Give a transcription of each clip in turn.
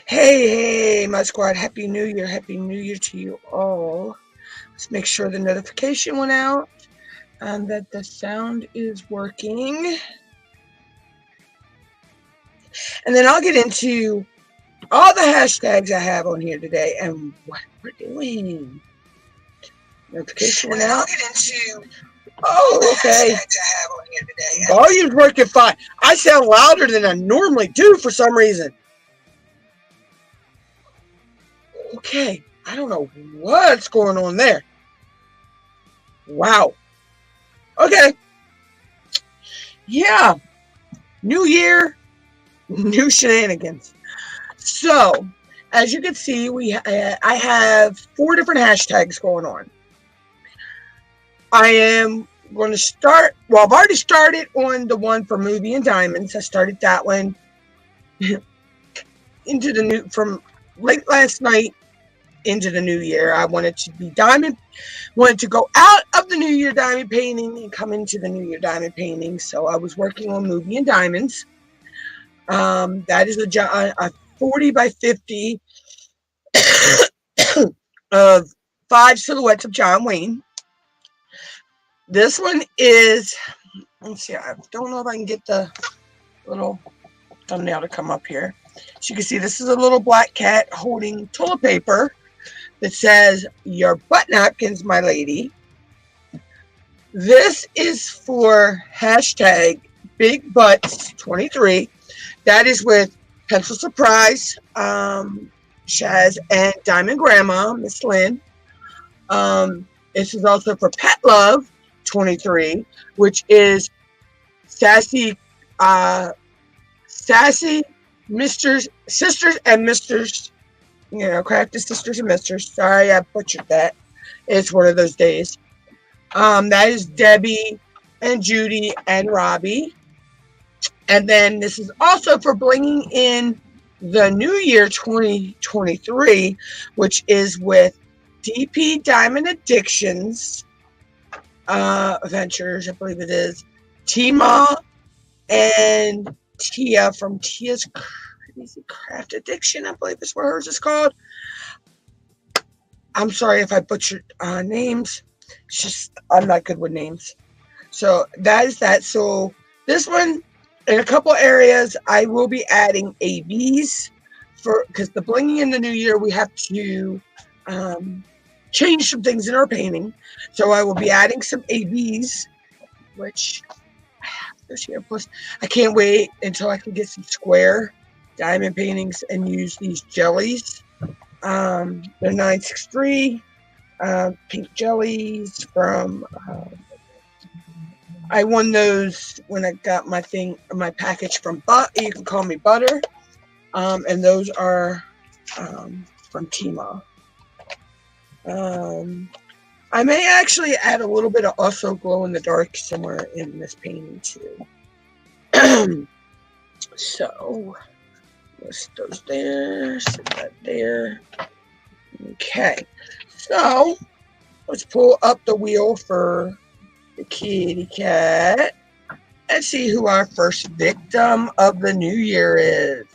Hey, my squad. Happy New Year. Happy New Year to you all. Let's make sure the notification went out and that the sound is working. And then I'll get into all the hashtags I have on here today and what we're doing. Notification went out. I'll get into okay. Volume's working fine. I sound louder than I normally do for some reason. Okay, I don't know what's going on there. Wow. Okay. Yeah. New year, new shenanigans. So, as you can see, I have 4 different hashtags going on. I am going to start. Well, I've already started on the one for movie and diamonds. I started that one into the new from late last night into the new year. I wanted to be diamond, wanted to go out of the new year diamond painting and come into the new year diamond painting. So I was working on movie and diamonds. That is a 40 by 50 of 5 silhouettes of John Wayne. This one is, let's see, I don't know if I can get the little thumbnail to come up here. So you can see this is a little black cat holding toilet paper that says, "Your butt napkins, my lady." This is for hashtag Big Butts 23. That is with Pencil Surprise, Shaz, and Diamond Grandma, Miss Lynn. This is also for Pet Love 23, which is Sassy Misters, Sisters and Misters, crafted Sisters and Misters. Sorry, I butchered that. It's one of those days. That is Debbie and Judy and Robbie. And then this is also for bringing in the new year 2023, which is with DP Diamond Addictions Ventures, I believe it is, Tima and Tia from Tia's Crazy Craft Addiction, I believe is what hers is called. I'm sorry if I butchered names. It's just I'm not good with names. So that is that. So this one, in a couple areas, I will be adding ABs because the blinging in the new year, we have to change some things in our painting. So I will be adding some ABs, which I have this here. Plus, I can't wait until I can get some square diamond paintings and use these jellies. They're 963 pink jellies from. I won those when I got my package from You Can Call Me Butter, and those are from Tima. I may actually add a little bit of also glow in the dark somewhere in this painting too. So let's those there, set that there. Okay, so let's pull up the wheel for the kitty cat and see who our first victim of the new year is.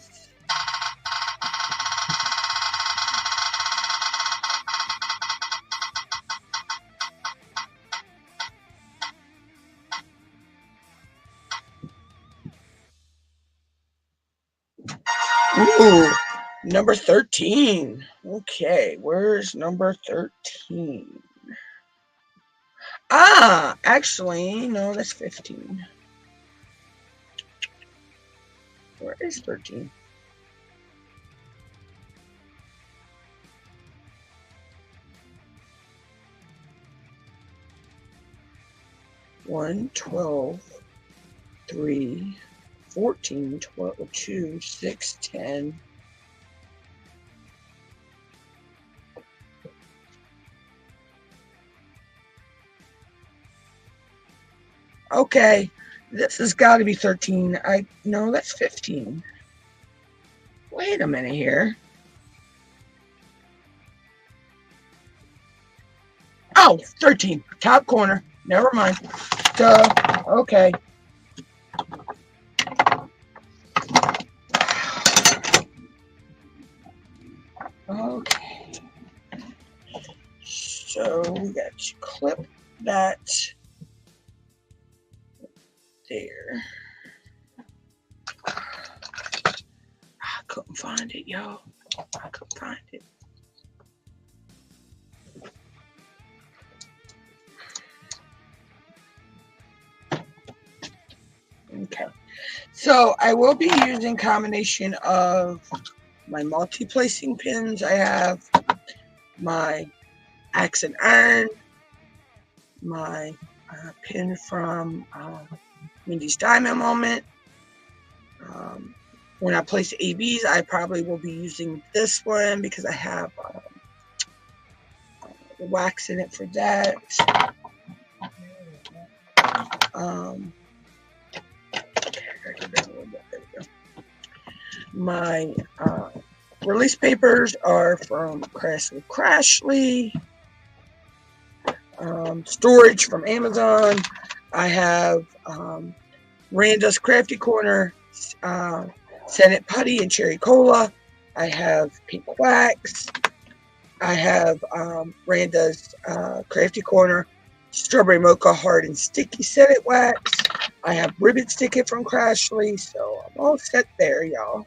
Ooh, number 13. Okay, where's number 13? Actually, no, that's 15. Where is 13? One, 12, 3, 14, 12, 2, 6, 10. Okay, this has got to be 13. No, that's 15. Wait a minute here. Oh, 13. Top corner. Never mind. Duh. Okay. to clip that there. I couldn't find it, y'all. I couldn't find it. Okay. So I will be using combination of my multi-placing pins. I have my axe and iron, my pin from Mindy's Diamond Moment. When I place ABs, I probably will be using this one because I have the wax in it for that. My release papers are from Crashly. Storage from Amazon. I have Randa's Crafty Corner, Senate Putty and Cherry Cola. I have pink wax. I have Randa's Crafty Corner, Strawberry Mocha Hard and Sticky Senate Wax. I have Ribbon Stick from Crashly, so I'm all set there, y'all.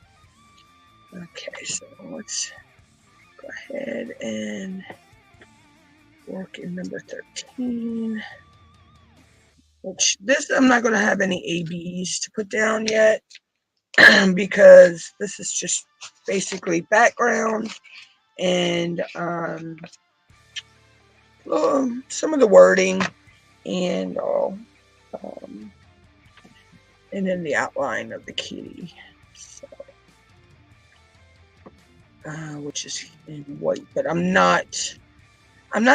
Okay, so let's go ahead and work in number 13. Which this I'm not going to have any ABs to put down yet because this is just basically background and some of the wording and all, and then the outline of the kitty. So, which is in white, but I'm not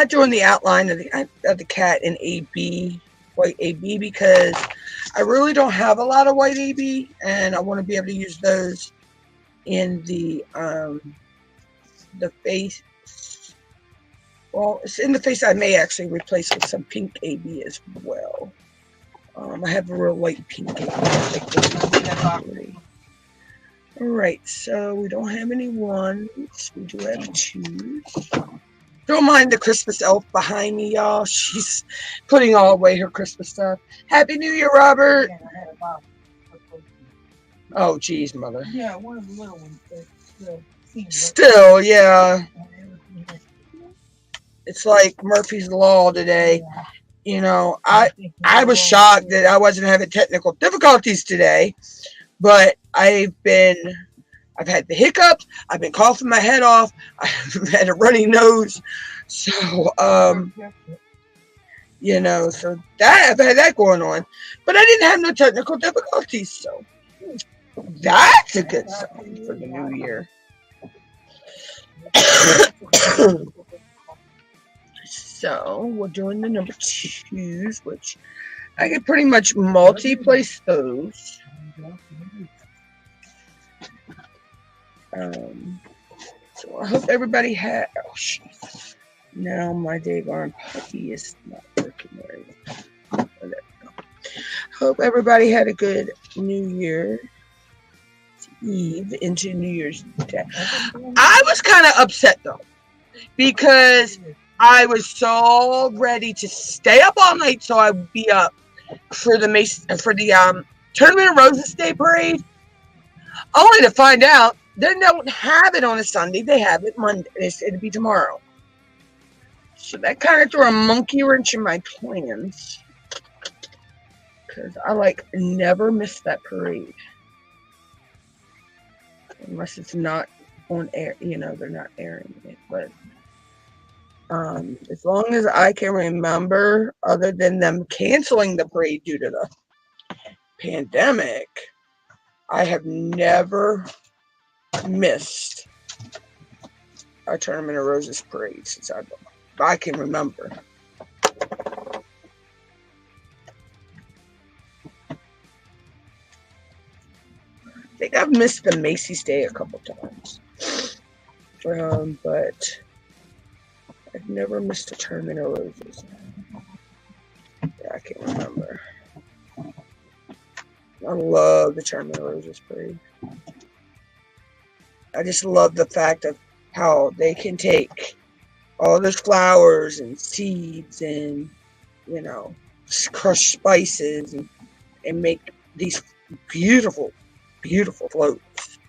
doing the outline of the cat in AB, white AB, because I really don't have a lot of white AB, and I want to be able to use those in the face. Well, it's in the face. I may actually replace with some pink AB as well. I have a real light pink AB. All right, so we don't have any ones. We do have twos. Don't mind the Christmas elf behind me, y'all. She's putting all away her Christmas stuff. Happy New Year, Robert. Oh, geez, mother. Yeah, one of the little ones. Still, yeah. It's like Murphy's Law today. You know, I was shocked that I wasn't having technical difficulties today, but I've had the hiccups. I've been coughing my head off. I've had a runny nose. So, you know, so that I've had that going on. But I didn't have no technical difficulties. So that's a good sign for the new year. So we're doing the number twos, which I can pretty much multi-place those. So I hope everybody had. Oh shit! Now my daggone puppy is not working right. Oh, there we go. Hope everybody had a good New Year's Eve into New Year's Day. I was kind of upset though because I was so ready to stay up all night so I'd be up for the Tournament of Roses Day parade, only to find out they don't have it on a Sunday. They have it Monday. They said it'd be tomorrow. So that kind of threw a monkey wrench in my plans. Because I never miss that parade. Unless it's not on air. You know, they're not airing it. But as long as I can remember, other than them canceling the parade due to the pandemic, I have never missed a Tournament of Roses parade since I can remember. I think I've missed the Macy's Day a couple times, but I've never missed a Tournament of Roses. Yeah, I can't remember. I love the Tournament of Roses parade. I just love the fact of how they can take all those flowers and seeds and, you know, crushed spices and make these beautiful, beautiful floats.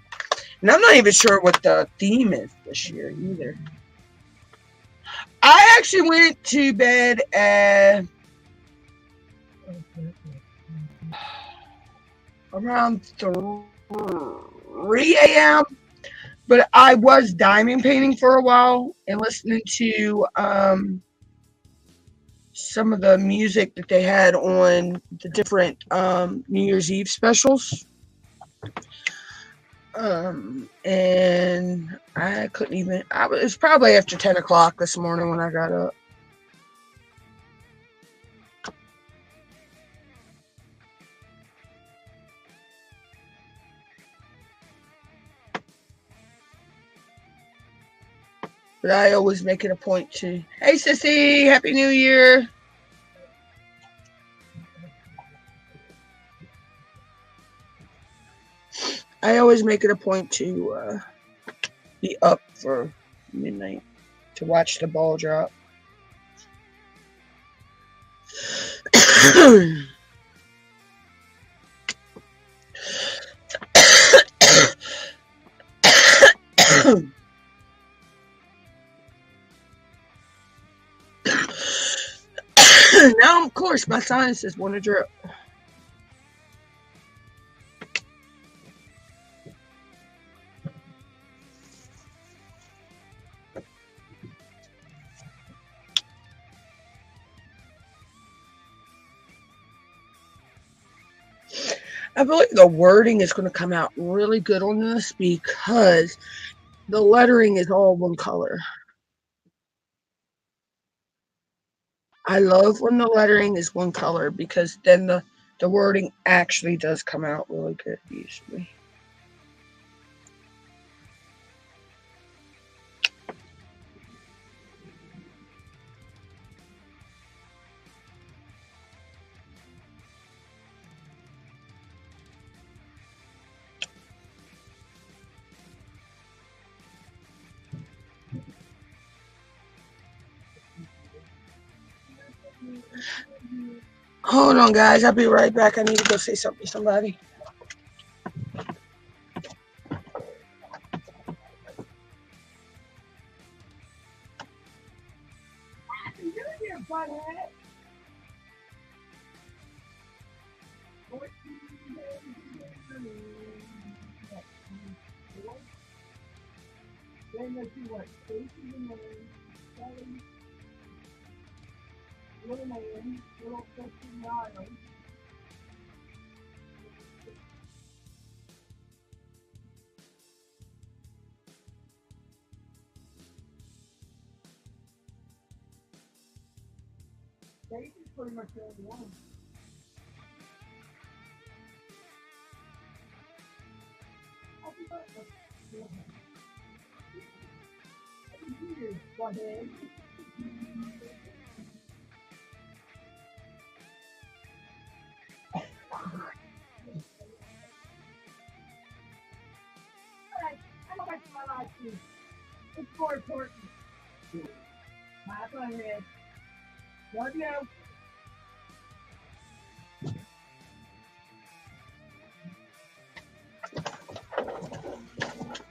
And I'm not even sure what the theme is this year either. I actually went to bed at around 3 a.m. But I was diamond painting for a while and listening to some of the music that they had on the different New Year's Eve specials. And I couldn't even, it was probably after 10 o'clock this morning when I got up. But I always make it a point to, hey sissy, Happy New Year. I always make it a point to be up for midnight to watch the ball drop. Now, of course, my sinuses want to drip. I feel like the wording is going to come out really good on this because the lettering is all one color. I love when the lettering is one color because then the wording actually does come out really good usually. Hold on, guys. I'll be right back. I need to go say something to somebody. Pretty much the only one. It's more important. My head. Love you.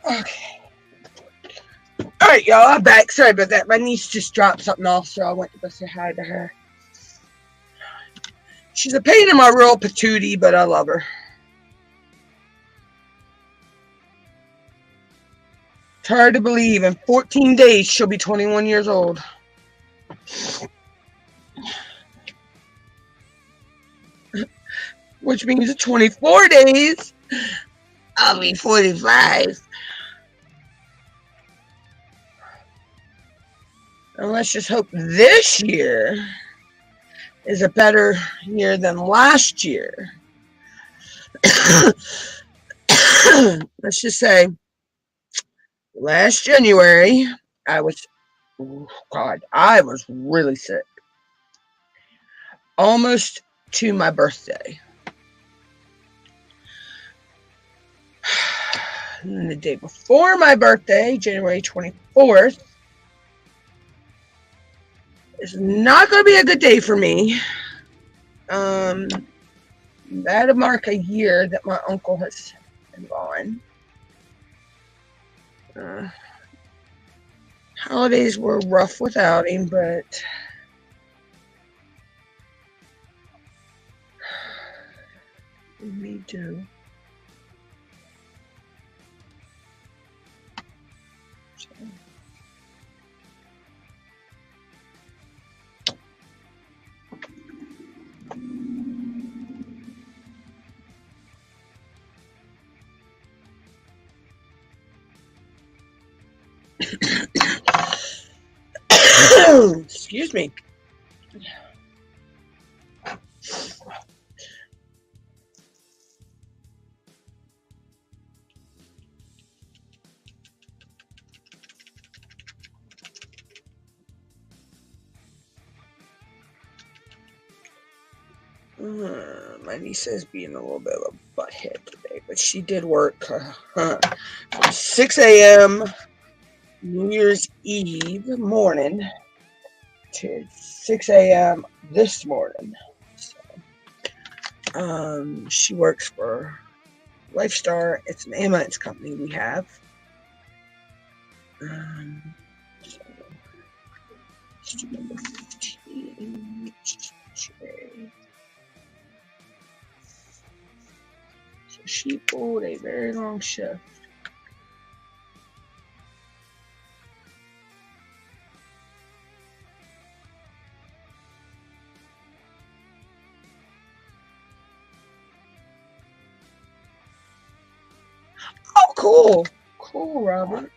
Okay. All right, y'all. I'm back. Sorry about that. My niece just dropped something off, so I went to go say hi to her. She's a pain in my real patootie, but I love her. It's hard to believe. In 14 days, she'll be 21 years old. Which means 24 days, I'll be 45. And let's just hope this year is a better year than last year. Let's just say last January, I was really sick. Almost to my birthday. And the day before my birthday, January 24th, It's not going to be a good day for me. That'll mark a year that my uncle has been gone. Holidays were rough without him, but me too. Excuse me. My niece is being a little bit of a butthead today, but she did work from 6 a.m. New Year's Eve morning to 6 a.m. this morning. So, she works for Lifestar. It's an ambulance company we have. So number 15. So she pulled a very long shift. Oh, cool. Cool, Robert.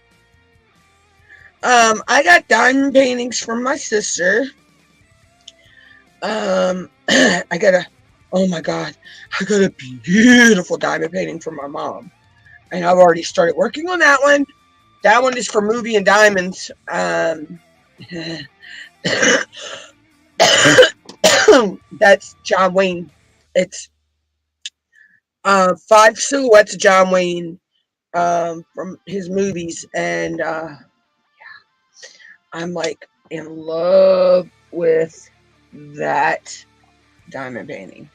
I got diamond paintings from my sister. I got a, oh my God, I got a beautiful diamond painting from my mom. And I've already started working on that one. That one is for Movie and Diamonds. That's John Wayne. It's 5 silhouettes of John Wayne from his movies. And yeah, I'm like in love with that diamond painting.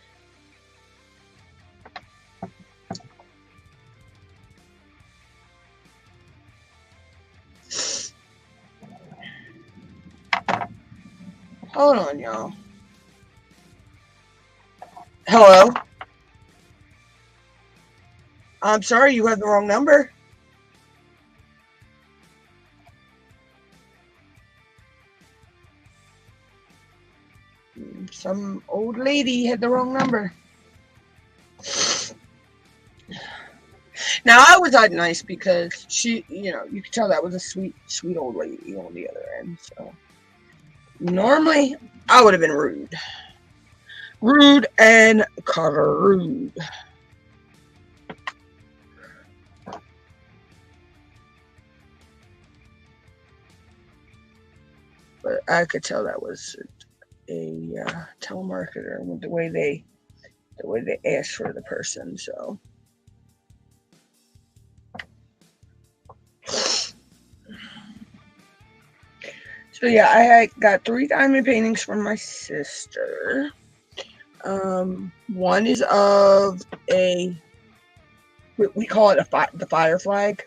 Hold on, y'all. Hello? I'm sorry, you have the wrong number. Some old lady had the wrong number. Now, I was that nice because she, you know, you could tell that was a sweet, sweet old lady on the other end. So, normally, I would have been rude. Rude and crude. But I could tell that was a telemarketer with the way they asked for the person. So yeah, I got 3 diamond paintings from my sister. One is of we call it the fire flag.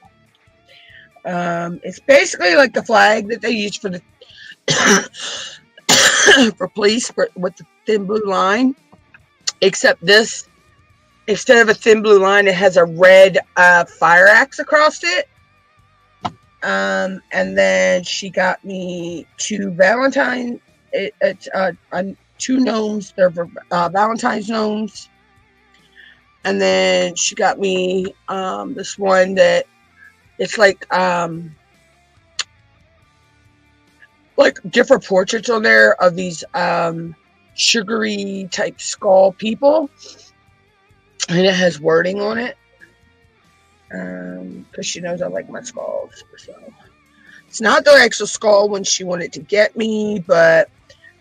It's basically like the flag that they use for the for police with the thin blue line, except this, instead of a thin blue line, it has a red fire axe across it. And then she got me 2 Valentine. It's 2 gnomes. They're Valentine's gnomes. And then she got me this one that it's like different portraits on there of these sugary type skull people, and it has wording on it because she knows I like my skulls. So it's not the actual skull when she wanted to get me, but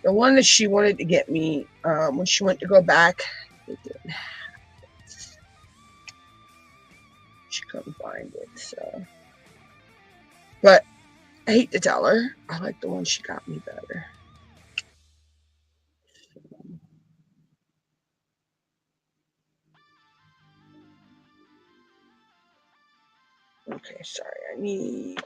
the one that she wanted to get me when she went to go back, it didn't have it. She couldn't find it. So, but I hate to tell her, I like the one she got me better. Okay, sorry, I need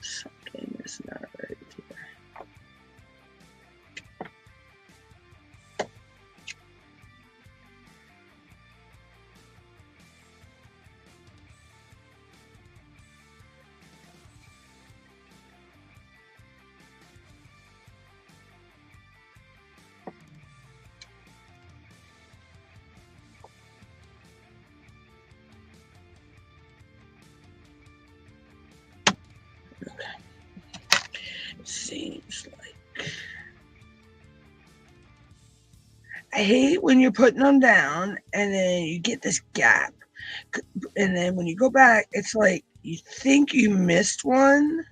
something is not right here. Seems like I hate when you're putting them down and then you get this gap, and then when you go back, it's like you think you missed one,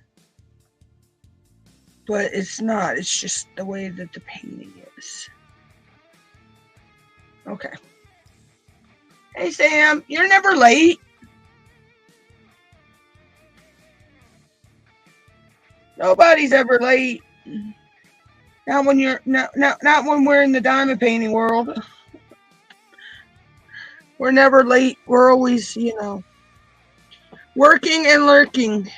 but it's not. It's just the way that the painting is. Okay. Hey Sam, you're never late. Nobody's ever late. Not when you're not when we're in the diamond painting world. We're never late. We're always, working and lurking.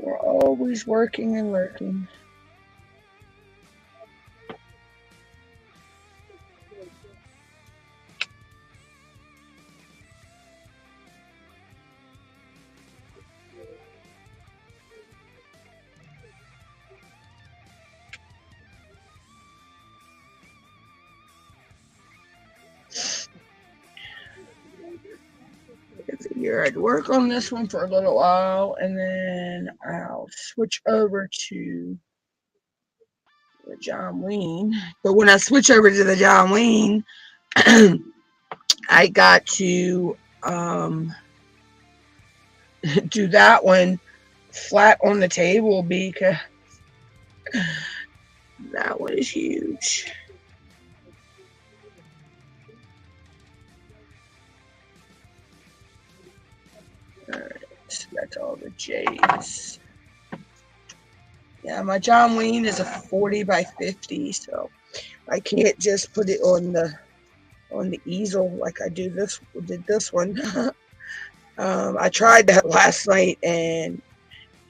We're always working and lurking. I figure I'd work on this one for a little while, and then I'll switch over to the John Wayne. But when I switch over to the John Wayne, I got to do that one flat on the table because that one is huge. Alright, so that's all the J's. Yeah, my John Wayne is a 40 by 50, so I can't just put it on the easel like I did this one. I tried that last night and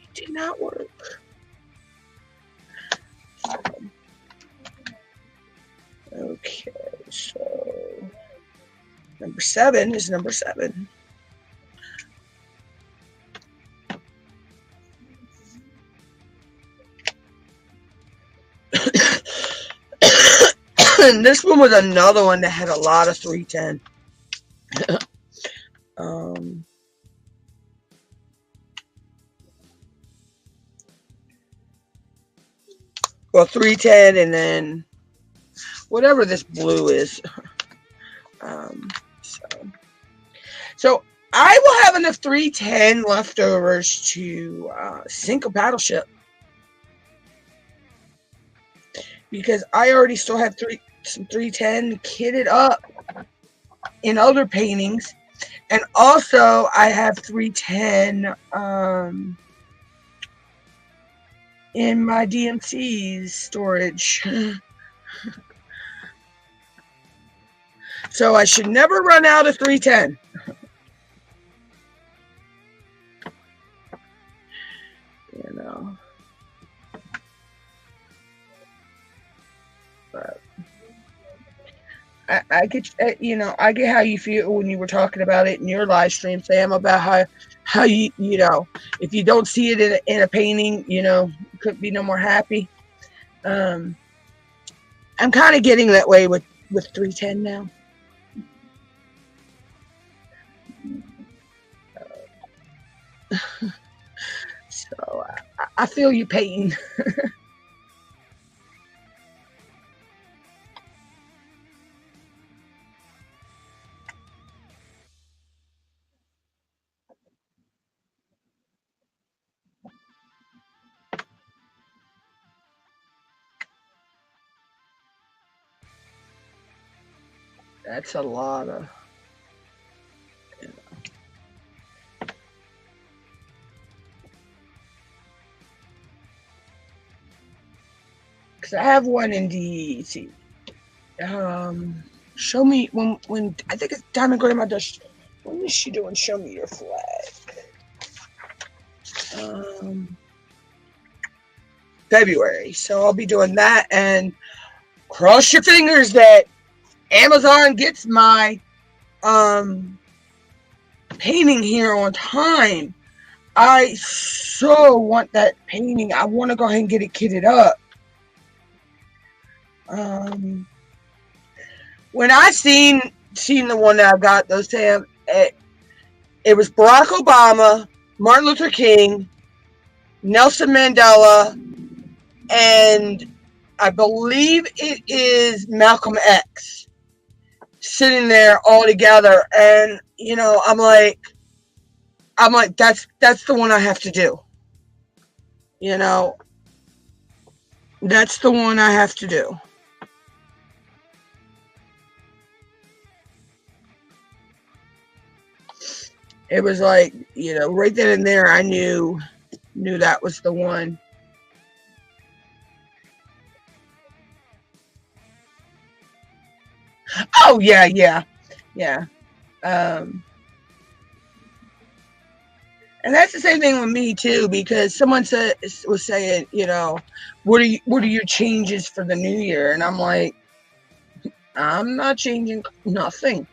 it did not work. Okay, so number 7 is number 7. And this one was another one that had a lot of 310. Well, 310 and then whatever this blue is. So I will have enough 310 leftovers to sink a battleship, because I already still have some 310 kitted up in other paintings, and also I have 310 in my DMC's storage. So I should never run out of 310. But I get, I get how you feel when you were talking about it in your live stream, Sam, about how you if you don't see it in a painting, you couldn't be no more happy. I'm kind of getting that way with 310 now. So I feel you pain. That's a lot of, you know. Because I have one in DC. Show me when I think it's Diamond Grandma does. When is she doing? Show me your flag. February. So I'll be doing that, and cross your fingers that Amazon gets my painting here on time. I so want that painting. I want to go ahead and get it kitted up. When I seen the one that I got, those Sam, it was Barack Obama, Martin Luther King, Nelson Mandela, and I believe it is Malcolm X sitting there all together. And you know, I'm like, that's the one I have to do. You know, that's the one I have to do. It was like, you know, right then and there, I knew that was the one. Oh yeah, yeah, yeah. Um, and that's the same thing with me too, because someone was saying, you know, what are your changes for the new year? And I'm like, I'm not changing nothing.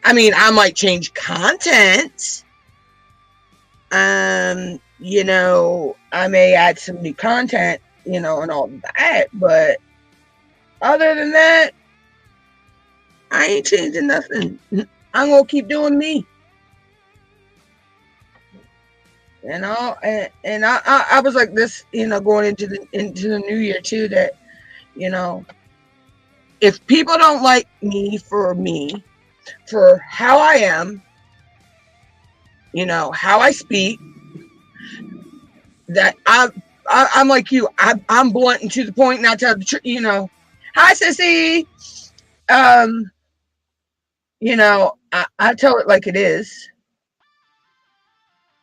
I mean, I might change content. You know, I may add some new content, you know, and all that, but other than that, I ain't changing nothing. I'm gonna keep doing me. You know, and I was like this, you know, going into the new year too, that, you know, if people don't like me, for how I am, you know, how I speak, that I'm like you. I'm blunt and to the point, not tell the truth. You know, hi sissy. Um, you know, I tell it like it is.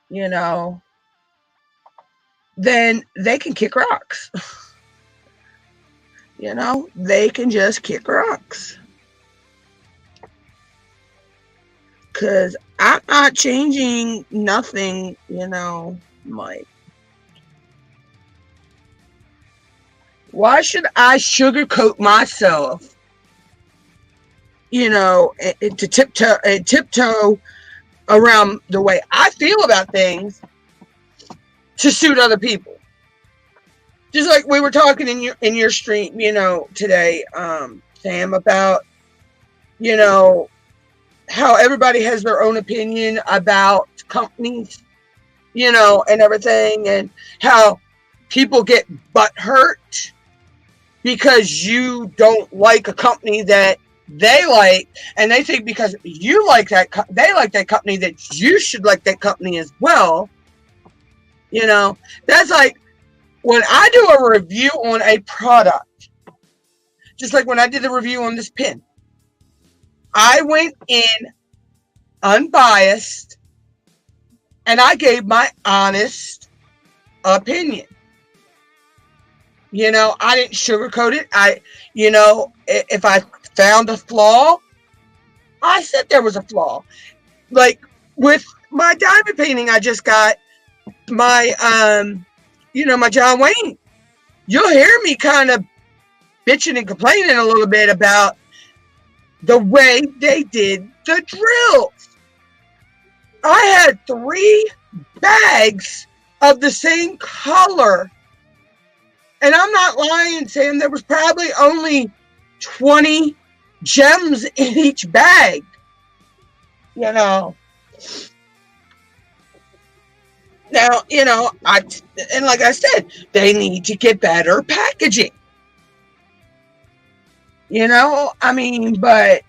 You know, then they can kick rocks. You know, they can just kick rocks. Cause I'm not changing nothing. You know, Mike. Why should I sugarcoat myself? You know, and to tiptoe around the way I feel about things to suit other people. Just like we were talking in your stream, you know, today, Sam, about, you know, how everybody has their own opinion about companies, you know, and everything, and how people get butt hurt because you don't like a company that they like, and they think because you like they like that company, that you should like that company as well. You know, that's like when I do a review on a product, just like when I did the review on this pin, I went in unbiased and I gave my honest opinion. You know, I didn't sugarcoat it. You know, if I found a flaw, I said there was a flaw. Like with my diamond painting, I just got my, you know, my John Wayne. You'll hear me kind of bitching and complaining a little bit about the way they did the drills. I had 3 bags of the same color. And I'm not lying, Sam. There was probably only 20 gems in each bag. You know. Now, you know, and like I said, they need to get better packaging. You know, I mean, but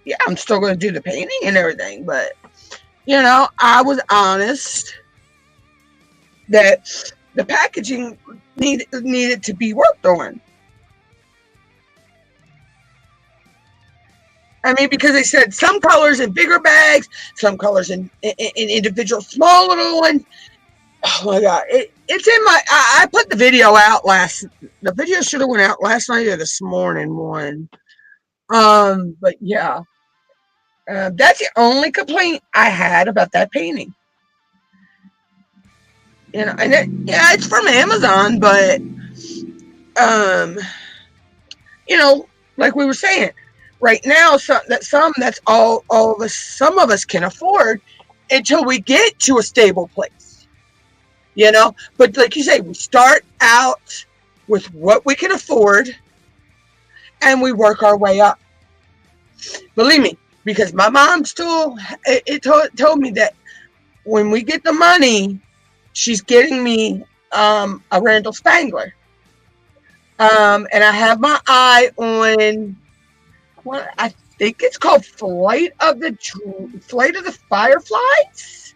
yeah, I'm still going to do the painting and everything. But, you know, I was honest that the packaging needed to be worked on. I mean, because they said some colors in bigger bags, some colors in individual small little ones. Oh my God. It's in my, I put the video out the video should have went out last night or this morning one. But yeah, that's the only complaint I had about that painting. You know, and yeah, it's from Amazon, but, you know, like we were saying, right now, that's all of us, some of us can afford until we get to a stable place. You know, but like you say, we start out with what we can afford and we work our way up. Believe me, because my mom still told me that when we get the money, she's getting me a Randall Spangler. And I have my eye on what I think it's called Flight of the Fireflies.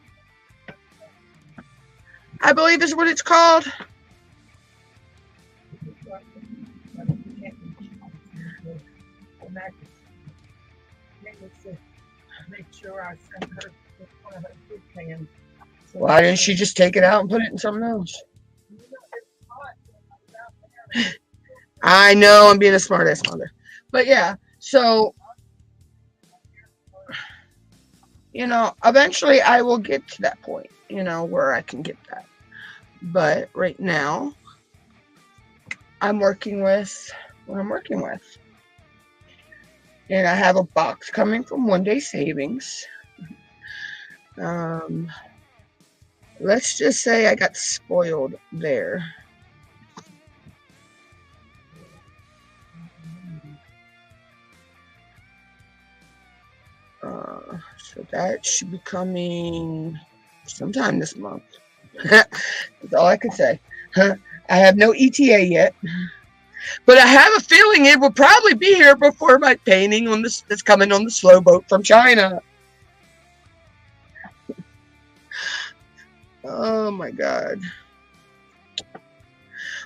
I believe is what it's called. Why didn't she just take it out and put it in something else? I know I'm being a smart ass mother. But yeah, so, you know, eventually I will get to that point, you know, where I can get that. But right now, I'm working with what I'm working with. And I have a box coming from One Day Savings. Let's just say I got spoiled there. So that should be coming sometime this month. That's all I can say. I have no ETA yet, but I have a feeling it will probably be here before my painting on this that's coming on the slow boat from China. Oh my God.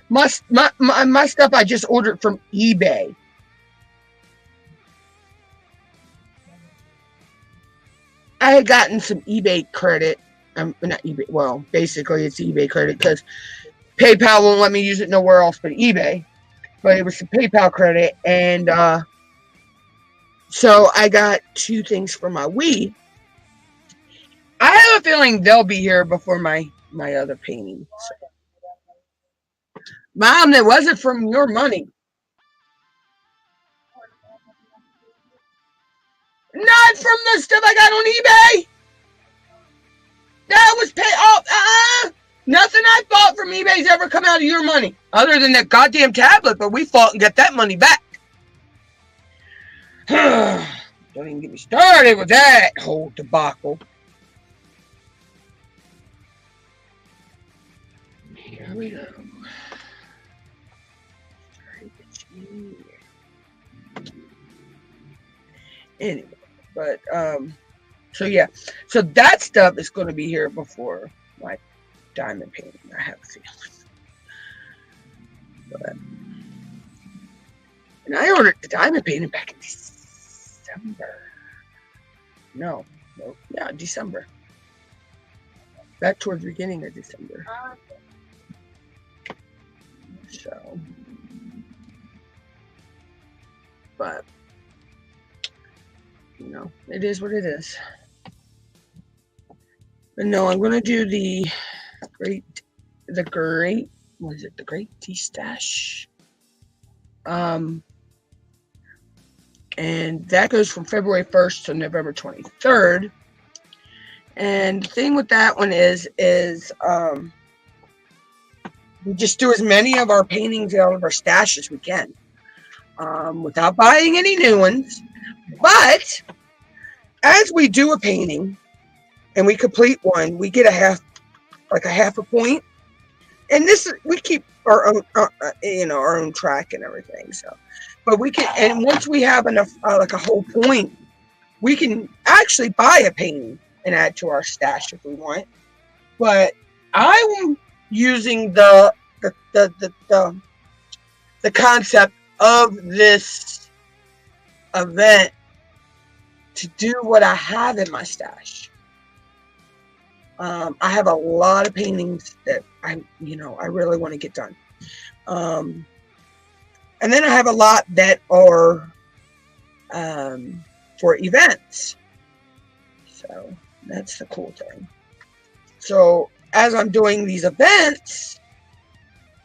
My stuff I just ordered from eBay. I had gotten some eBay credit. Not eBay. Well, basically it's eBay credit because PayPal won't let me use it nowhere else but eBay. But it was some PayPal credit, and so I got 2 things for my Wii. I have a feeling they'll be here before my other painting. So. Mom, that wasn't from your money. Not from the stuff I got on eBay. That was nothing I bought from eBay's ever come out of your money, other than that goddamn tablet. But we fought and got that money back. Don't even get me started with that whole debacle. Here we go. Anyway, but so yeah, so that stuff is going to be here before my diamond painting. I have a feeling. But, and I ordered the diamond painting back in December. No, yeah, December. Back towards the beginning of December. So, but you know, it is what it is. But no, I'm gonna do the great, what is it? The Great Tea Stash. And that goes from February 1st to November 23rd. And the thing with that one is we just do as many of our paintings out of our stash as we can, without buying any new ones. But as we do a painting and we complete one, we get a half like a half a point. And this is, we keep our own, our own track and everything. So, but we can, and once we have enough, like a whole point, we can actually buy a painting and add to our stash if we want. But I'm using the concept of this event to do what I have in my stash. I have a lot of paintings that I really want to get done. And then I have a lot that are for events. So that's the cool thing. So as I'm doing these events,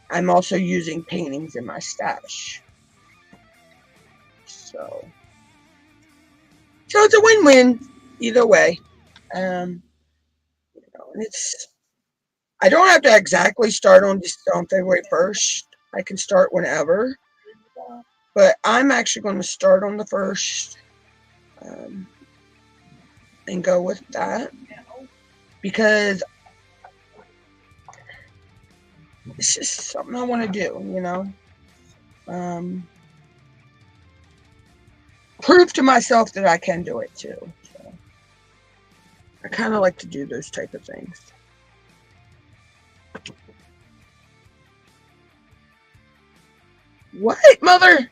I'm also using paintings in my stash. So it's a win-win either way. I don't have to exactly start on February 1st. I can start whenever. But I'm actually going to start on the 1st and go with that. Because it's just something I want to do, prove to myself that I can do it too. So I kind of like to do those type of things. What, mother?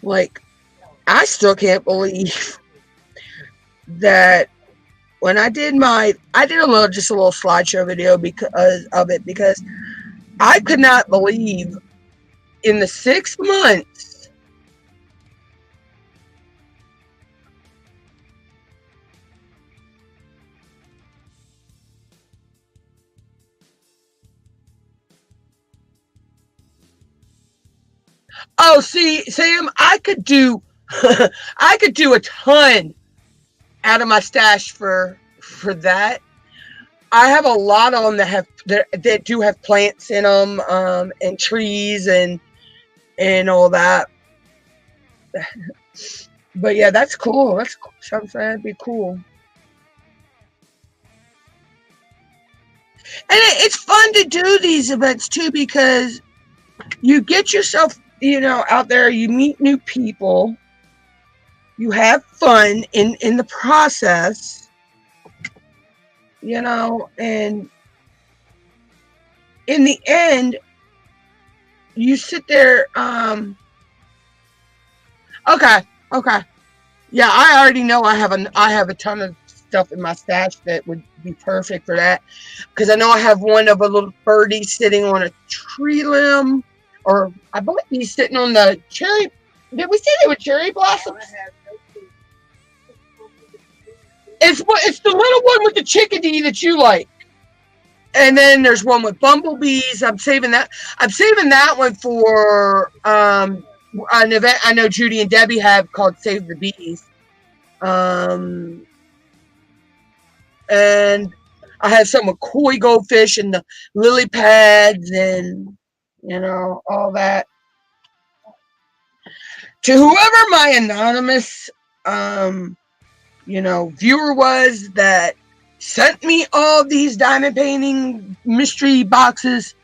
Like, I still can't believe that when I did just a little slideshow video because of it, because I could not believe in the 6 months Oh, see, Sam, I could do I could do a ton out of my stash for that. I have a lot of them that do have plants in them, and trees and all that. But yeah, that's cool. That's something that'd be cool. And it's fun to do these events too, because you get yourself, out there, you meet new people, you have fun in the process, and in the end, you sit there, okay. Yeah, I already know I have a ton of stuff in my stash that would be perfect for that, because I know I have one of a little birdie sitting on a tree limb, or I believe he's sitting on the cherry. Did we say they were cherry blossoms? It's the little one with the chickadee that you like. And then there's one with bumblebees. I'm saving that one for an event I know Judy and Debbie have called Save the Bees. And I have some with koi goldfish and the lily pads and, all that. To whoever my anonymous, viewer was that sent me all these diamond painting mystery boxes.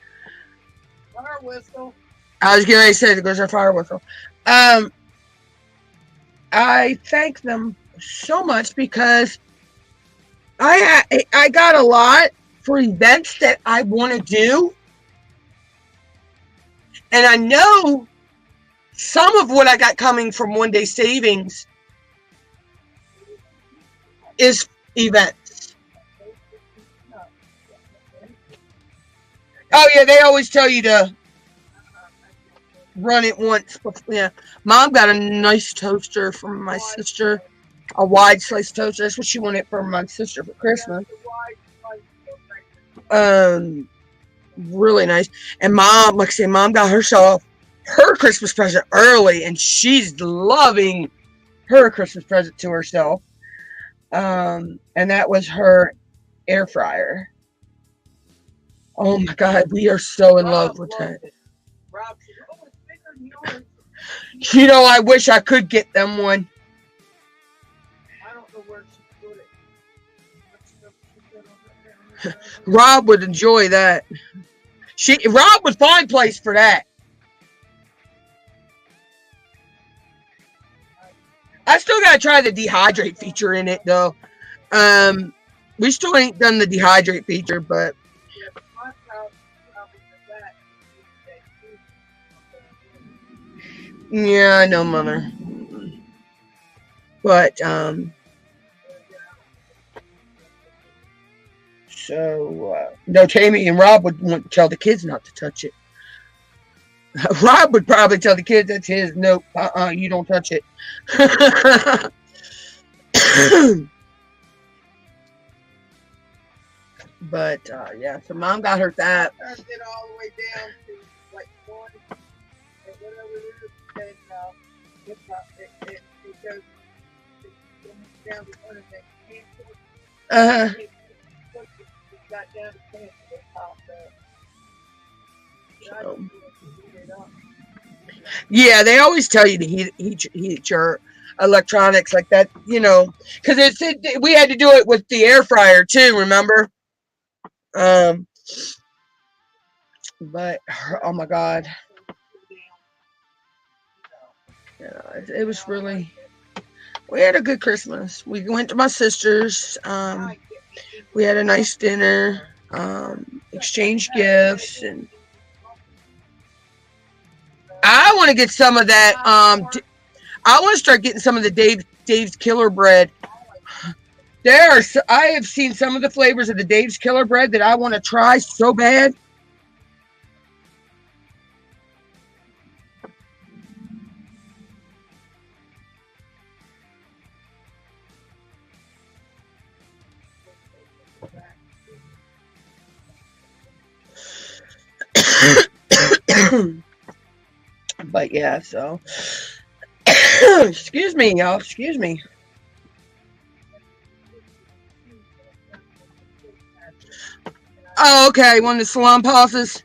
Fire whistle. I was getting ready to say it goes our fire whistle. I thank them so much, because I got a lot for events that I want to do, and I know some of what I got coming from One Day Savings is events. Oh yeah, they always tell you to run it once. Yeah, Mom got a nice toaster from my sister, a wide slice toaster. That's what she wanted for my sister for Christmas. Really nice. And Mom, like I said, Mom got herself her Christmas present early, and she's loving her Christmas present to herself. And that was her air fryer. Oh my God, we are so in love with that. You know, I wish I could get them one. I don't know where she put it. Rob would enjoy that. Rob would find place for that. I still gotta try the dehydrate feature in it though. We still ain't done the dehydrate feature, but yeah, I know, mother. But so no, Tammy and Rob would want to tell the kids not to touch it. Rob would probably tell the kids that's his. Nope, you don't touch it. But yeah, so Mom got her that. Turned it all the way down to like 40 or whatever it is, and it goes down to one and then cancel. It got down to cancel it popped up. Yeah, they always tell you to heat your electronics like that, you know, because we had to do it with the air fryer too. Remember? But oh my God, yeah, it was really. We had a good Christmas. We went to my sister's. We had a nice dinner. Exchanged gifts, and I want to get some of that. I want to start getting some of the Dave's Killer Bread. I have seen some of the flavors of the Dave's Killer Bread that I want to try so bad. But yeah, so excuse me, y'all. Excuse me. Oh, okay. One of the salon pauses.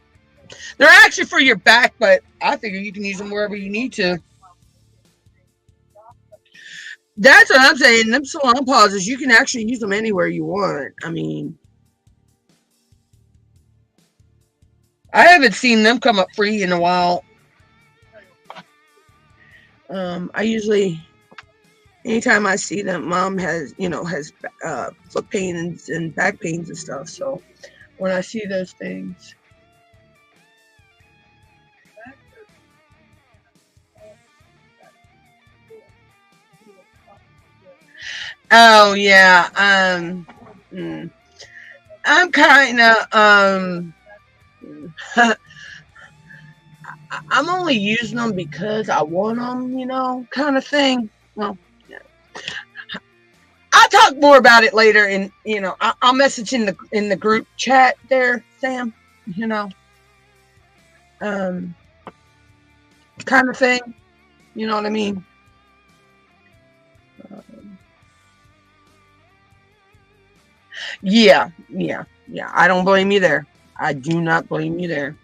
They're actually for your back, but I figure you can use them wherever you need to. That's what I'm saying. Them salon pauses, you can actually use them anywhere you want. I mean, I haven't seen them come up free in a while. I usually, anytime I see them, Mom has foot pains and back pains and stuff. So when I see those things. Oh yeah. I'm kind of I'm only using them because I want them, you know, kind of thing. Well, yeah. I'll talk more about it later, and you know, I'll message in the group chat there, Sam. You know, kind of thing. You know what I mean? Yeah. I don't blame you there. I do not blame you there.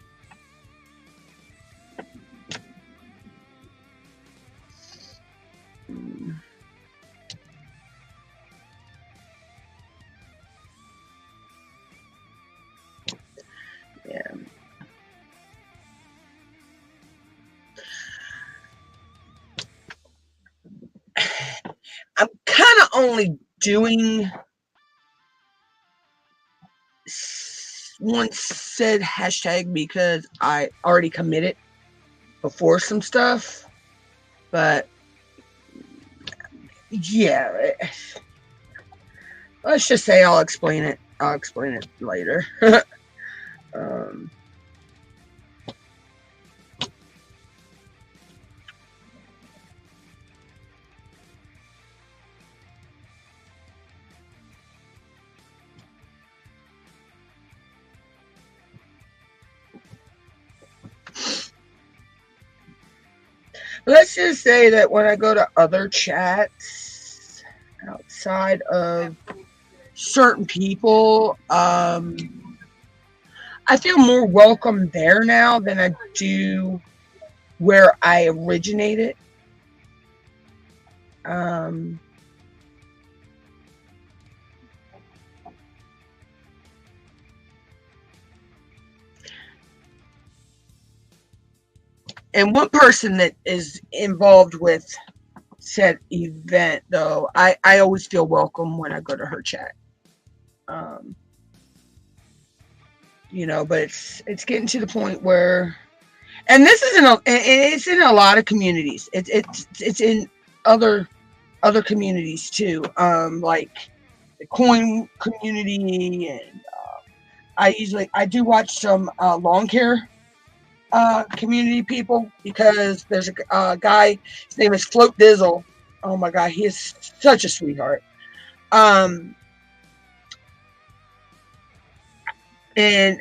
Yeah. I'm kind of only doing one said hashtag because I already committed before some stuff, but yeah, let's just say I'll explain it later. um, let's just say that when I go to other chats outside of certain people, I feel more welcome there now than I do where I originated. Um, and one person that is involved with said event, though, I always feel welcome when I go to her chat. Um, but it's getting to the point where, and this isn't it's in a lot of communities. It's in other communities too. Like the coin community, and I do watch some lawn care community people, because there's a guy, his name is Float Dizzle. Oh my god, he is such a sweetheart. Um, and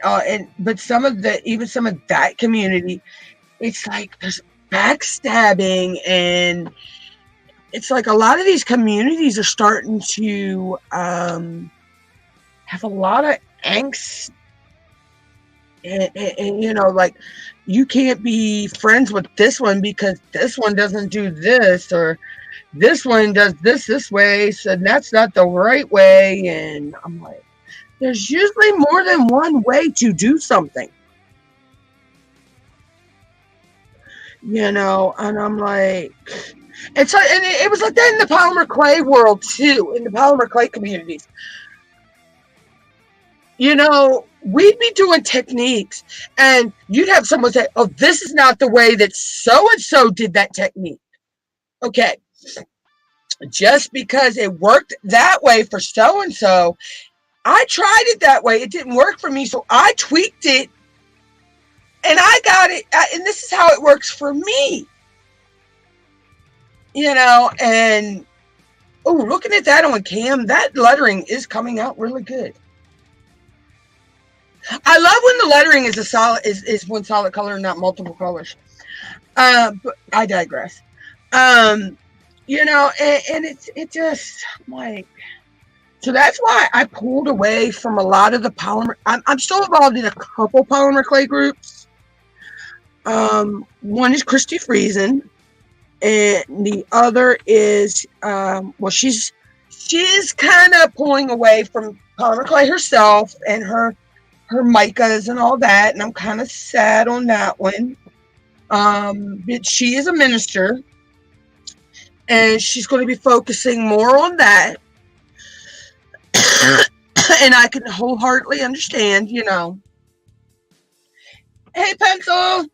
but some of that community, it's like there's backstabbing, and it's like a lot of these communities are starting to have a lot of angst, and like, you can't be friends with this one because this one doesn't do this, or this one does this way, so that's not the right way. And I'm like, there's usually more than one way to do something, and I'm like, it's like, and it was like that in the polymer clay world too, in the polymer clay communities. We'd be doing techniques, and you'd have someone say, oh, this is not the way that so and so did that technique. Okay, just because it worked that way for so and so, I tried it that way, it didn't work for me, so I tweaked it, and I got it, and this is how it works for me. And oh, looking at that on cam, that lettering is coming out really good. I love when the lettering is is one solid color and not multiple colors. But I digress. And it just, like, so that's why I pulled away from a lot of the polymer. I'm still involved in a couple polymer clay groups. One is Christy Friesen, and the other is she's kind of pulling away from polymer clay herself and her micas and all that, and I'm kind of sad on that one. But she is a minister, and she's going to be focusing more on that. And I can wholeheartedly understand, Hey, Pencil.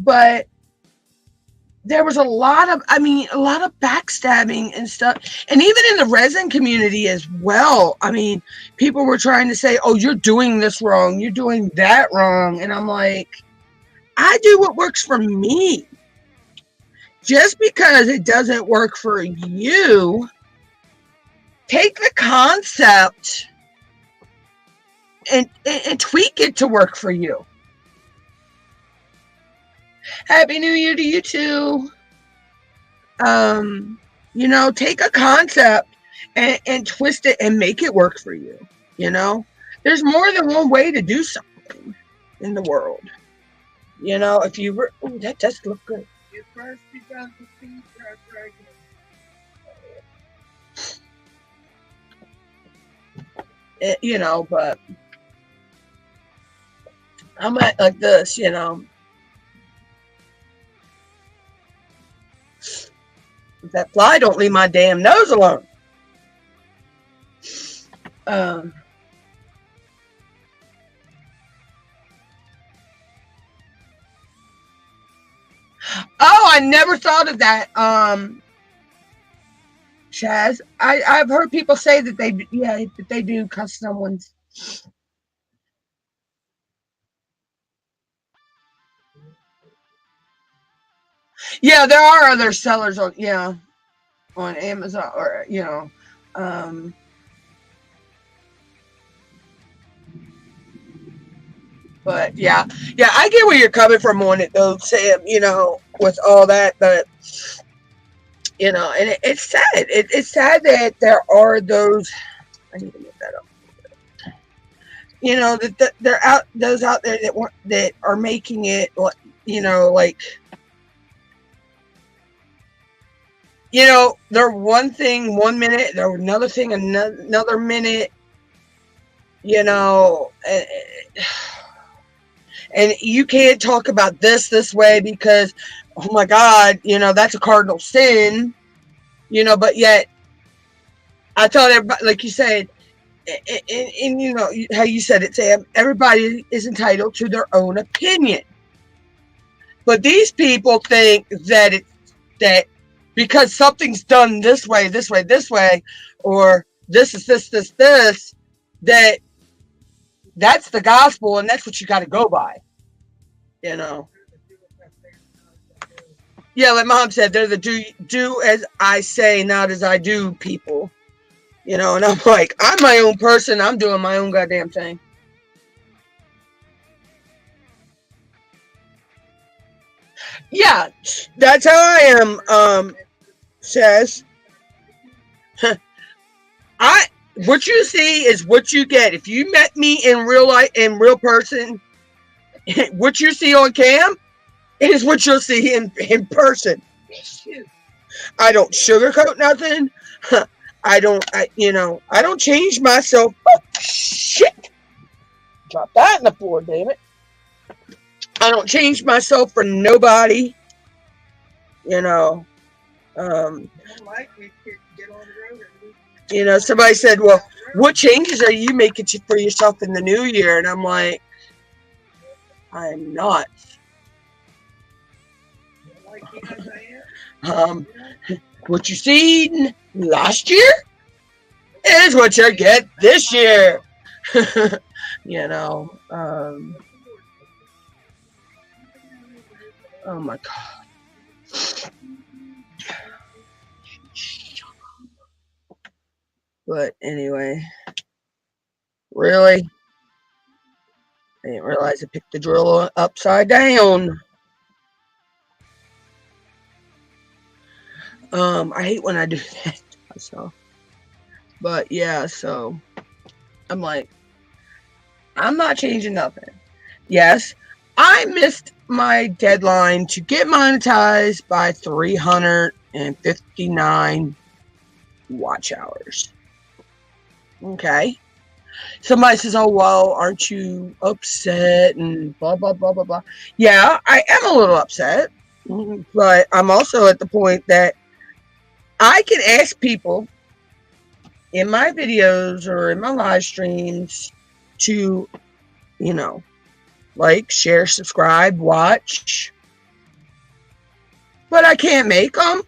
But there was a lot of backstabbing and stuff. And even in the resin community as well. I mean, people were trying to say, oh, you're doing this wrong, you're doing that wrong. And I'm like, I do what works for me. Just because it doesn't work for you, take the concept and tweak it to work for you. Happy New Year to you too. Take a concept and twist it and make it work for you. There's more than one way to do something in the world. If you were, oh, that does look good. You first begun to feed your dragon. But I'm at like this, That fly don't leave my damn nose alone. Oh, I never thought of that. Chaz, I've heard people say that they do custom ones. Yeah, there are other sellers on Amazon, or but yeah, I get where you're coming from on it though, Sam. With all that, but and it's sad. It's sad that there are those. I need to make that up. You know that they're out those out there that want that are making it. You know, like they're one thing 1 minute, they're another thing another minute. You know, and you can't talk about this way because, oh my God, that's a cardinal sin. But yet I thought everybody, like you said, and you know how you said it, Sam, everybody is entitled to their own opinion. But these people think that because something's done this way, or this is this, that that's the gospel and that's what you got to go by. You know. Yeah, like Mom said, they're the do as I say, not as I do people. And I'm like, I'm my own person. I'm doing my own goddamn thing. Yeah, that's how I am. Says, what you see is what you get. If you met me in real life, in real person, what you see on cam is what you'll see in person. I don't sugarcoat nothing. I don't change myself. Oh, shit. Drop that in the floor, damn it. I don't change myself for nobody. Somebody said, well, what changes are you making for yourself in the new year? And I'm like, I'm not. What you seen last year is what you get this year. Oh my God. But anyway, really, I didn't realize I picked the drill upside down. I hate when I do that myself. But yeah, so I'm like, I'm not changing nothing. Yes, I missed my deadline to get monetized by 359 watch hours. Okay. Somebody says, oh, well, aren't you upset and blah, blah, blah, blah, blah. Yeah, I am a little upset. But I'm also at the point that I can ask people in my videos or in my live streams to, like, share, subscribe, watch. But I can't make them.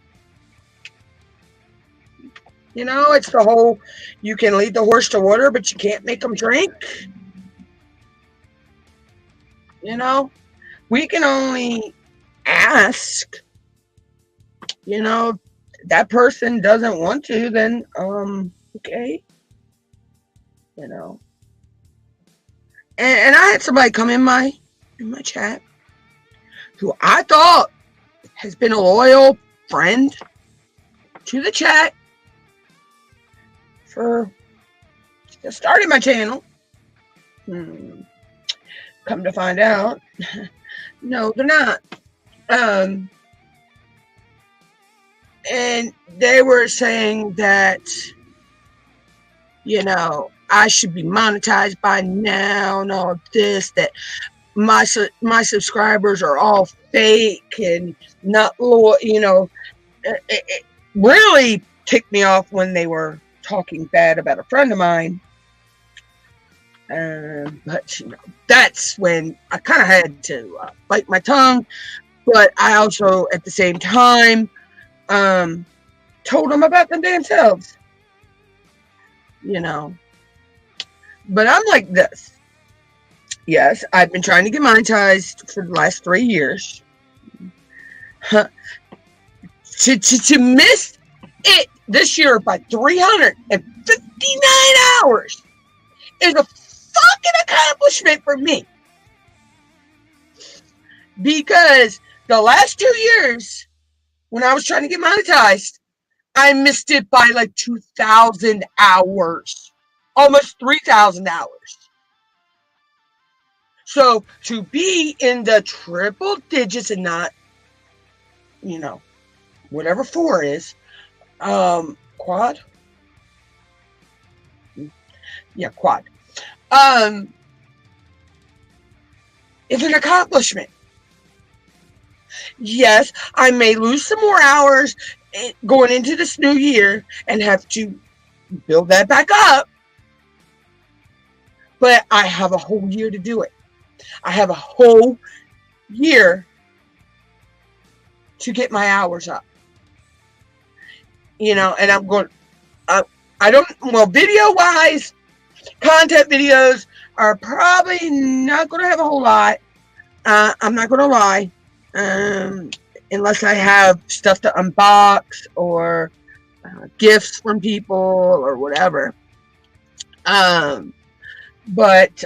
It's the whole, you can lead the horse to water, but you can't make them drink. We can only ask. That person doesn't want to, then, okay. And I had somebody come in my chat who I thought has been a loyal friend to the chat for starting my channel. Come to find out, no, they're not. And they were saying that, I should be monetized by now and all this, that my subscribers are all fake and not loyal. It really ticked me off when they were talking bad about a friend of mine. But that's when I kind of had to bite my tongue. But I also, at the same time, told them about them damn selves. But I'm like this. Yes, I've been trying to get monetized for the last 3 years. To miss it this year by 359 hours is a fucking accomplishment for me. Because the last 2 years, when I was trying to get monetized, I missed it by like 2,000 hours. Almost 3,000 hours. So to be in the triple digits and not, you know, whatever 4 is, quad? Yeah, quad. It's an accomplishment. Yes, I may lose some more hours going into this new year and have to build that back up, but I have a whole year to do it. I have a whole year to get my hours up. You know, and I'm going, I don't, well, video wise, content videos are probably not going to have a whole lot. I'm not going to lie. Unless I have stuff to unbox or gifts from people or whatever. But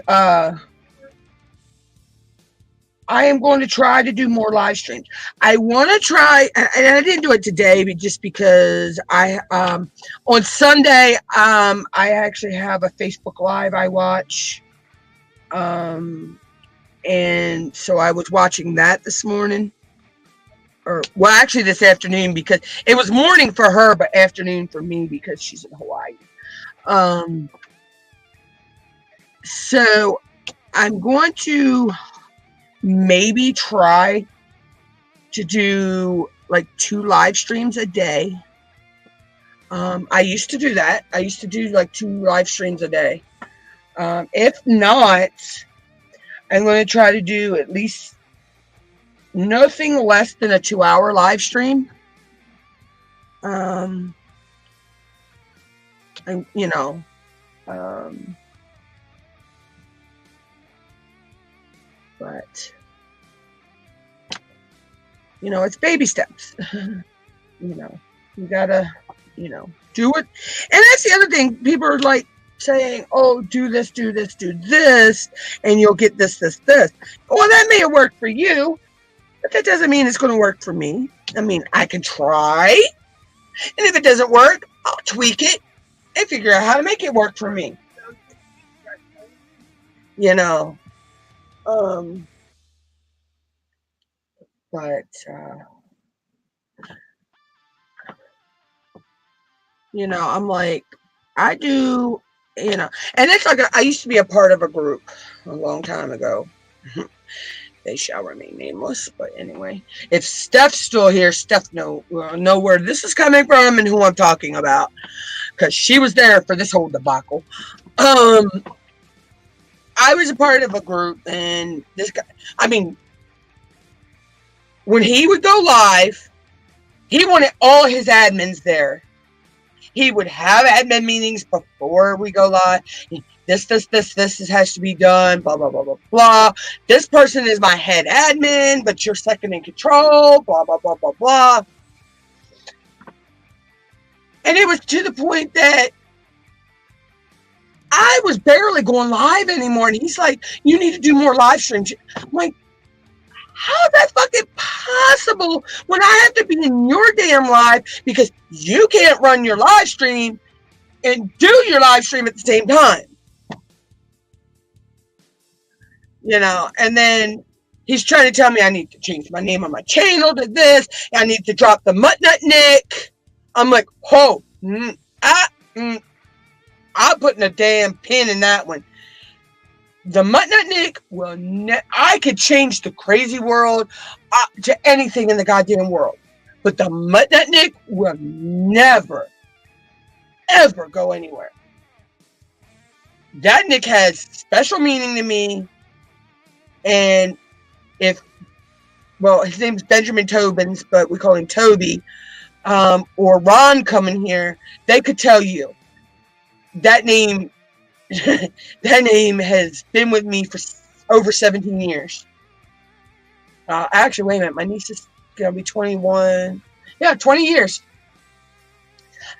I am going to try to do more live streams. I want to try, and I didn't do it today, but just because I on Sunday I actually have a Facebook Live I watch, and so I was watching that this morning, or well, actually this afternoon, because it was morning for her, but afternoon for me because she's in Hawaii. So I'm going to maybe try to do like 2 live streams a day. I used to do that. I used to do like 2 live streams a day. If not, I'm going to try to do at least nothing less than a 2-hour live stream. And you know, but you know, it's baby steps. You know, you gotta, you know, do it. And that's the other thing. People are like saying, oh, do this, do this, do this, and you'll get this, this, this. Well, that may work for you, but that doesn't mean it's going to work for me. I mean, I can try, and if it doesn't work, I'll tweak it and figure out how to make it work for me. You know, but you know, I'm like, I do, you know, and it's like I used to be a part of a group a long time ago. They shall remain nameless, but anyway, if Steph's still here, Steph know where this is coming from and who I'm talking about, because she was there for this whole debacle. I was a part of a group, and this guy, I mean, when he would go live, he wanted all his admins there. He would have admin meetings before we go live. This has to be done, blah, blah, blah, blah, blah. This person is my head admin, but you're second in control, blah, blah, blah, blah, blah. And it was to the point that I was barely going live anymore. And he's like, you need to do more live streams. I'm like, how is that fucking possible when I have to be in your damn live because you can't run your live stream and do your live stream at the same time? You know, and then he's trying to tell me I need to change my name on my channel to this. I need to drop the MUTTNUTT. I'm like, oh, I'm putting a damn pin in that one. The MUTTNUTT will I could change the crazy world to anything in the goddamn world. But the MUTTNUTT will never, ever go anywhere. That Nick has special meaning to me. And well, his name's Benjamin Tobins, but we call him Toby, or Ron coming here, they could tell you that name that name has been with me for over 17 years. Actually, wait a minute. My niece is going to be 21. Yeah, 20 years.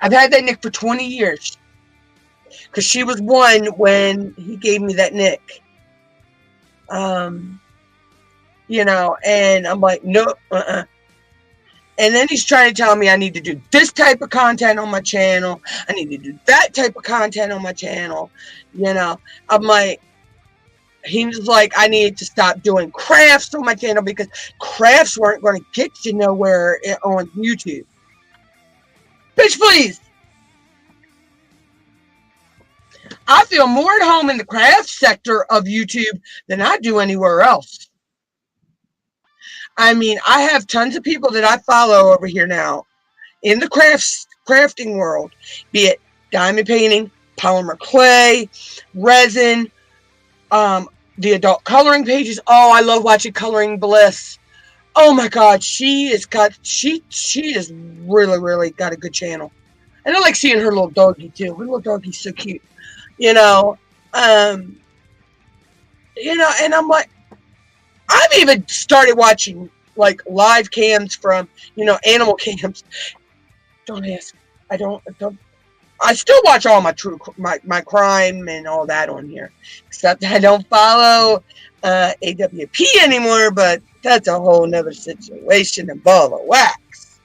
I've had that nick for 20 years. Because she was 1 when he gave me that nick. You know, and I'm like, no, And then he's trying to tell me I need to do this type of content on my channel. I need to do that type of content on my channel. You know, I'm like, he was like, I needed to stop doing crafts on my channel because crafts weren't going to get you nowhere on YouTube. Bitch, please. I feel more at home in the craft sector of YouTube than I do anywhere else. I mean, I have tons of people that I follow over here now in the crafting world, be it diamond painting, polymer clay, resin, the adult coloring pages. Oh, I love watching Coloring Bliss. Oh my God, she is really, really got a good channel. And I like seeing her little doggy too. Her little doggy's so cute. You know, and I'm like, I've even started watching like live cams from, animal cams. Don't ask. I still watch all my crime and all that on here, except I don't follow AWP anymore, but that's a whole nother situation and ball of wax.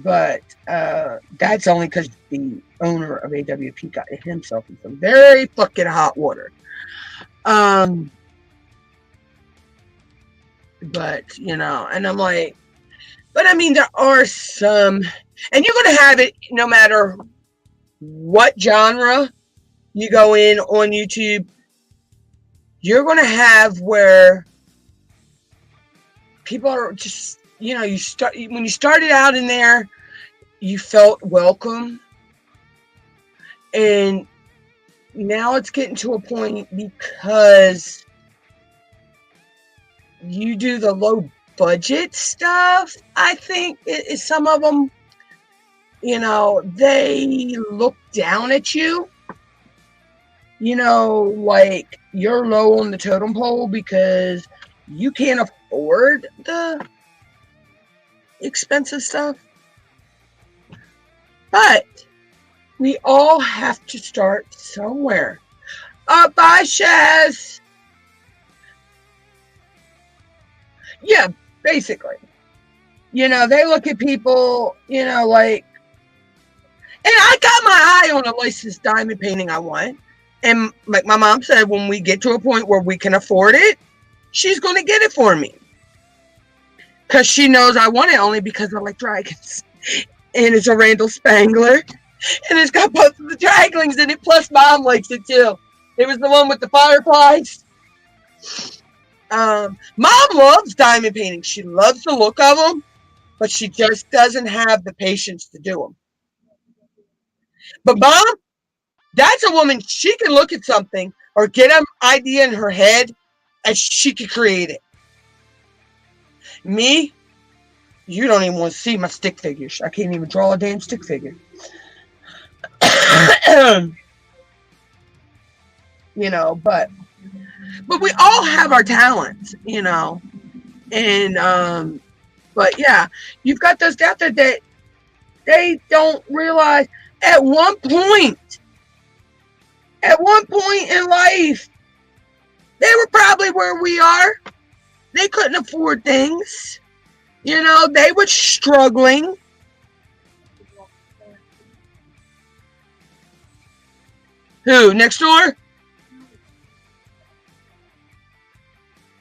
But that's only because the owner of AWP got himself in some very fucking hot water. But, and I'm like, but I mean, there are some, and you're going to have it no matter what genre you go in on YouTube. You're going to have where people are just, when you started out in there, you felt welcome. And now it's getting to a point because you do the low budget stuff. I think some of them, they look down at you. Like you're low on the totem pole because you can't afford the expensive stuff. But we all have to start somewhere. Bye, Shaz. Yeah, basically. They look at people, like, and I got my eye on a licensed diamond painting I want. And like my mom said, when we get to a point where we can afford it, she's going to get it for me. Because she knows I want it only because I like dragons. And it's a Randall Spangler. And it's got both of the draglings in it, plus Mom likes it too. It was the one with the fireflies. Mom loves diamond painting. She loves the look of them, but she just doesn't have the patience to do them. But Mom, that's a woman, she can look at something or get an idea in her head and she can create it. Me, you don't even want to see my stick figures. I can't even draw a damn stick figure. But we all have our talents, and but yeah, you've got those out there that they don't realize at one point in life, they were probably where we are. They couldn't afford things. They were struggling. Who? Next door?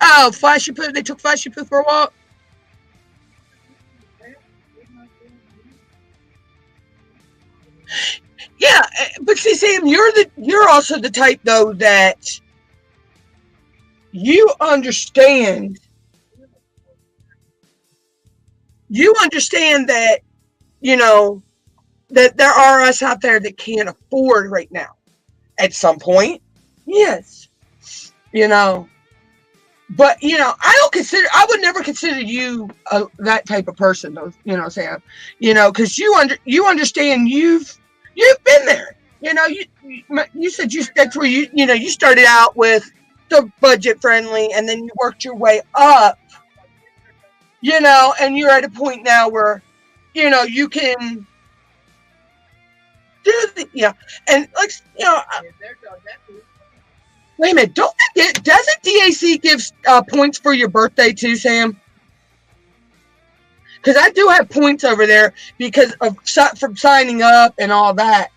Oh, Flashy Poo. They took Flashy Poo for a walk. Yeah, but see, Sam, you're also the type though that you understand. You understand that, that there are us out there that can't afford right now. At some point, yes, but I would never consider you that type of person, though, Sam, because you understand you've been there, you said that's where you started out with the budget friendly and then you worked your way up, and you're at a point now where, you can do the, and like, wait a minute, doesn't DAC give points for your birthday too, Sam? Because I do have points over there because of from signing up and all that.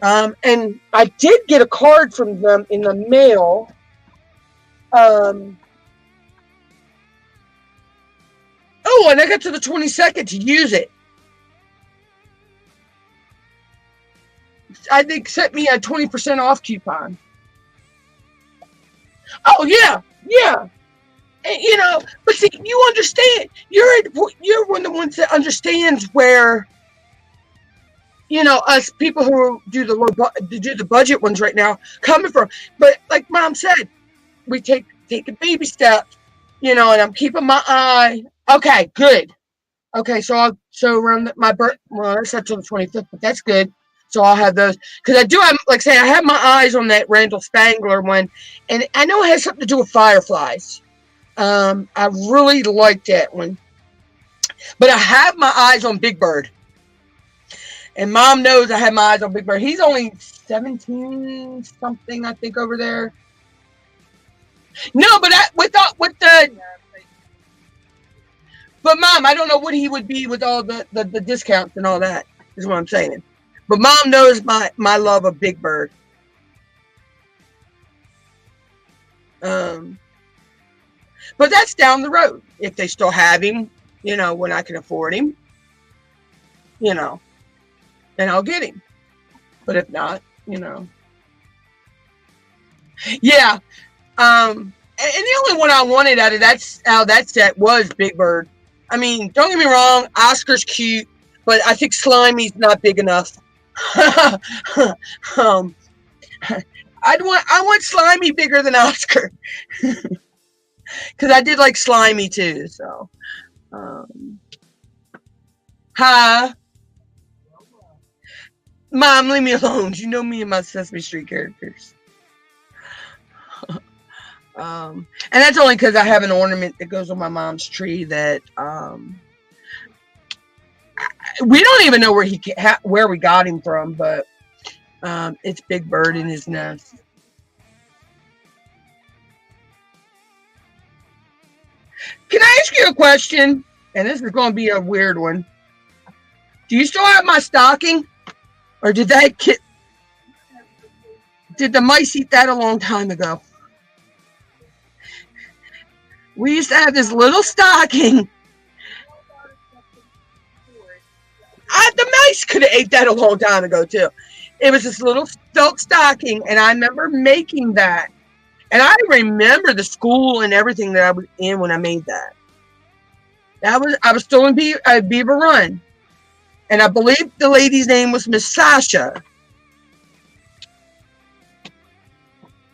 And I did get a card from them in the mail. Oh, and I got to the 22nd to use it. I think sent me a 20% off coupon. Oh yeah, yeah. And, you know, but see, you understand. You're one of the ones that understands where, you know, us people who do the budget ones right now coming from. But like Mom said, we take a baby step, you know, and I'm keeping my eye. Okay, good. Okay, so around my birth, well, that's not till the 25th, but that's good. So I'll have those because I do have, like, say, I have my eyes on that Randall Spangler one, and I know it has something to do with fireflies. I really like that one, but I have my eyes on Big Bird, and Mom knows I have my eyes on Big Bird. He's only 17 something, I think, over there. No, but but Mom, I don't know what he would be with all the discounts and all that. Is what I'm saying. But Mom knows my love of Big Bird. But that's down the road. If they still have him, you know, when I can afford him, you know, then I'll get him. But if not, you know. Yeah. And the only one I wanted out of that set was Big Bird. I mean, don't get me wrong, Oscar's cute, but I think Slimy's not big enough. I want Slimy bigger than Oscar. Because I did like Slimy too, so. Hi. Mom, leave me alone. You know me and my Sesame Street characters. And that's only because I have an ornament that goes on my mom's tree that we don't even know where we got him from, but it's Big Bird in his nest. Can I ask you a question? And this is going to be a weird one. Do you still have my stocking? Or did the mice eat that a long time ago? We used to have this little stocking. The mice could have ate that a long time ago too. It was this little silk stocking, and I remember making that. And I remember the school and everything that I was in when I made that. I was still in Beaver Run, and I believe the lady's name was Miss Sasha.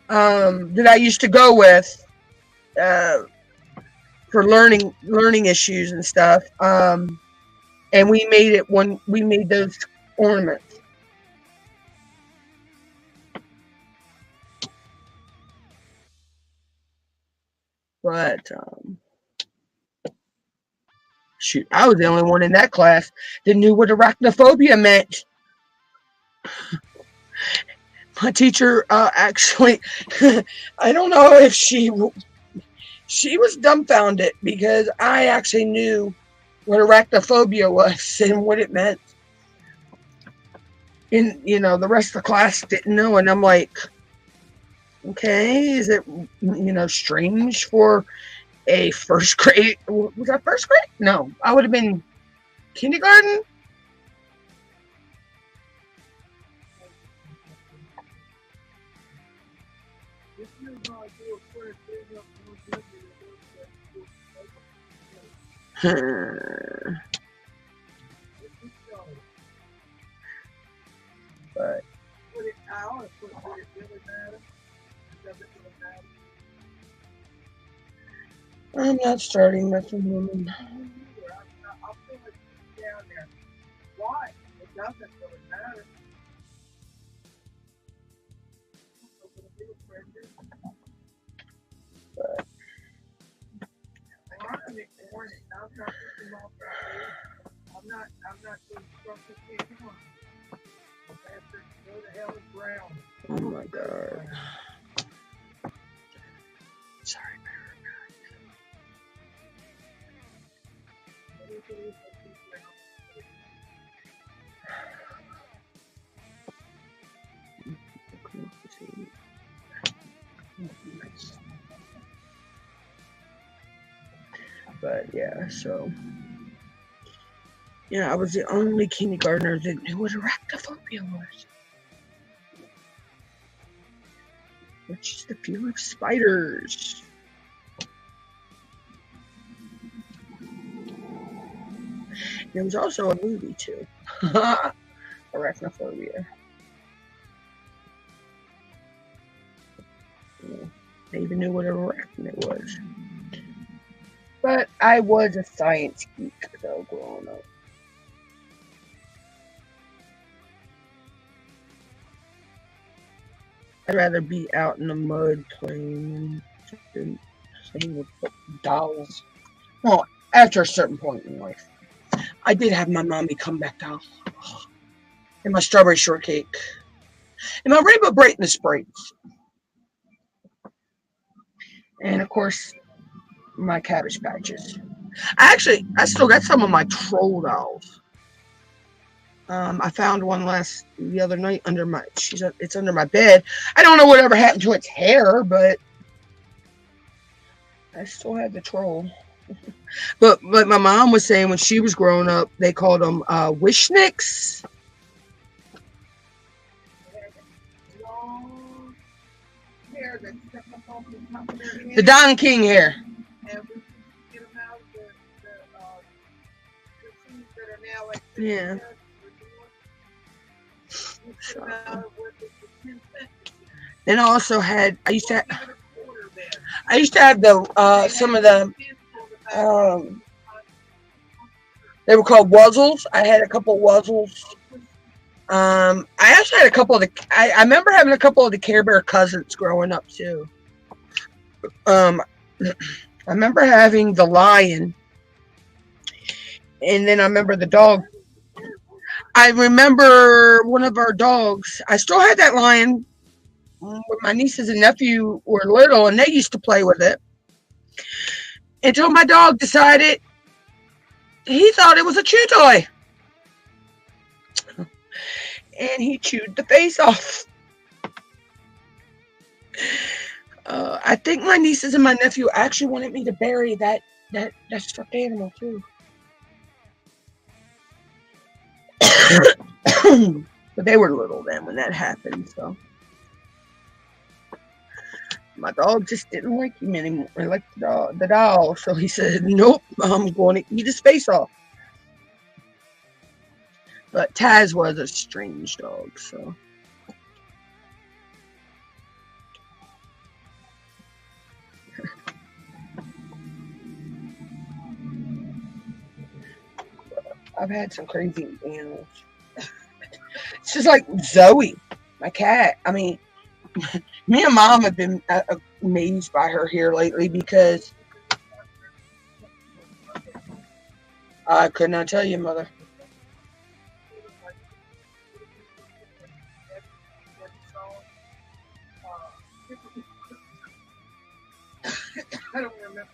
That I used to go with for learning issues and stuff. And we made it when we made those ornaments. But shoot, I was the only one in that class that knew what arachnophobia meant. My teacher actually, I don't know if she was dumbfounded because I actually knew what arachnophobia was and what it meant. And, you know, the rest of the class didn't know. And I'm like, okay, is it, you know, strange for a first grade? Was that first grade? No, I would have been kindergarten. But I'm not starting nothing, woman. Why? It doesn't really matter. But I'm not doing structure anymore. Go to hell is brown. Oh my God. Sorry, But yeah, so yeah, I was the only kindergartner that knew what arachnophobia was, which is the fear of spiders. There was also a movie too, arachnophobia. I even knew what arachnid was. But I was a science geek though growing up. I'd rather be out in the mud playing than playing with dolls. Well, after a certain point in life. I did have my mommy come back down. And my strawberry shortcake. And my rainbow brightness braids. And of course, my cabbage patches. I still got some of my troll dolls. I found one the other night under it's under my bed. I don't know whatever happened to its hair, but I still have the troll. But my mom was saying when she was growing up, they called them wishnicks. The Don King hair. Yeah. So. Then I also had I used to have the some of the they were called wuzzles. I had a couple wuzzles. I actually had a couple of the I remember having a couple of the Care Bear cousins growing up too. I remember having the lion, and then I remember the dog. I remember one of our dogs. I still had that lion when my nieces and nephew were little, and they used to play with it. Until my dog decided he thought it was a chew toy. And he chewed the face off. I think my nieces and my nephew actually wanted me to bury that stuffed animal too. But they were little then when that happened, so my dog just didn't like him anymore. I liked the doll, so he said, "Nope, I'm going to eat his face off." But Taz was a strange dog, so. I've had some crazy animals. It's just like Zoe, my cat. I mean, me and Mom have been amazed by her here lately because I could not tell you, Mother. I don't remember.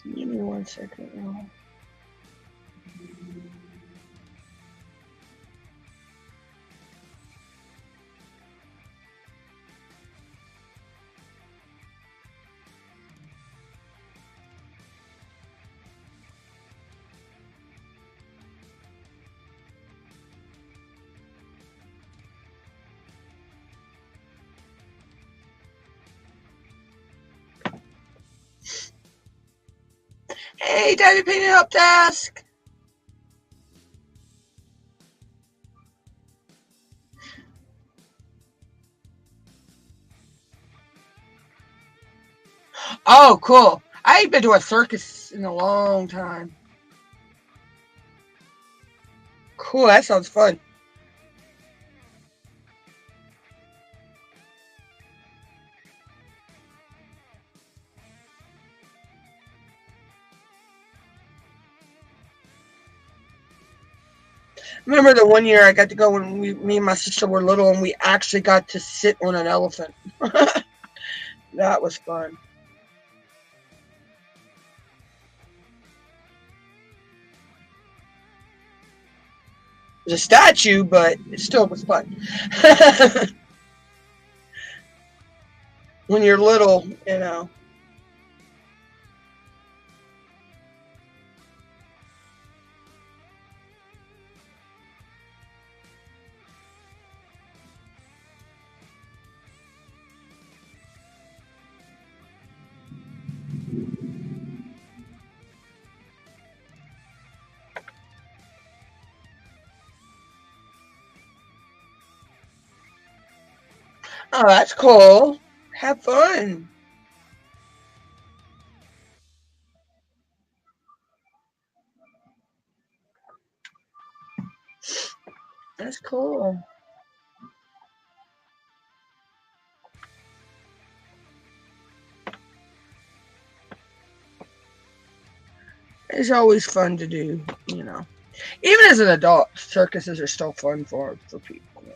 Give me 1 second now. Hey, David Penny Help Desk. Oh, cool. I ain't been to a circus in a long time. Cool, that sounds fun. Remember the one year I got to go when me and my sister were little and we actually got to sit on an elephant. That was fun. It was a statue, but it still was fun. When you're little, you know. Oh, that's cool. Have fun. That's cool. It's always fun to do, you know. Even as an adult, circuses are still fun for people. You know.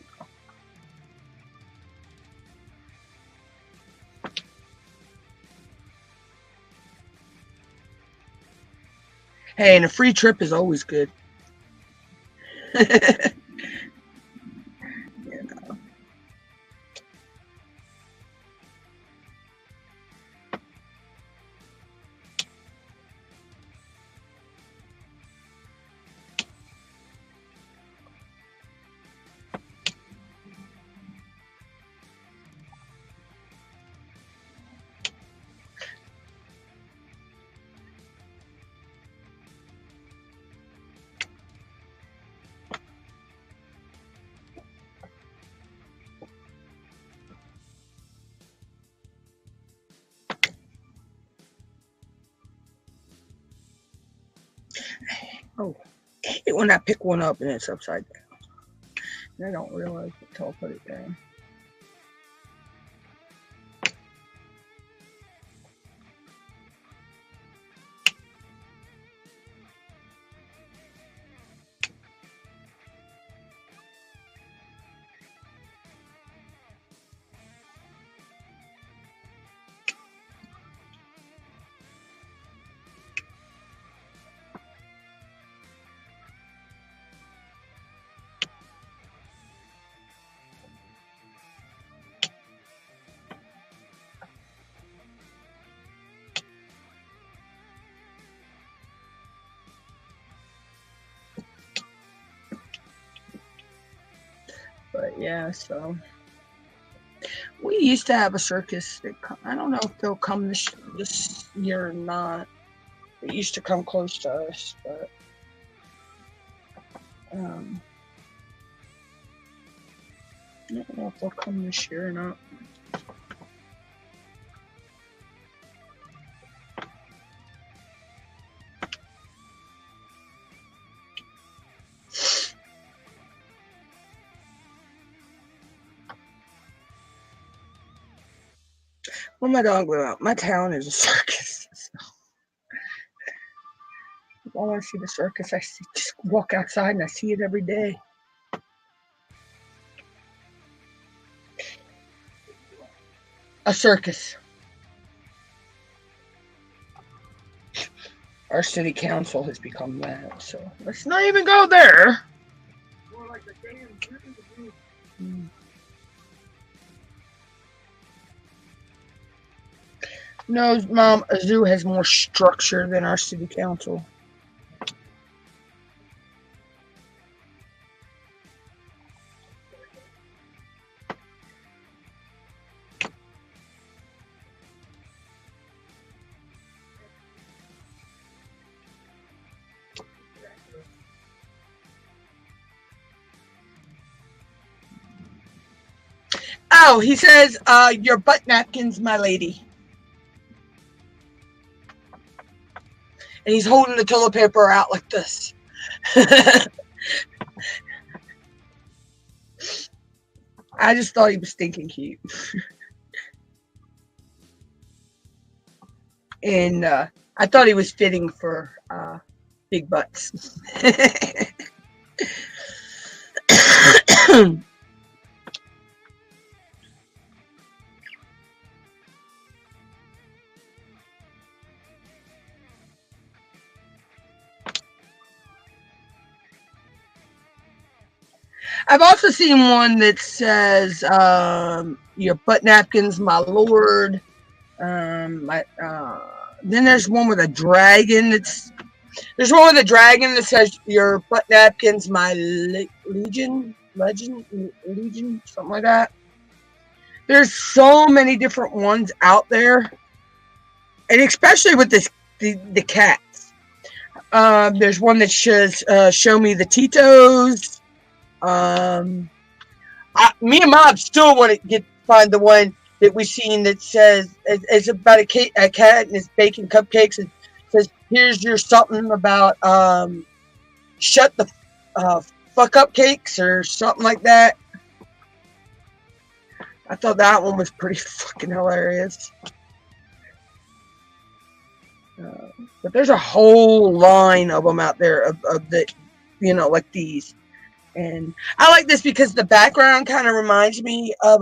Hey, and a free trip is always good. You know. Oh, I hate when I pick one up and it's upside down. And I don't realize it until I put it down. But yeah, so we used to have a circus. I don't know if they'll come this year or not. It used to come close to us, but um, I don't know if they'll come this year or not. Well, my dog went out. My town is a circus. So if I want to see the circus, just walk outside and I see it every day. A circus. Our city council has become that, so let's not even go there. More like a damn zoo. No, Mom, a zoo has more structure than our city council. Oh, he says, your butt napkins, my lady. and he's holding the toilet paper out like this. I just thought he was stinking cute. And I thought he was fitting for big butts. I've also seen one that says, your butt napkins, my lord. Then there's one with a dragon. There's one with a dragon that says, your butt napkins, my legion, something like that. There's so many different ones out there, and especially with the cats. There's one that says, show me the Titos. Me and Mom still want to find the one that we've seen that says it's about a cat and it's baking cupcakes and says, here's your something about shut the fuck up cakes or something like that. I thought that one was pretty fucking hilarious. But there's a whole line of them out there of the, like these. And I like this because the background kind of reminds me of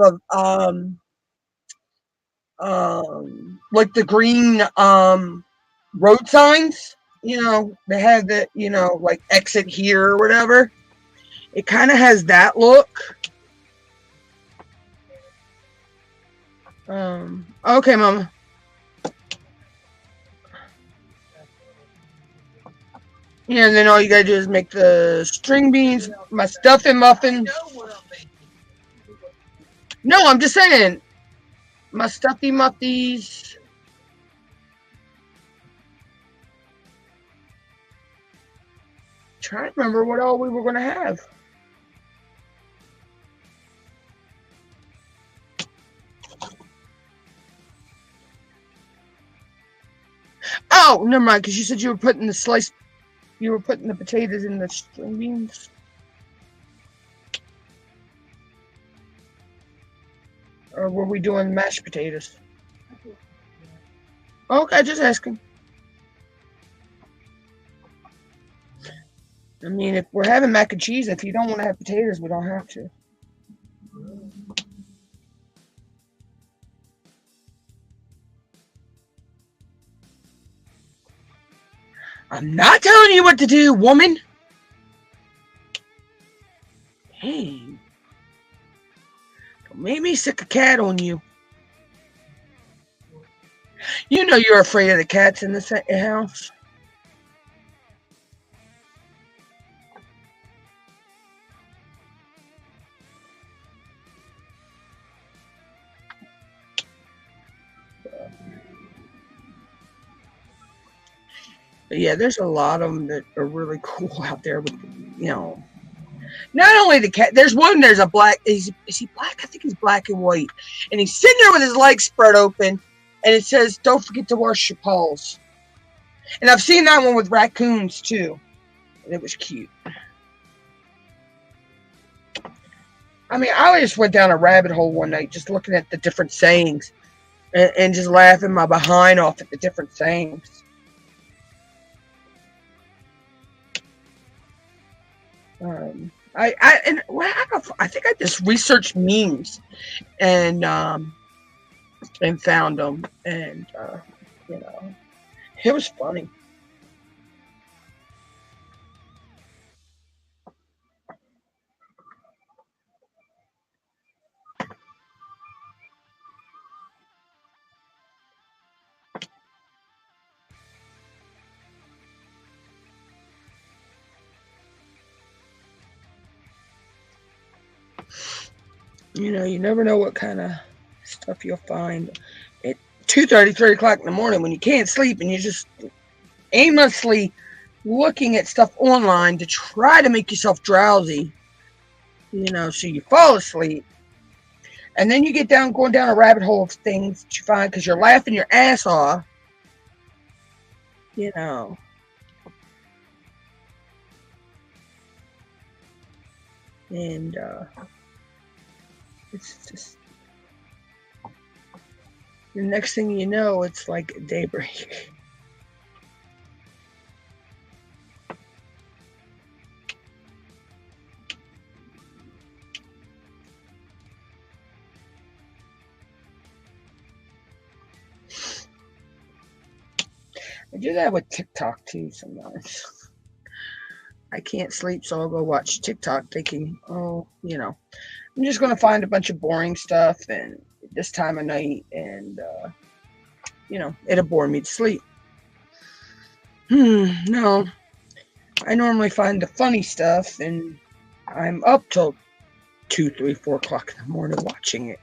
like the green road signs. They have the, like exit here or whatever. It kind of has that look. Okay, Mama. Yeah, and then all you gotta do is make the string beans, my stuffing muffins. No, I'm just saying, my stuffy muffies. Trying to remember what all we were gonna have. Oh, never mind, because you said you were putting the potatoes in the string beans. Or were we doing mashed potatoes? Okay, just asking. I mean, if we're having mac and cheese, if you don't want to have potatoes, we don't have to. I'm not telling you what to do, woman. Dang. Don't make me sick a cat on you. You know you're afraid of the cats in this house. But yeah, there's a lot of them that are really cool out there with, not only the cat, there's a black, is he black? I think he's black and white. And he's sitting there with his legs spread open, and it says, don't forget to wash your paws. And I've seen that one with raccoons too. And it was cute. I mean, I just went down a rabbit hole one night just looking at the different sayings and just laughing my behind off at the different sayings. I think I just researched memes and found them, and it was funny. You never know what kind of stuff you'll find at 2:30, 3 o'clock in the morning when you can't sleep and you're just aimlessly looking at stuff online to try to make yourself drowsy, so you fall asleep. And then you get going down a rabbit hole of things that you find because you're laughing your ass off. And it's just the next thing you know, it's like daybreak. I do that with TikTok too sometimes. I can't sleep, so I'll go watch TikTok thinking, oh, you know, I'm just going to find a bunch of boring stuff and this time of night, and, you know, it'll bore me to sleep. No. I normally find the funny stuff, and I'm up till 2, 3, 4 o'clock in the morning watching it.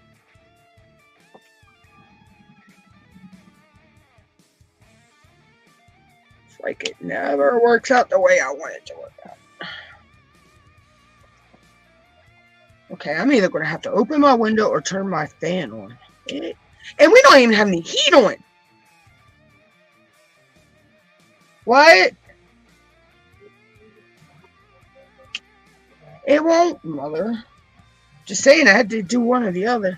It's like it never works out the way I want it to work out. Okay, I'm either going to have to open my window or turn my fan on. And we don't even have any heat on. What? It won't, Mother. Just saying, I had to do one or the other.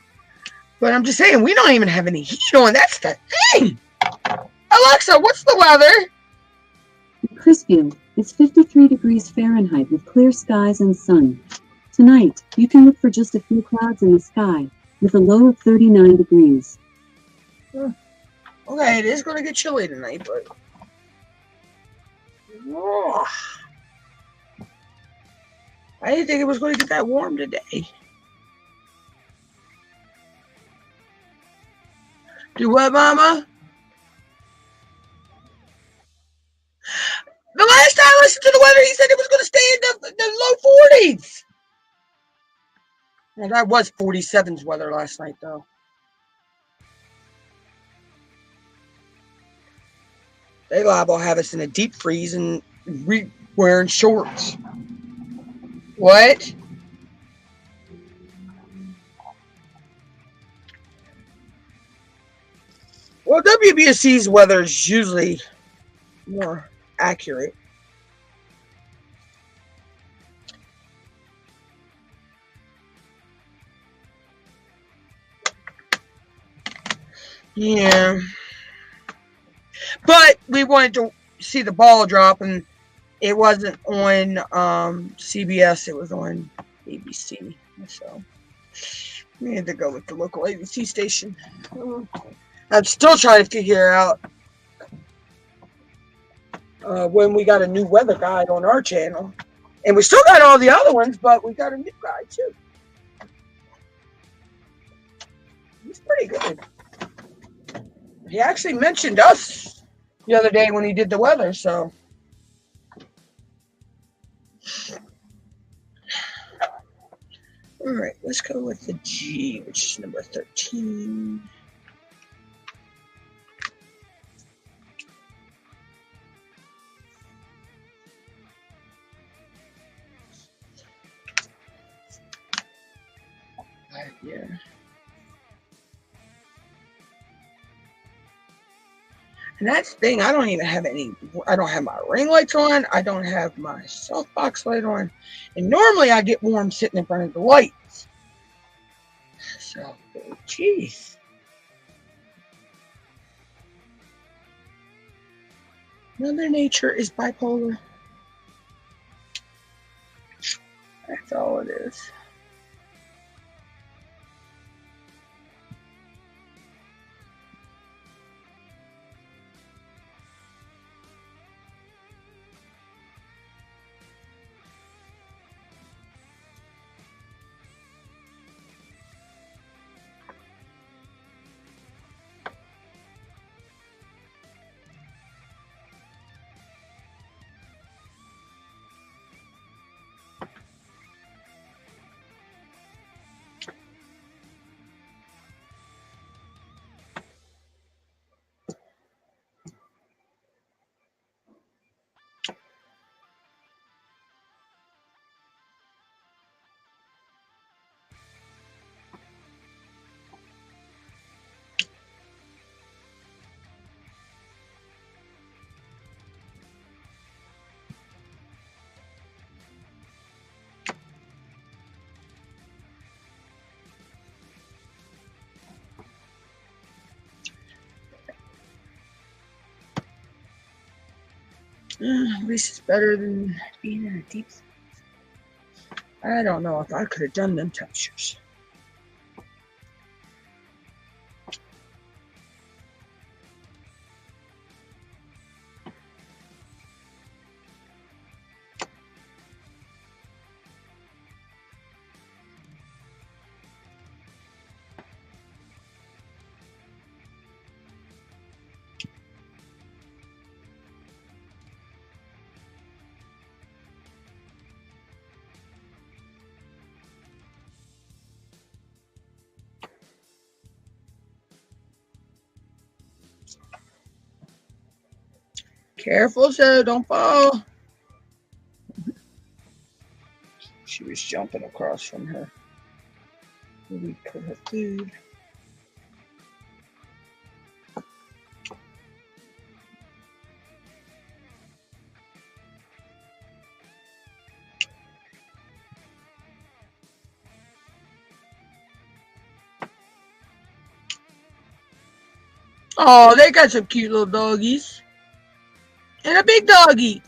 But I'm just saying, we don't even have any heat on. That's the thing. Alexa, what's the weather? Crisfield, it's 53 degrees Fahrenheit with clear skies and sun. Tonight, you can look for just a few clouds in the sky, with a low of 39 degrees. Okay, it is going to get chilly tonight, but... Oh, I didn't think it was going to get that warm today. Do what, Mama? The last time I listened to the weather, he said it was going to stay in the low 40s. Well, that was 47's weather last night, though. They liable to have us in a deep freeze and wearing shorts. What? Well, WBSC's weather is usually more accurate. Yeah. But we wanted to see the ball drop, and it wasn't on CBS. It was on ABC. So we had to go with the local ABC station. I'm still trying to figure out when we got a new weather guide on our channel. And we still got all the other ones, but we got a new guy too. He's pretty good. He actually mentioned us the other day when he did the weather, so. All right, let's go with the G, which is number 13. Yeah. And that's the thing, I don't even have I don't have my ring lights on. I don't have my softbox light on. And normally I get warm sitting in front of the lights. So, geez. Mother Nature is bipolar. That's all it is. At least it's better than being in a deep. I don't know if I could have done them textures. Careful, so don't fall. She was jumping across from her. We put her food. Oh, they got some cute little doggies. And a big doggy.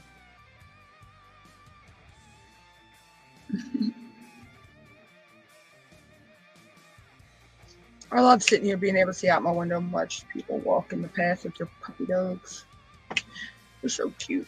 I love sitting here being able to see out my window and watch people walk in the path with their puppy dogs. They're so cute.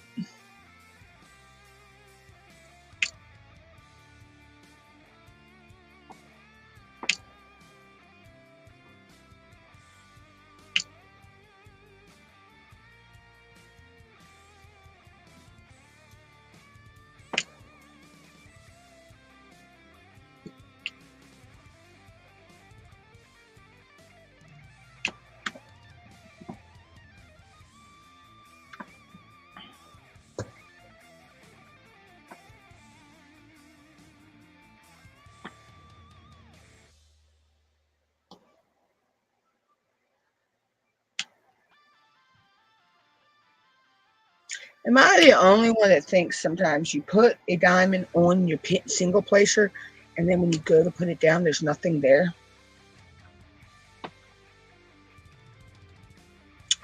Am I the only one that thinks sometimes you put a diamond on your single placer and then when you go to put it down, there's nothing there?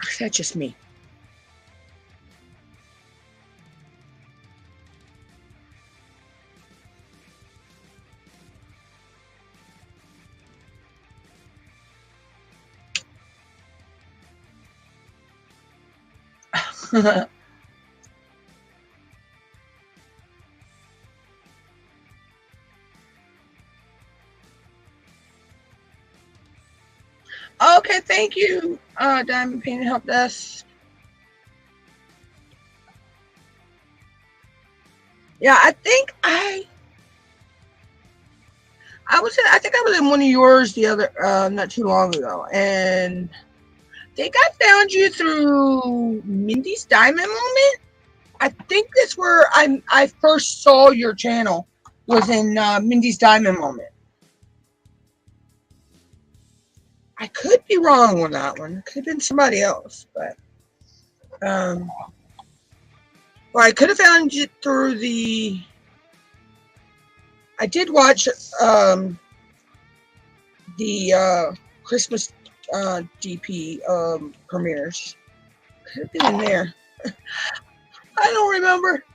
Or is that just me? Okay, thank you, Diamond Painting Help Desk. Yeah, I think I think I was in one of yours the other not too long ago, and I think I found you through Mindy's Diamond Moment. I think that's where I first saw your channel was in Mindy's Diamond Moment. I could be wrong on that one. It could have been somebody else, but well, I could have found you through the. I did watch the Christmas DP premieres. Could have been in there. I don't remember.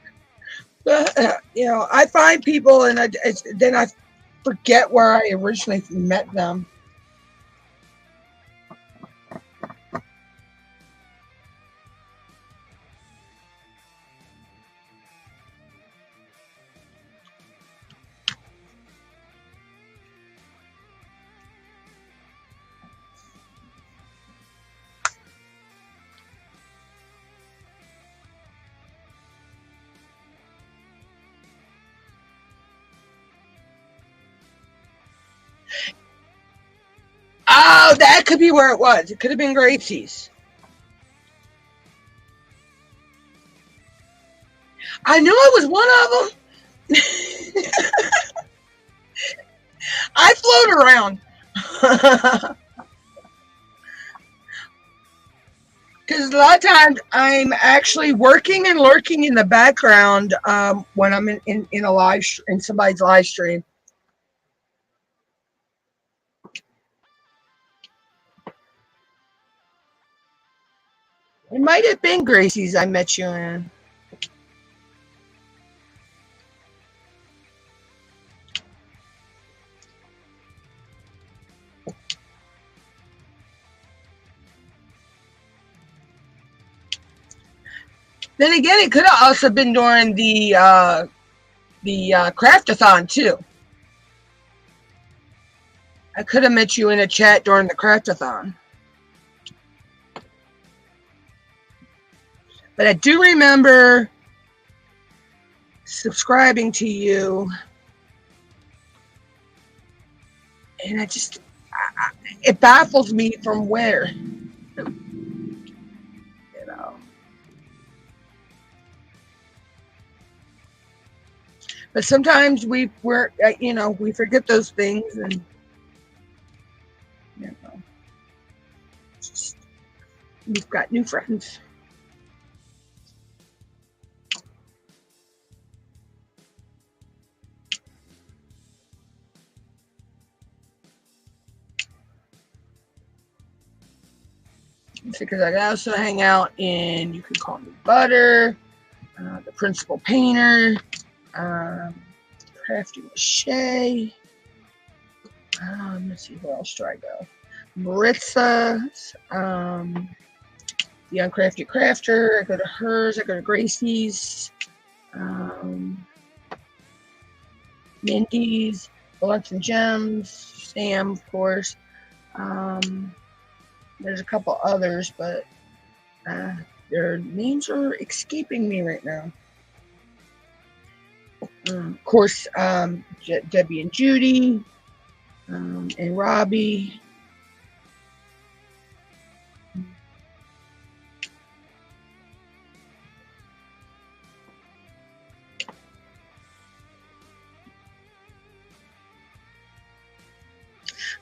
But you know, I find people and then I forget where I originally met them. Oh, that could be where it was. It could have been Grapesies. I knew it was one of them. I float around. Because a lot of times I'm actually working and lurking in the background when I'm in a live in somebody's live stream. It might have been Gracie's I met you in. Then again, it could have also been during the craftathon too. I could have met you in a chat during the craftathon. But I do remember subscribing to you, and it baffles me from where, you know. But sometimes we forget those things, and you know, we've got new friends. Because I also hang out in, you can call me Butter, the Principal Painter, Crafty Mache. Let's see, where else do I go? Maritza, the Uncrafted Crafter. I go to hers. I go to Gracie's, Mindy's, Blunts and Gems, Sam, of course. There's a couple others, but their names are escaping me right now. Of course, Debbie and Judy, and Robbie.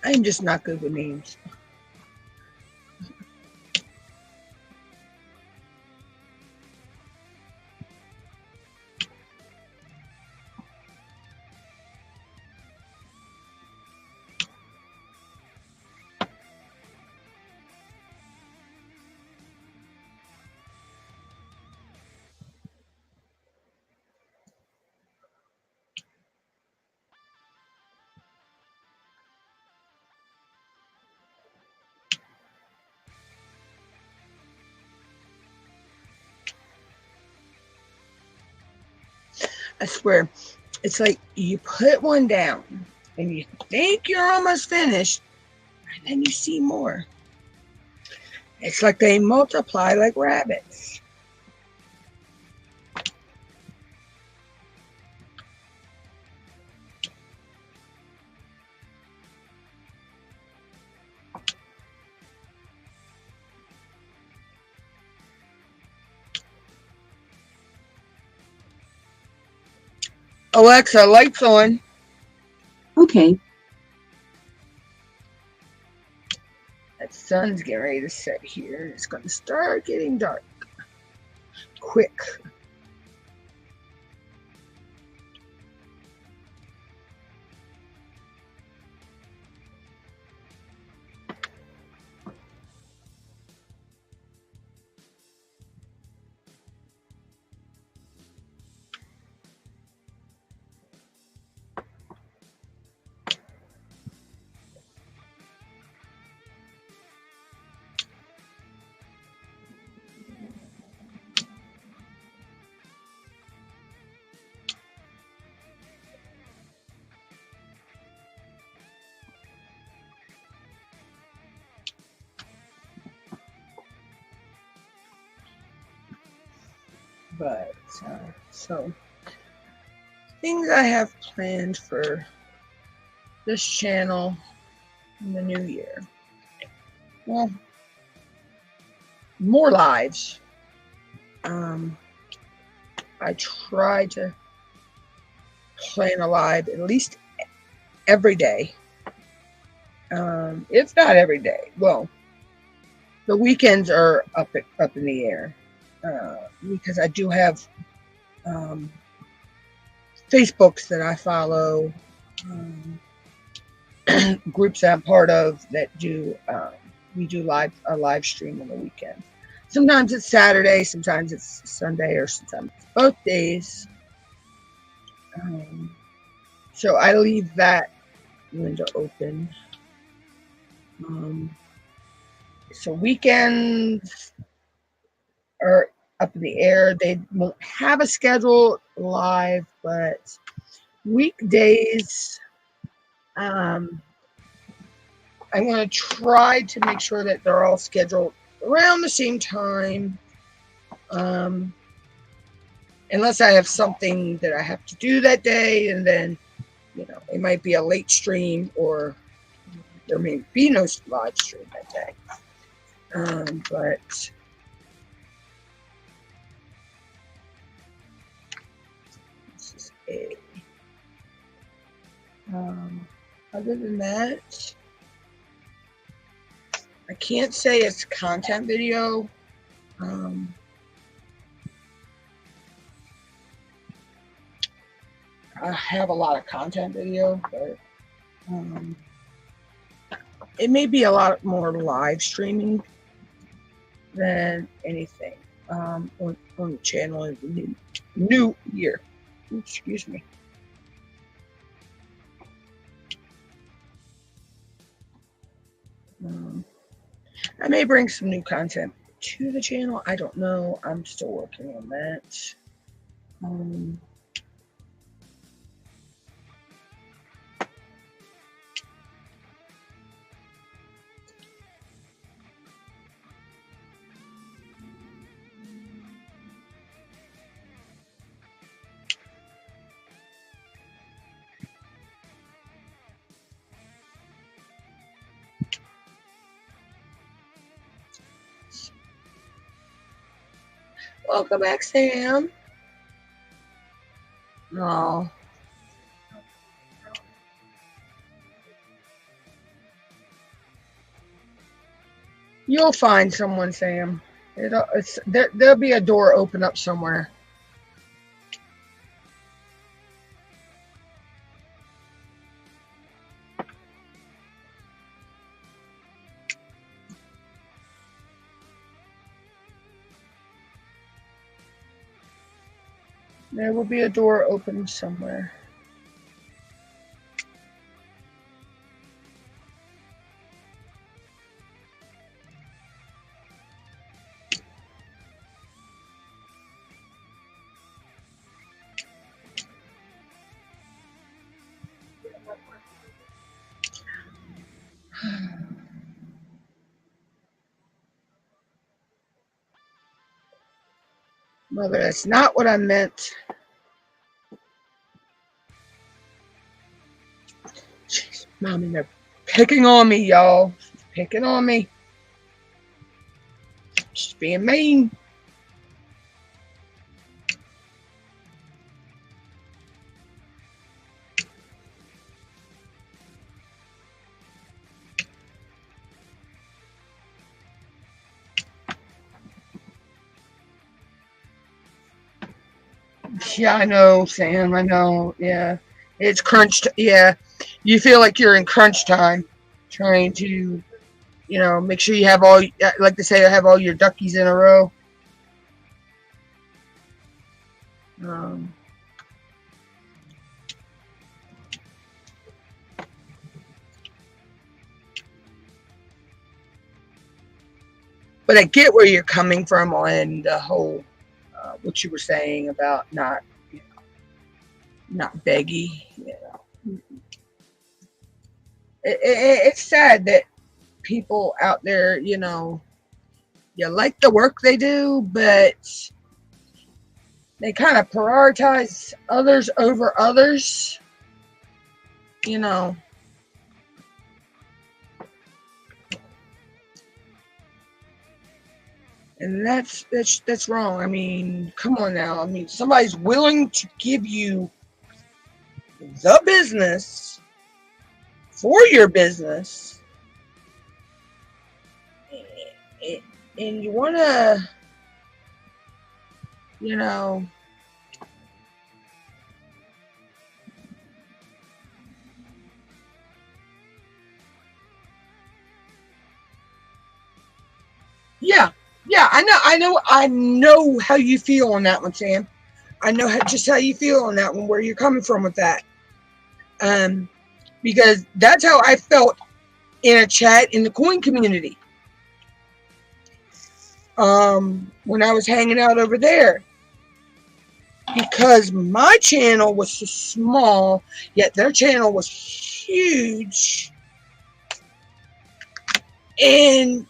I'm just not good with names. I swear, it's like you put one down and you think you're almost finished, and then you see more. It's like they multiply like rabbits. Alexa, lights on. Okay. That sun's getting ready to set here. It's going to start getting dark. Quick. But so things I have planned for this channel in the new year. Well, more lives. I try to plan a live at least every day. If not every day. Well, the weekends are up in the air. Because I do have Facebooks that I follow, groups that I'm part of that do we do a live stream on the weekend. Sometimes it's Saturday, sometimes it's Sunday, or sometimes it's both days. So I leave that window open. So weekends are up in the air. They won't have a schedule live, but weekdays, I'm going to try to make sure that they're all scheduled around the same time. Unless I have something that I have to do that day, and then, it might be a late stream, or there may be no live stream that day. But this is a, other than that, I can't say it's content video. I have a lot of content video, but it may be a lot more live streaming than anything on the channel in the new year. Excuse me. I may bring some new content to the channel. I don't know. I'm still working on that. Welcome back, Sam. Oh. You'll find someone, Sam. There'll be a door open up somewhere. There will be a door open somewhere. Mother, that's not what I meant. Jeez, Mommy, they're picking on me, y'all. Picking on me. She's being mean. Yeah, I know, Sam. I know. Yeah. It's crunch. Yeah. You feel like you're in crunch time, trying to, make sure you have all, like they say, have all your duckies in a row. But I get where you're coming from on the whole, what you were saying about not beggy. It's sad that people out there, you like the work they do, but they kind of prioritize others over others. And that's wrong. I mean, come on now. I mean, somebody's willing to give you the business for your business, and you want to, Yeah, I know how you feel on that one, Sam. I know just how you feel on that one, where you're coming from with that. Because that's how I felt in a chat in the coin community. when I was hanging out over there, because my channel was so small, yet their channel was huge, and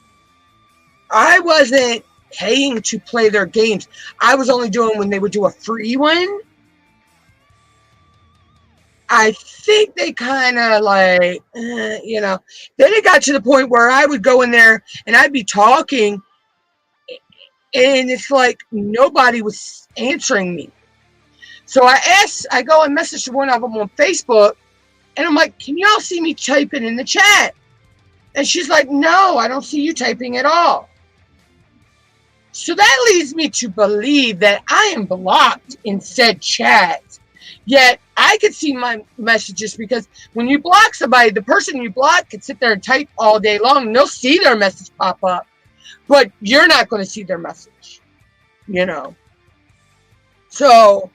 I wasn't paying to play their games. I was only doing when they would do a free one. I think they kind of like, you know, then it got to the point where I would go in there and I'd be talking, and it's like nobody was answering me. So I go and message one of them on Facebook, and I'm like, can y'all see me typing in the chat? And she's like, no, I don't see you typing at all. So that leads me to believe that I am blocked in said chat. Yet I could see my messages, because when you block somebody, the person you block can sit there and type all day long, and they'll see their message pop up, but you're not going to see their message, you know. So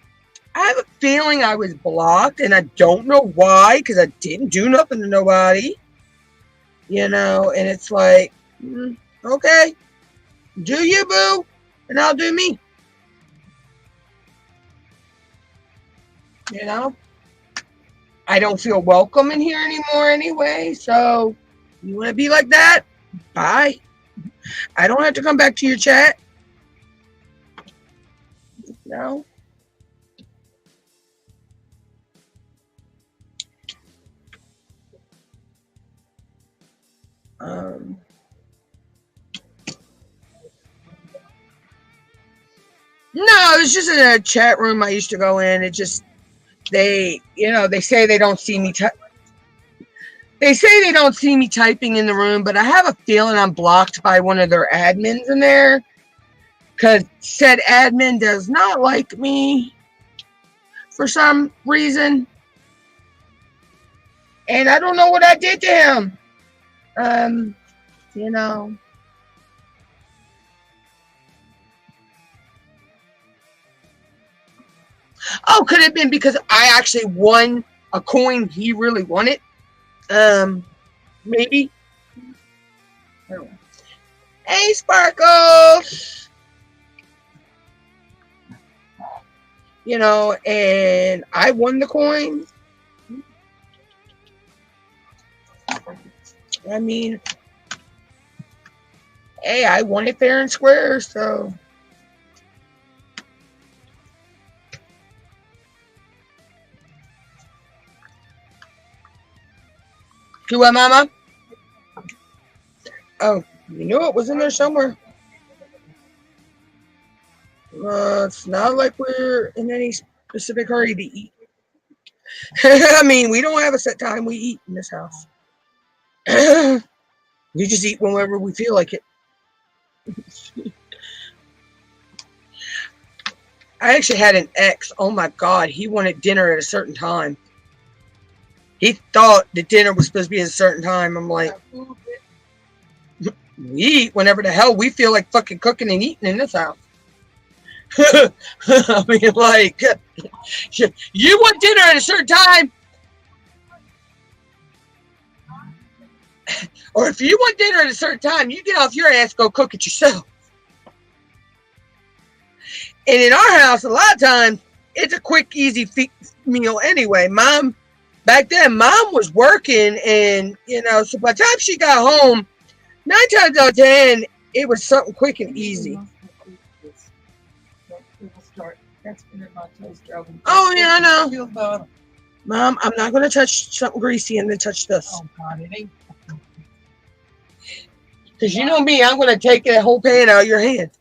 I have a feeling I was blocked, and I don't know why, because I didn't do nothing to nobody, you know. And it's like, okay, do you, boo, and I'll do me, you know. I don't feel welcome in here anymore anyway, so you want to be like that? Bye. I don't have to come back to your chat. No. No, it's just in a chat room I used to go in. It just, they say they don't see me. They say they don't see me typing in the room, but I have a feeling I'm blocked by one of their admins in there, because said admin does not like me for some reason, and I don't know what I did to him. You know. Oh, could it have been because I actually won a coin he really wanted? Maybe. Hey, Sparkles. You know, and I won the coin. I mean, hey, I won it fair and square, so. To what, Mama? Oh, you knew it was in there somewhere. It's not like we're in any specific hurry to eat. I mean, we don't have a set time we eat in this house. We just eat whenever we feel like it. I actually had an ex. Oh my God, he wanted dinner at a certain time. He thought the dinner was supposed to be at a certain time. I'm like, we eat whenever the hell we feel like fucking cooking and eating in this house. I mean, like, you want dinner at a certain time, or if you want dinner at a certain time, you get off your ass, go cook it yourself. And in our house, a lot of times, it's a quick, easy meal anyway. Back then, Mom was working, and, you know, so by the time she got home, 9 times out of 10, it was something quick and easy. Oh, yeah, I know. Mom, I'm not going to touch something greasy and then touch this. Oh, God, it ain't. Because you know me, I'm going to take that whole pan out of your hand.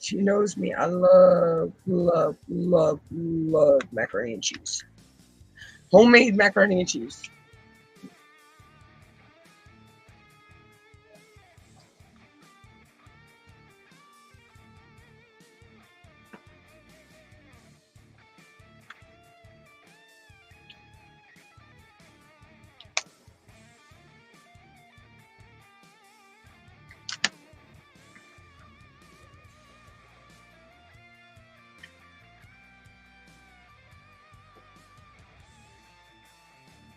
She knows me. I love, love, love, love macaroni and cheese. Homemade macaroni and cheese.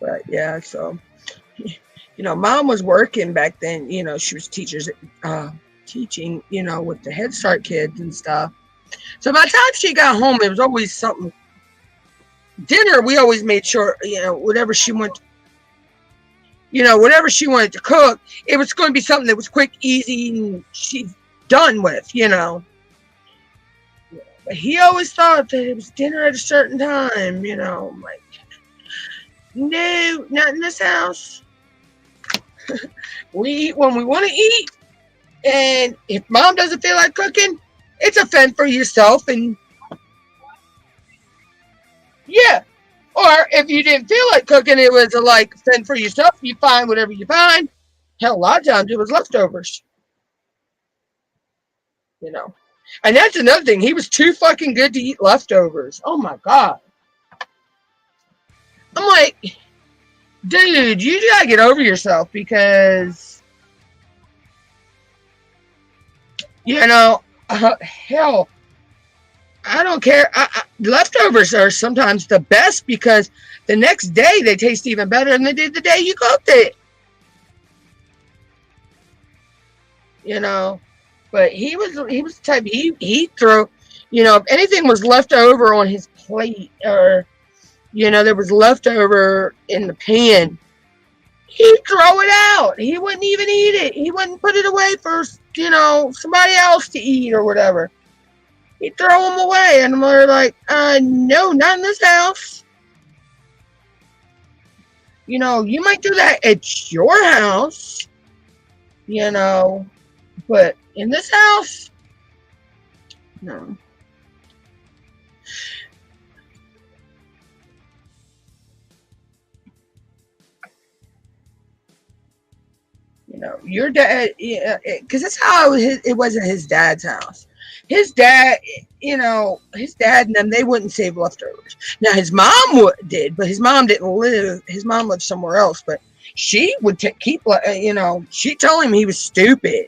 But yeah, so You know, mom was working back then. You know, she was teaching, you know, with the Head Start kids and stuff. So by the time she got home, it was always something. Dinner, we always made sure, you know, whatever she wanted to cook, it was going to be something that was quick, easy, and she's done with, you know. But he always thought that it was dinner at a certain time, you know. I'm like, no, not in this house. We eat when we want to eat. And if mom doesn't feel like cooking, it's a fend for yourself. And yeah. Or if you didn't feel like cooking, it was like fend for yourself. You find whatever you find. Hell, a lot of times it was leftovers. You know. And that's another thing. He was too fucking good to eat leftovers. Oh my God. I'm like, dude, you gotta get over yourself because, you know, hell, I don't care. Leftovers are sometimes the best because the next day they taste even better than they did the day you cooked it. You know, but he was the type he threw, you know, if anything was left over on his plate or, you know, there was leftover in the pan, he'd throw it out. He wouldn't even eat it. He wouldn't put it away for, you know, somebody else to eat or whatever. He'd throw them away. And we're like, no, not in this house. You know, you might do that at your house, you know, but in this house, no. You know, your dad, yeah, because that's how it was at his dad's house. His dad, you know, his dad and them, they wouldn't save leftovers. Now, his mom did, but his mom didn't live. His mom lived somewhere else, but she would keep, you know, she told him he was stupid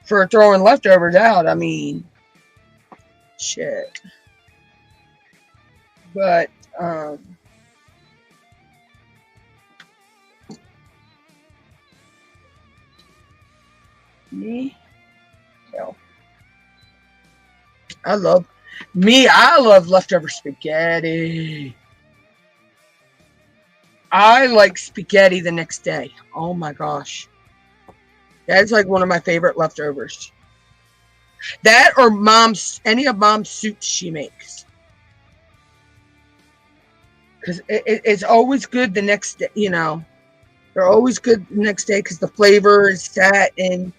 for throwing leftovers out. I mean, shit. But, me, hell. I love leftover spaghetti. I like spaghetti the next day. Oh my gosh. That's like one of my favorite leftovers. That or any of mom's soups she makes. Because it's always good the next day, you know. They're always good the next day because the flavor is set and,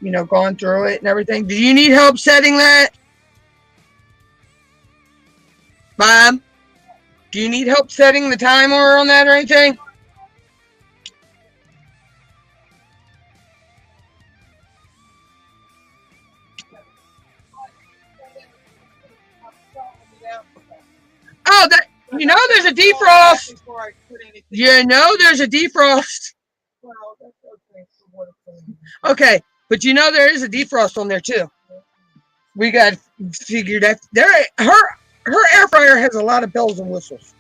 you know, gone through it and everything. Do you need help setting that? Mom, do you need help setting the timer on that or anything? Oh, you know there's a defrost. You know there's a defrost. Okay, but you know there is a defrost on there too. We got figured that her air fryer has a lot of bells and whistles,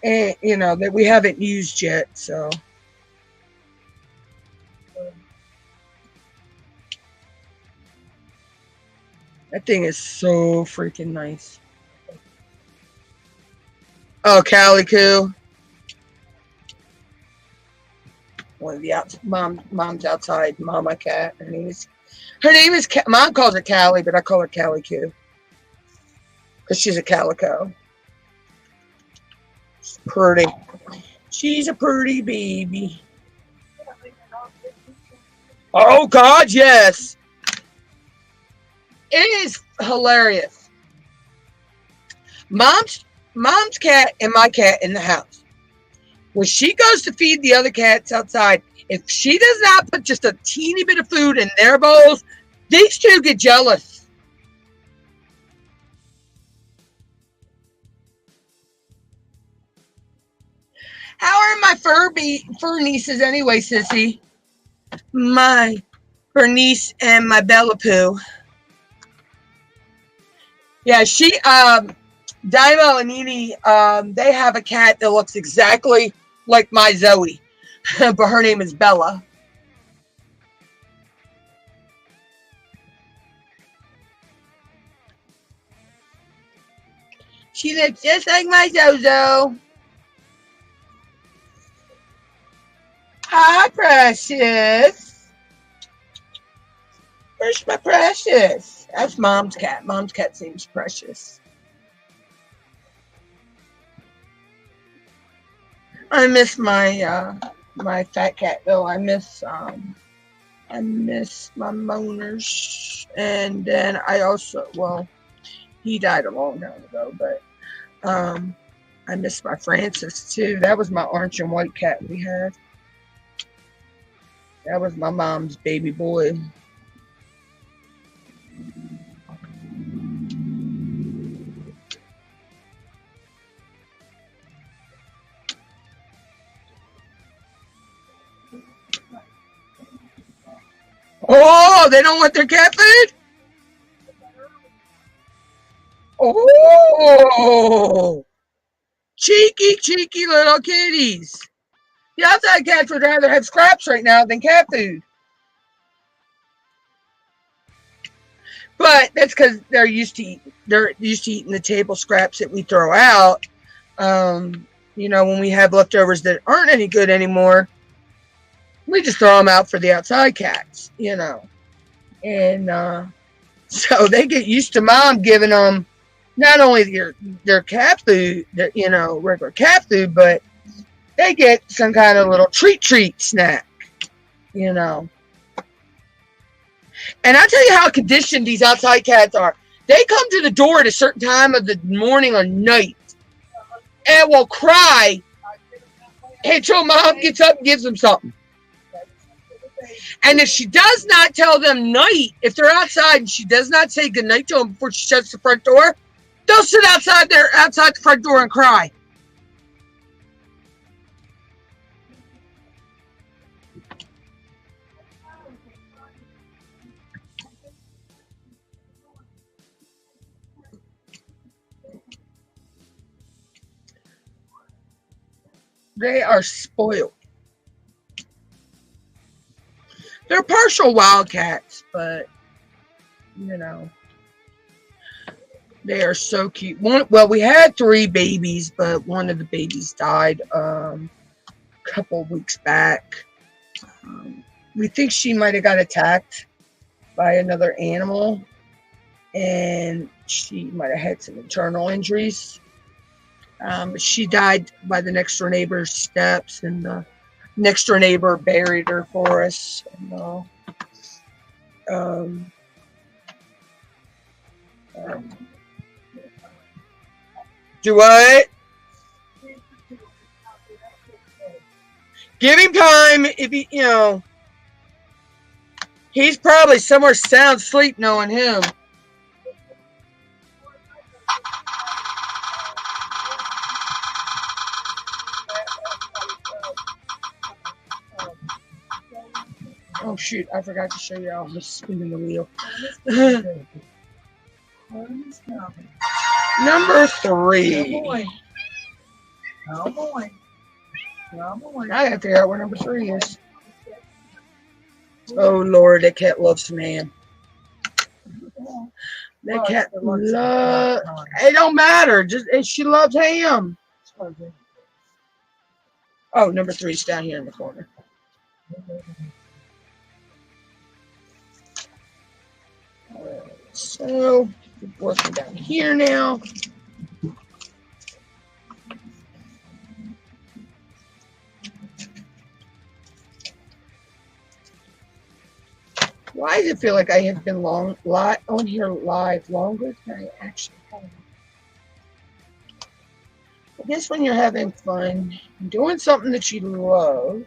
and you know that we haven't used yet. So that thing is so freaking nice. Oh, Calico. One of the mom's outside. Mama cat. Her name is Mom calls her Callie, but I call her Calico because she's a calico. She's pretty. She's a pretty baby. Oh God, yes. It is hilarious. Mom's cat and my cat in the house. When she goes to feed the other cats outside, if she does not put just a teeny bit of food in their bowls, these two get jealous. How are my fur nieces anyway, sissy? My fur niece and my Bella Poo. Yeah, Dino and Nene, they have a cat that looks exactly like my Zoe. but her name is Bella. She looks just like my Zozo. Hi, Precious. Where's my Precious? That's Mom's cat. Mom's cat's name's Precious. I miss my my fat cat though. I miss my moaners, and then I also, well, he died a long time ago, but I miss my Francis too. That was my orange and white cat we had. That was my mom's baby boy. Oh, they don't want their cat food? Oh, cheeky little kitties. The outside cats would rather have scraps right now than cat food. But that's because they're used to eating the table scraps that we throw out. You know, when we have leftovers that aren't any good anymore, we just throw them out for the outside cats, you know. And so they get used to Mom giving them not only their cat food, you know, regular cat food, but they get some kind of little treat snack, you know. And I tell you how conditioned these outside cats are. They come to the door at a certain time of the morning or night and will cry until Mom gets up and gives them something. And if she does not tell them night, if they're outside and she does not say goodnight to them before she shuts the front door, they'll sit outside the front door and cry. They are spoiled. They're partial wildcats, but, you know, they are so cute. Well, we had 3 babies, but one of the babies died a couple of weeks back. We think she might have got attacked by another animal, and she might have had some internal injuries. She died by the next door neighbor's steps, and the next door neighbor buried her for us. And, do what? Give him time. If he, you know, he's probably somewhere sound asleep knowing him. Oh shoot, I forgot to show you all the spinning the wheel. Number 3. Oh boy. I gotta figure out where number 3 is. Oh Lord, that cat loves some ham. That cat loves. It don't matter. Just she loves ham. Oh, number 3 is down here in the corner. So working down here now. Why does it feel like I have been on here live longer than I actually have? I guess when you're having fun, doing something that you love,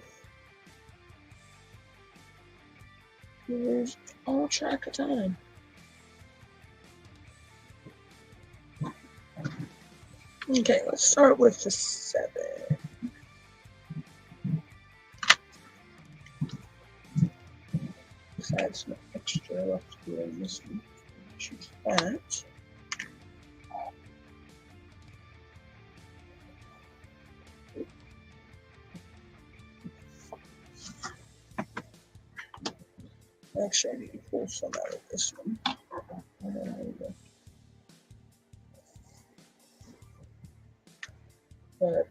there's all track of time. Okay, let's start with the 7. Add some extra left here in this one. Choose that. Actually, I need to pull some out of this one. But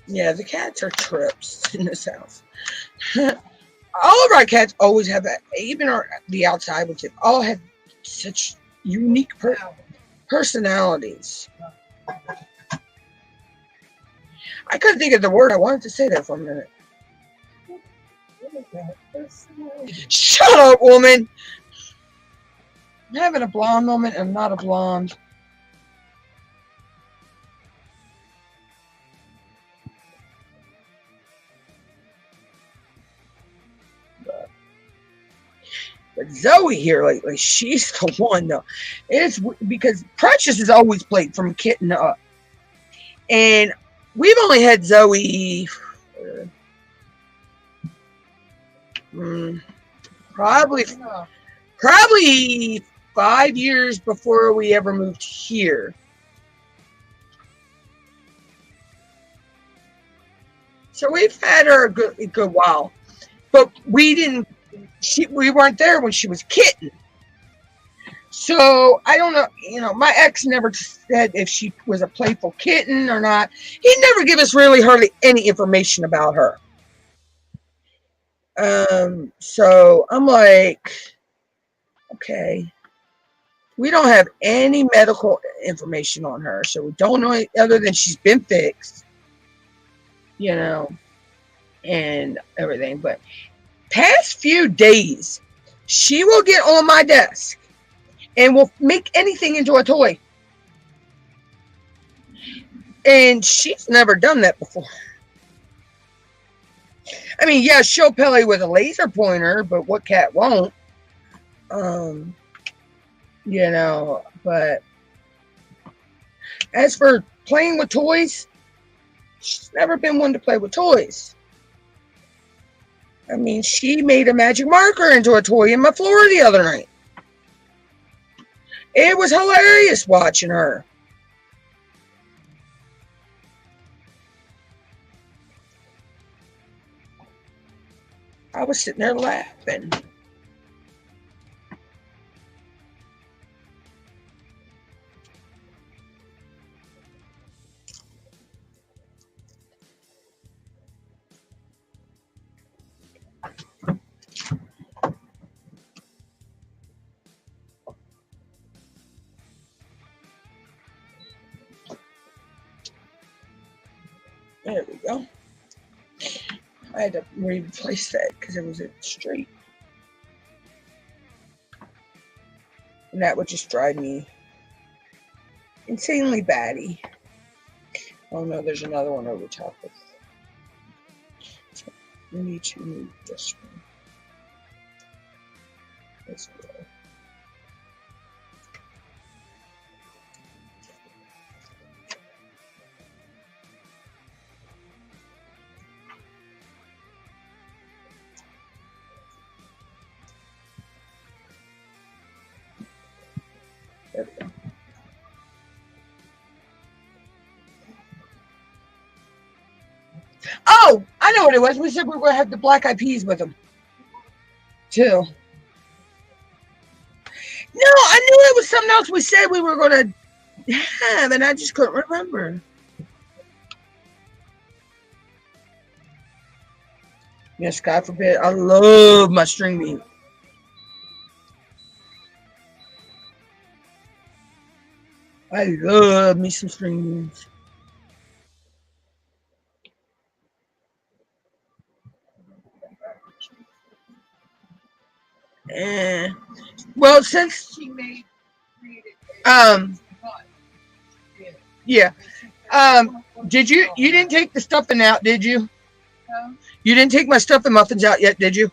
yeah, the cats are trips in this house. All of our cats always have that, even the outside ones, all have such unique personalities. I couldn't think of the word. I wanted to say that for a minute. Shut up, woman. I'm having a blonde moment and I'm not a blonde. But Zoe here lately, she's the one though. It's because Precious has always played from kitten up. And we've only had Zoe probably 5 years before we ever moved here. So we've had her a good while, but we weren't there when she was a kitten. So I don't know, my ex never said if she was a playful kitten or not. He never gave us really hardly any information about her. So I'm like, okay, we don't have any medical information on her, so we don't know other than she's been fixed, and everything. But past few days, she will get on my desk and will make anything into a toy. And she's never done that before. I mean, yeah, she'll play with a laser pointer, but what cat won't? But as for playing with toys, she's never been one to play with toys. I mean, she made a magic marker into a toy in my floor the other night. It was hilarious watching her. I was sitting there laughing. There we go. I had to replace that because it was straight. And that would just drive me insanely batty. Oh no, there's another one over top of it. So we need to move this one. This way. There we go. Oh, I know what it was. We said we were going to have the black eyed peas with them, too. No, I knew it was something else we said we were going to have, and I just couldn't remember. Yes, God forbid. I love my string bean. I love me some string beans. Well, since She made yeah. Did you didn't take the stuffing out, did you? You didn't take my stuffing muffins out yet, did you?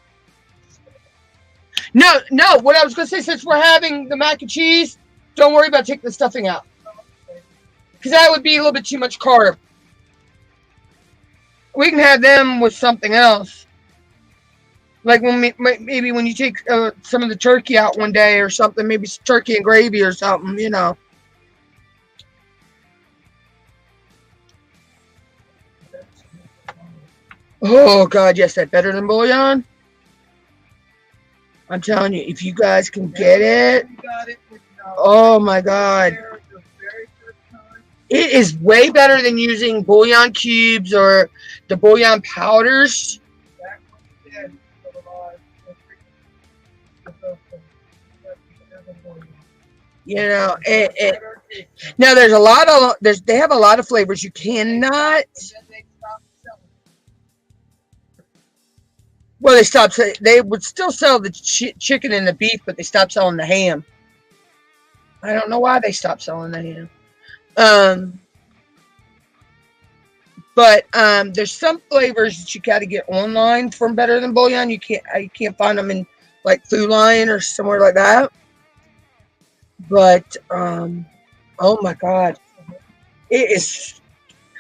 No, what I was gonna say, since we're having the mac and cheese, don't worry about taking the stuffing out. Because that would be a little bit too much carb. We can have them with something else. Like maybe when you take some of the turkey out one day or something, maybe turkey and gravy or something, Oh, God, yes, that better than bouillon? I'm telling you, if you guys can get it, We got it with, oh my God. the very first time. It is way better than using bouillon cubes or the bouillon powders. That one's dead. Still alive. The both of them. That's the other one. You know, now there's a lot of they have a lot of flavors. You cannot. And then they stopped selling. Well, they stopped. They would still sell the chicken and the beef, but they stopped selling the ham. I don't know why they stopped selling the ham. But there's some flavors that you got to get online from Better Than Bouillon. You can't find them in like Food Lion or somewhere like that. But oh my God, it is.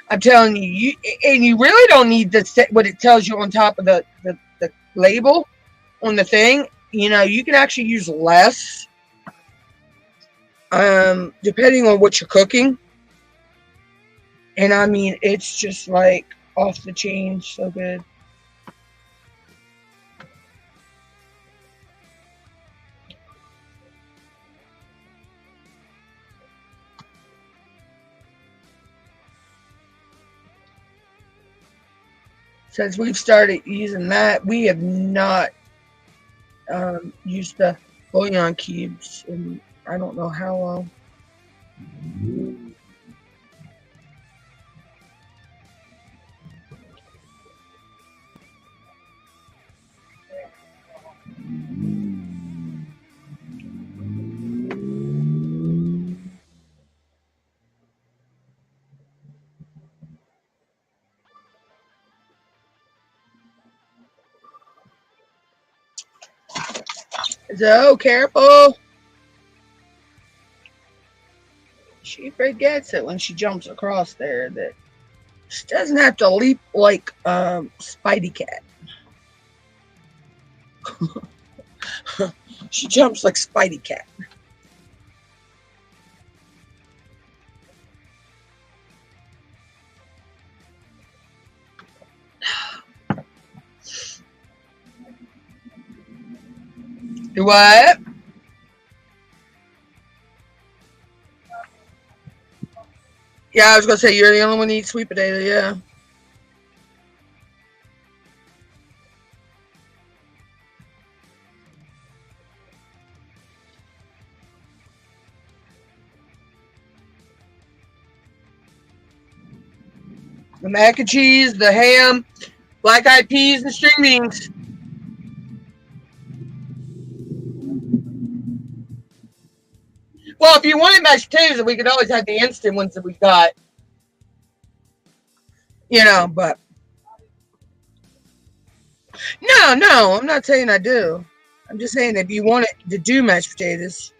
I'm telling you, and you really don't need what it tells you on top of the label on the thing. You know, you can actually use less, depending on what you're cooking. And I mean, it's just like off the chain, so good. Since we've started using that, we have not used the bouillon cubes in I don't know how long. So careful. She forgets it when she jumps across there that she doesn't have to leap like Spidey Cat. She jumps like Spidey Cat. What? Yeah, I was gonna say you're the only one that eats sweet potato. Yeah. The mac and cheese, the ham, black-eyed peas, and string beans. Well, if you wanted mashed potatoes, we could always have the instant ones that we got. You know, but no, I'm not saying I do. I'm just saying if you wanted to do mashed potatoes.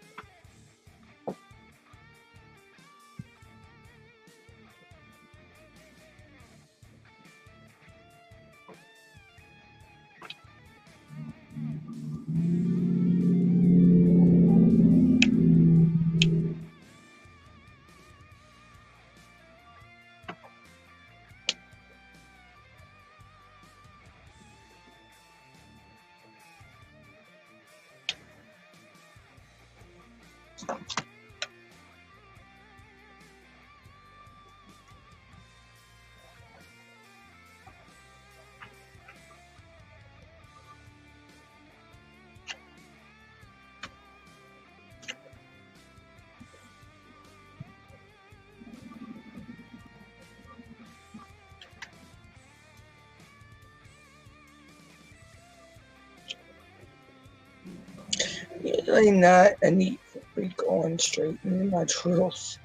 Really not a neat freak on straightening my drills.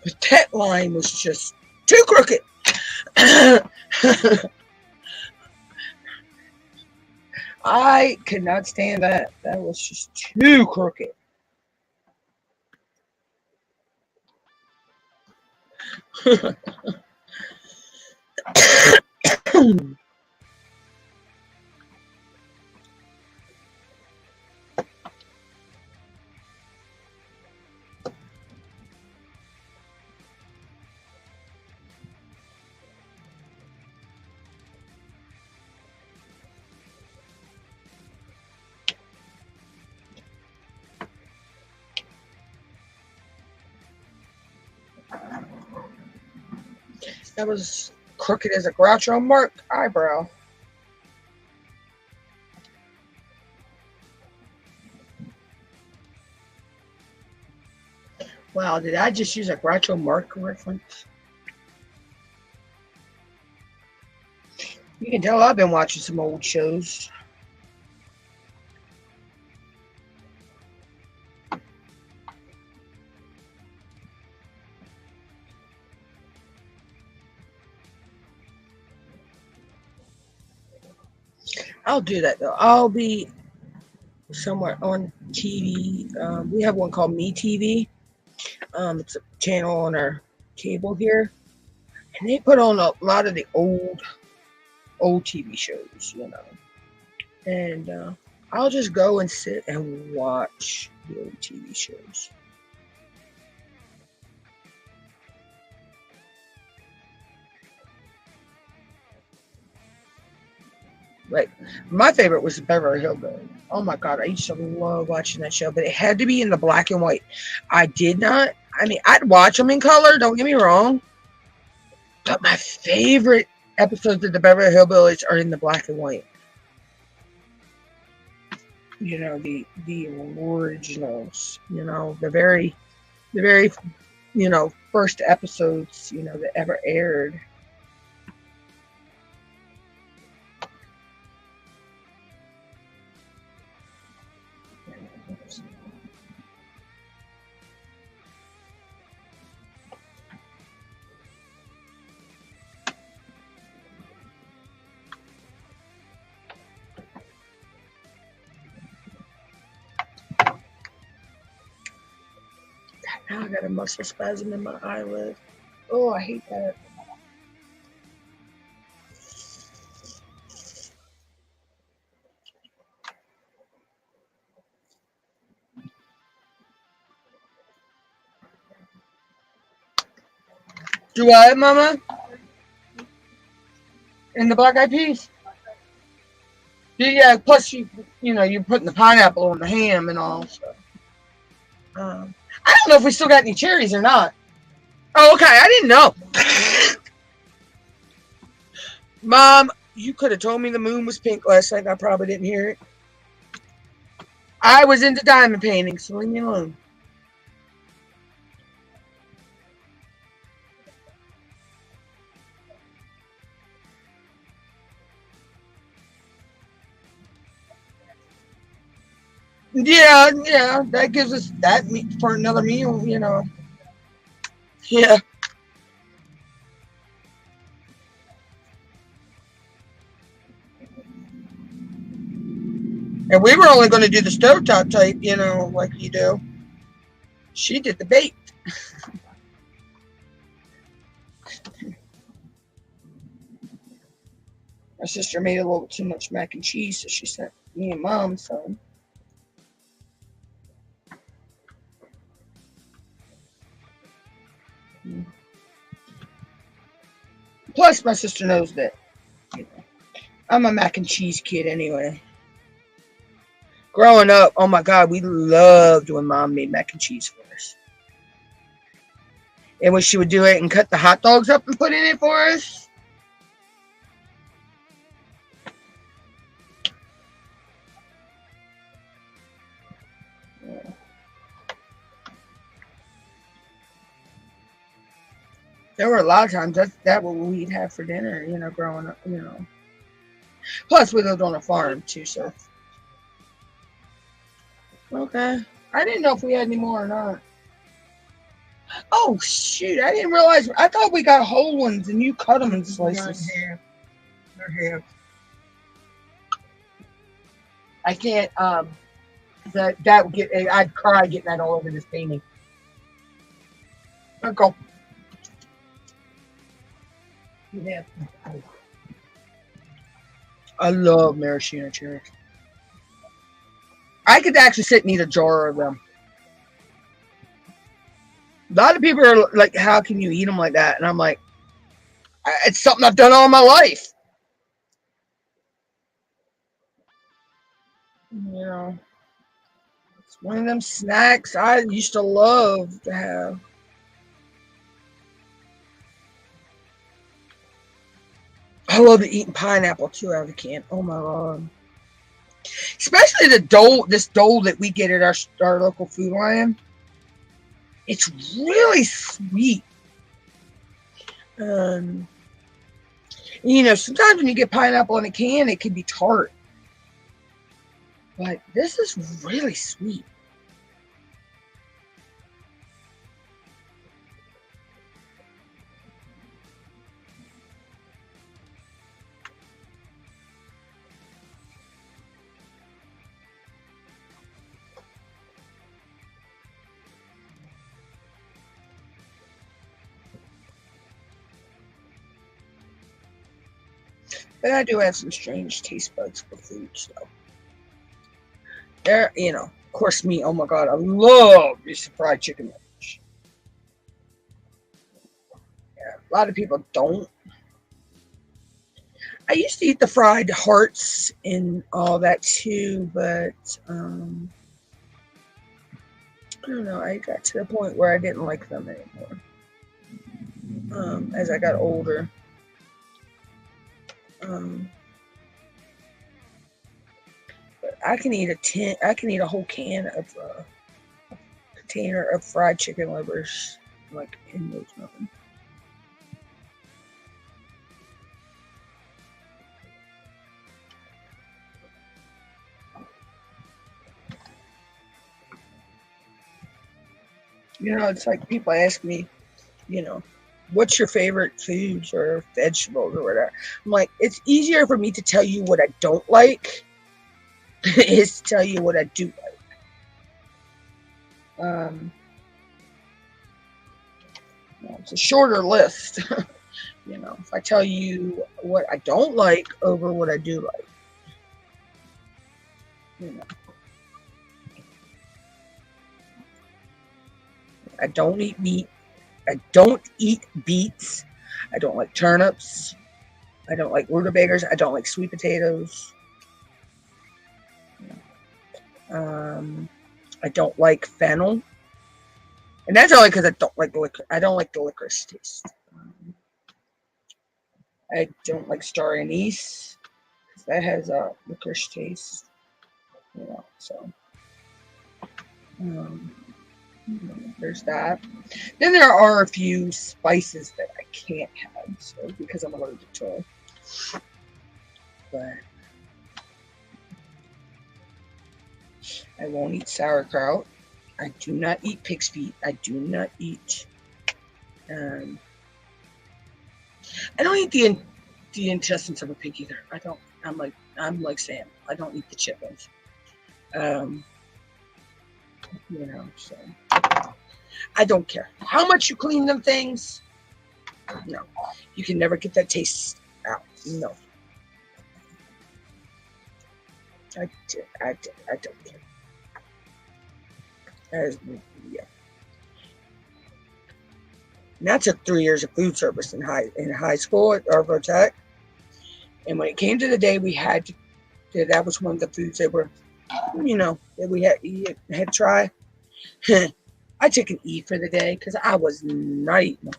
But that line was just too crooked. I could not stand that. That was just too crooked. That was crooked as a Groucho Mark eyebrow. Wow, did I just use a Groucho Mark reference? You can tell I've been watching some old shows. I'll do that though. I'll be somewhere on TV. We have one called Me TV. It's a channel on our cable here, and they put on a lot of the old TV shows, you know. And I'll just go and sit and watch the old TV shows. Like, my favorite was the Beverly Hillbillies. Oh my God, I used to love watching that show, but it had to be in the black and white. I did not, I mean, I'd watch them in color, don't get me wrong, but my favorite episodes of the Beverly Hillbillies are in the black and white. You know, the originals, you know, the very, you know, first episodes, you know, that ever aired. Now I got a muscle spasm in my eyelid. Oh, I hate that. Do what, Mama? In the black eyed peas? Yeah, plus you know, you're putting the pineapple on the ham and all. So. I don't know if we still got any cherries or not. Oh, okay. I didn't know. Mom, you could have told me the moon was pink last night. I probably didn't hear it. I was into diamond painting, so leave me alone. Yeah, that gives us that meat for another meal, you know. Yeah. And we were only going to do the stovetop type, you know, like you do. She did the baked. My sister made a little too much mac and cheese, so she sent me and Mom some. Plus, my sister knows that, you know, I'm a mac and cheese kid anyway. Growing up, oh my God, we loved when Mom made mac and cheese for us. And when she would do it and cut the hot dogs up and put in it for us. There were a lot of times that what we'd have for dinner, you know, growing up, you know. Plus, we lived on a farm too, so. Okay. I didn't know if we had any more or not. Oh, shoot. I didn't realize. I thought we got whole ones and you cut them in slices. They're half. I can't, that would get, I'd cry getting that all over this painting. Go. Yeah. I love maraschino cherries. I could actually sit and eat a jar of them. A lot of people are like, how can you eat them like that? And I'm like, it's something I've done all my life. You know, it's one of them snacks I used to love to have. I love eating pineapple too out of the can. Oh my god. Especially the dole, this dole that we get at our local food line. It's really sweet. You know, sometimes when you get pineapple in a can, it can be tart. But this is really sweet. But I do have some strange taste buds for food, so there, you know, of course me, oh my god, I love me some fried chicken livers. Yeah, a lot of people don't. I used to eat the fried hearts and all that too, but I don't know, I got to the point where I didn't like them anymore. As I got older. But I can eat a whole can of container of fried chicken livers like in no time. You know, it's like people ask me, you know, what's your favorite foods or vegetables or whatever. I'm like, it's easier for me to tell you what I don't like is to tell you what I do like. It's a shorter list. You know, if I tell you what I don't like over what I do like, you know. I don't eat meat. I don't eat beets. I don't like turnips. I don't like rutabagas. I don't like sweet potatoes. I don't like fennel, and that's only because I don't like I don't like the licorice taste. I don't like star anise because that has a licorice taste. You know, so there's that. Then there are a few spices that I can't have, so because I'm allergic to them. But I won't eat sauerkraut. I do not eat pig's feet. I do not eat. I don't eat the intestines of a pig either. I don't. I'm like Sam. I don't eat the chickens. You know, so I don't care how much you clean them things. No, you can never get that taste out. No, I don't care. Yeah. And I took 3 years of food service in high school at Arvo Tech, and when it came to the day we had to, that was one of the foods that were, you know, that we had to try. I took an E for the day because I was not eating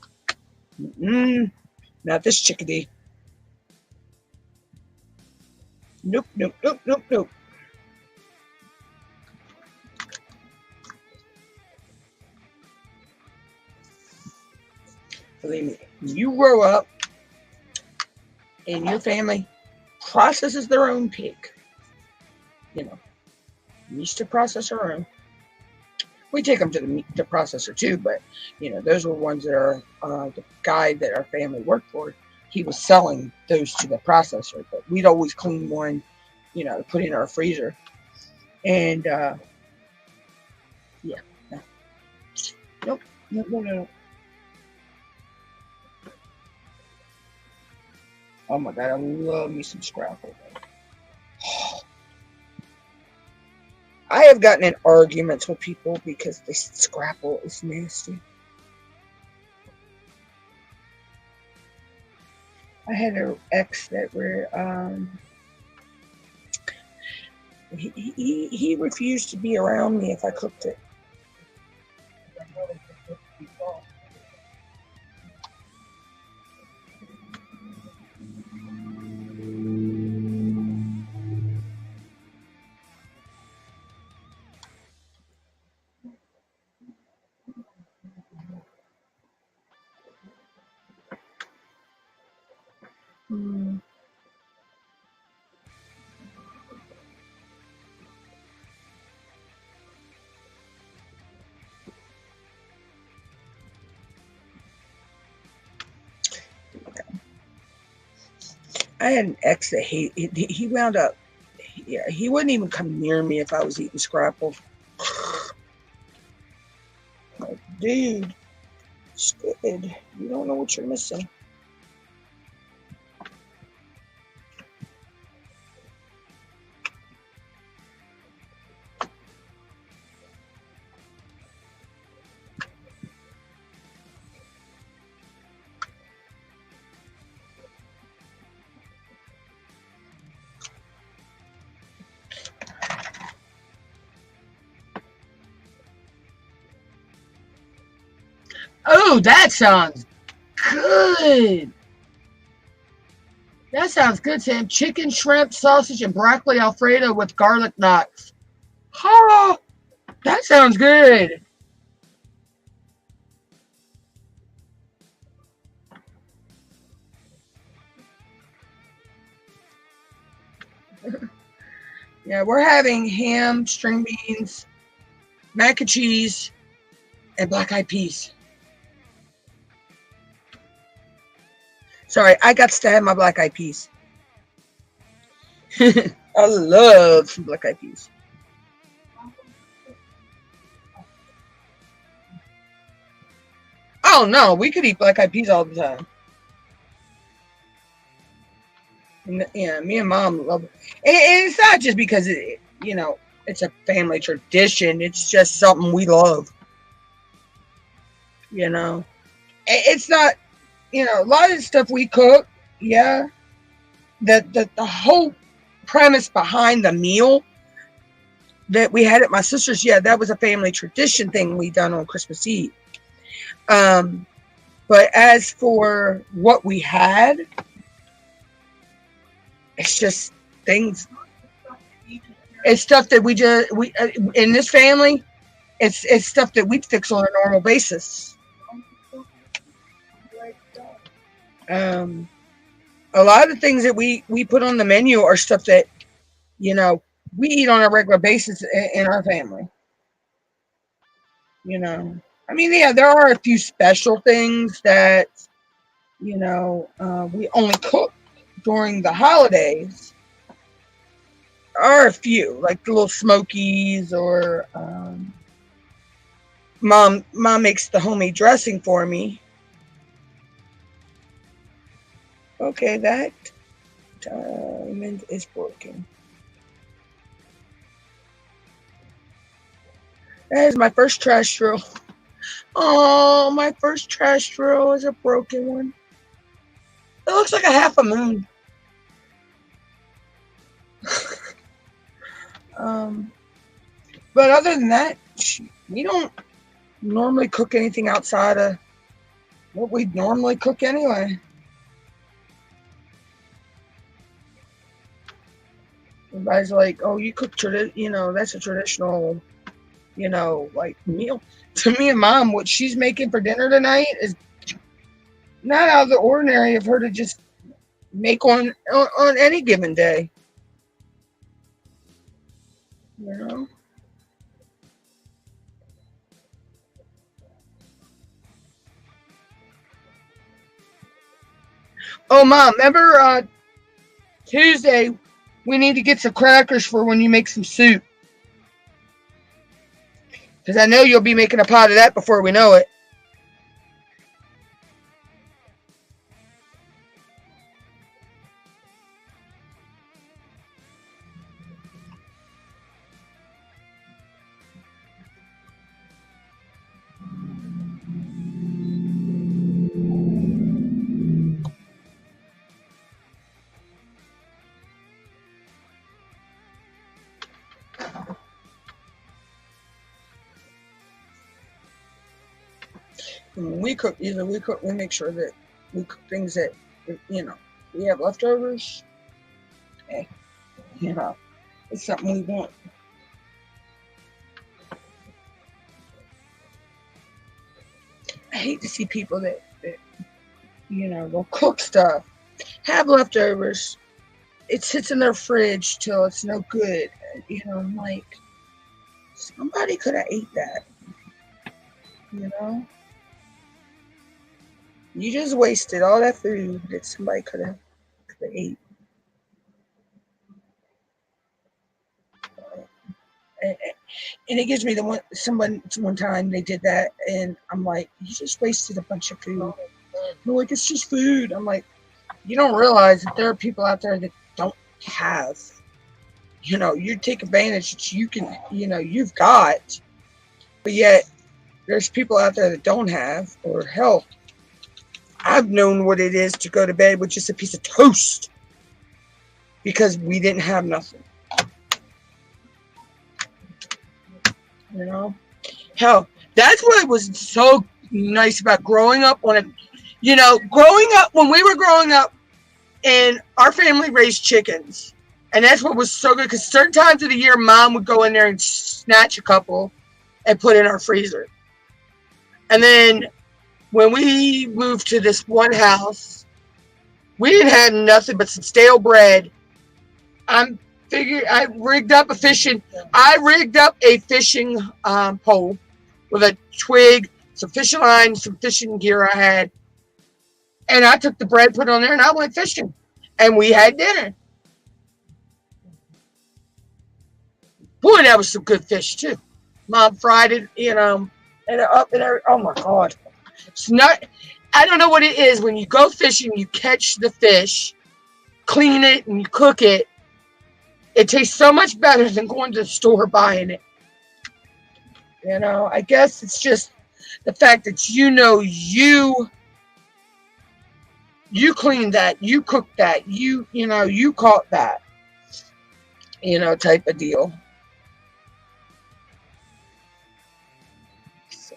them. Not this chickadee. Nope, nope, nope, nope, nope. Believe me, you grow up and your family processes their own pig. You know, we used to process our own. We take them to the processor too, but you know, those were ones that are the guy that our family worked for. He was selling those to the processor, but we'd always clean one, you know, to put in our freezer. And yeah, no. Nope, no. Oh my god, I love me some scrapple. I have gotten in arguments with people because they said scrapple is nasty. I had an ex that were he refused to be around me if I cooked it. Mm. I had an ex that he wound up, yeah, he wouldn't even come near me if I was eating scrapple. Like, dude, stupid. You don't know what you're missing. Oh, that sounds good. That sounds good, Sam. Chicken, shrimp, sausage, and broccoli Alfredo with garlic knots. Oh, that sounds good. Yeah, we're having ham, string beans, mac and cheese, and black eyed peas. Sorry, I got to have my black eyed peas. I love some black eyed peas. Oh no, we could eat black eyed peas all the time. And, yeah, me and mom love it. And it's not just because it's a family tradition. It's just something we love. It's not. A lot of the stuff we cook. Yeah, the whole premise behind the meal that we had at my sister's, yeah, that was a family tradition thing we done on Christmas Eve. But as for what we had, it's just things. It's stuff that we in this family. It's stuff that we fix on a normal basis. A lot of things that we put on the menu are stuff that we eat on a regular basis in our family. I mean, yeah, there are a few special things that we only cook during the holidays. There are a few, like the little smokies, or mom makes the homemade dressing for me. Okay, that diamond is broken. That is my first trash drill. Oh, my first trash drill is a broken one. It looks like a half a moon. But other than that, we don't normally cook anything outside of what we normally cook anyway. Everybody's like, "Oh, you cook that's a traditional, like meal." To me and mom, what she's making for dinner tonight is not out of the ordinary of her to just make on any given day. You know. Oh, mom, remember Tuesday? We need to get some crackers for when you make some soup. Because I know you'll be making a pot of that before we know it. When we cook, we make sure that we cook things that, we have leftovers. Hey, it's something we want. I hate to see people that they'll cook stuff have leftovers. It sits in their fridge till it's no good. You know, I'm like, somebody could have ate that. You know, you just wasted all that food that somebody could have ate. And it gives me the one time they did that, and I'm like, you just wasted a bunch of food. They're like, it's just food. I'm like, you don't realize that there are people out there that don't have. You know, you take advantage that you can, you know, you've got, but yet there's people out there that don't have, or hell, I've known what it is to go to bed with just a piece of toast because we didn't have nothing. You know, hell, that's what was so nice about growing up on a, you know, growing up when we were growing up, and our family raised chickens, and that's what was so good because certain times of the year, Mom would go in there and snatch a couple and put in our freezer, and then when we moved to this one house, we didn't have nothing but some stale bread. I rigged up a fishing pole with a twig, some fishing line, some fishing gear I had. And I took the bread, put it on there, and I went fishing. And we had dinner. Boy, that was some good fish, too. Mom fried it, you know, and up and everything. Oh, my God. It's not, I don't know what it is. When you go fishing, you catch the fish, clean it, and you cook it. It tastes so much better than going to the store buying it. You know, I guess it's just the fact that you know you cleaned that, you cooked that, you know, you caught that, you know, type of deal. So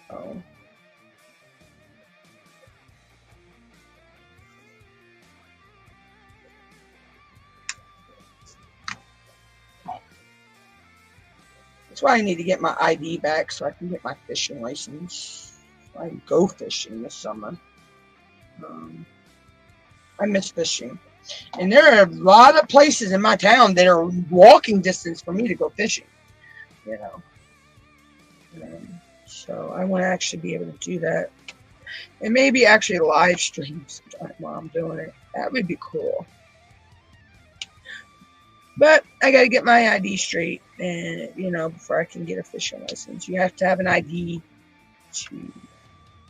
that's why I need to get my ID back so I can get my fishing license. So I can go fishing this summer. I miss fishing. And there are a lot of places in my town that are walking distance for me to go fishing, you know. So I want to actually be able to do that. And maybe actually live stream sometime while I'm doing it. That would be cool. But I got to get my ID straight, and you know, before I can get a fishing license, you have to have an ID to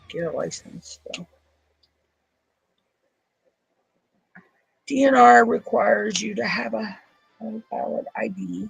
get a license. So DNR requires you to have a valid ID.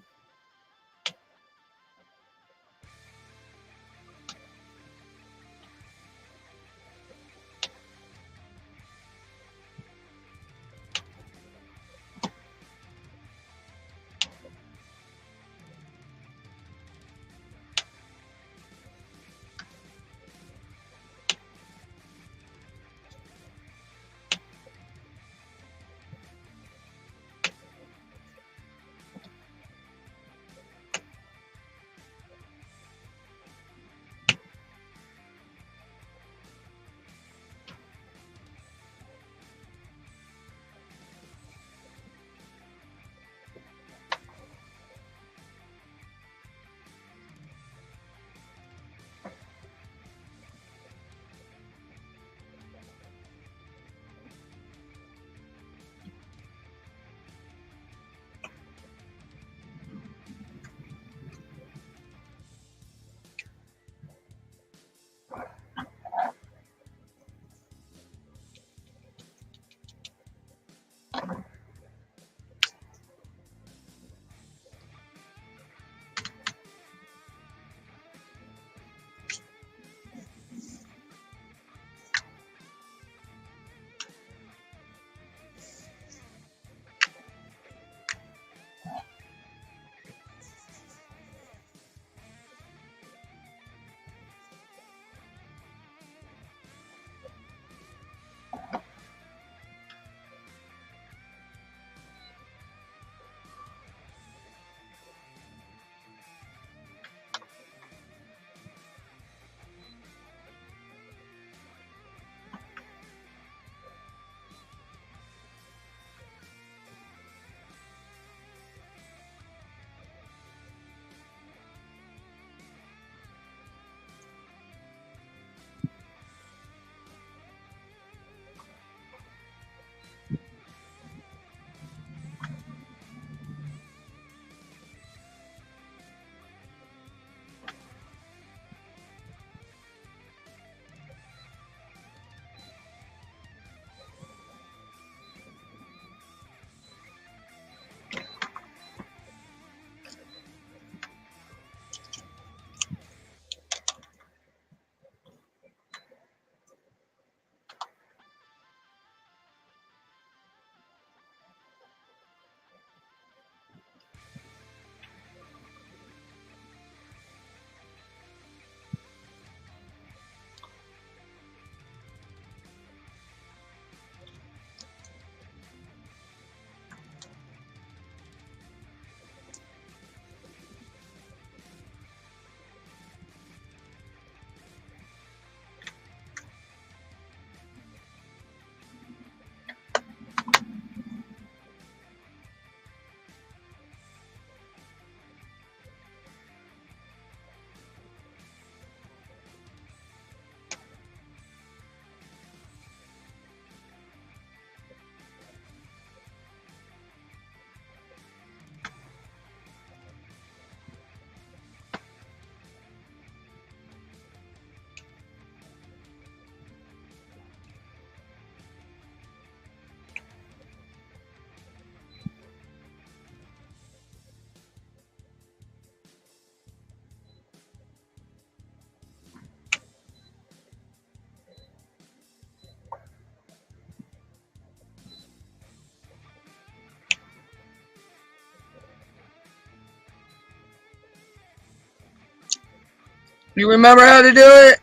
You remember how to do it?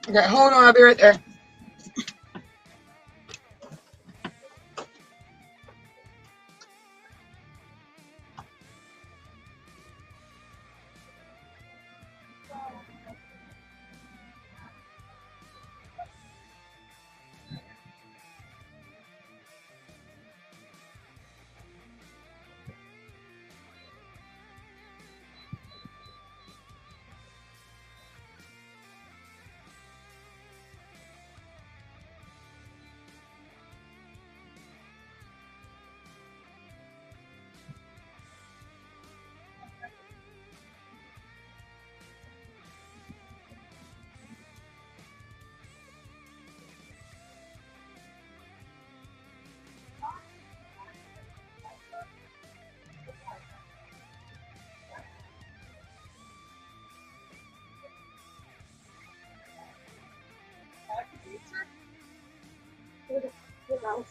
Okay, hold on, I'll be right there.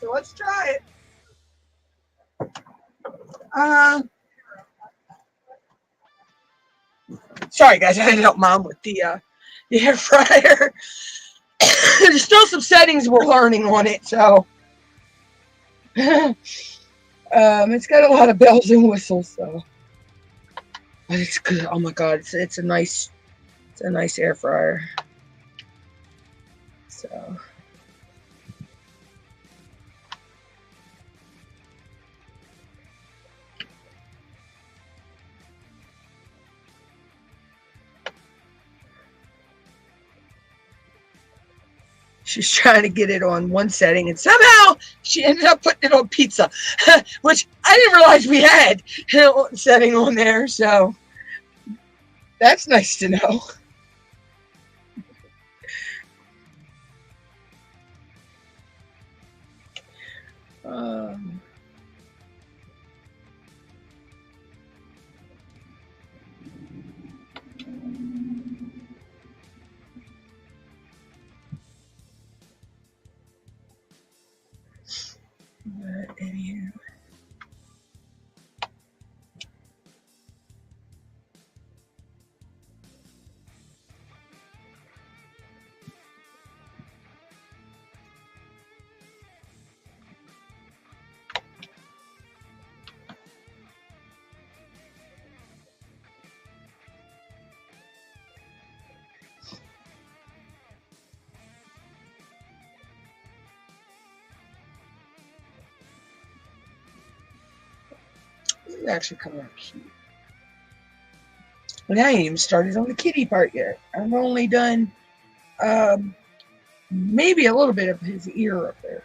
So let's try it. Sorry guys, I had to help mom with the air fryer. There's still some settings we're learning on it, so it's got a lot of bells and whistles, so but it's good. Oh my god, it's a nice air fryer. So she's trying to get it on one setting, and somehow she ended up putting it on pizza, which I didn't realize we had a setting on there. So that's nice to know. Anywho. This is actually kind of cute. But I ain't even started on the kitty part yet. I've only done maybe a little bit of his ear up there.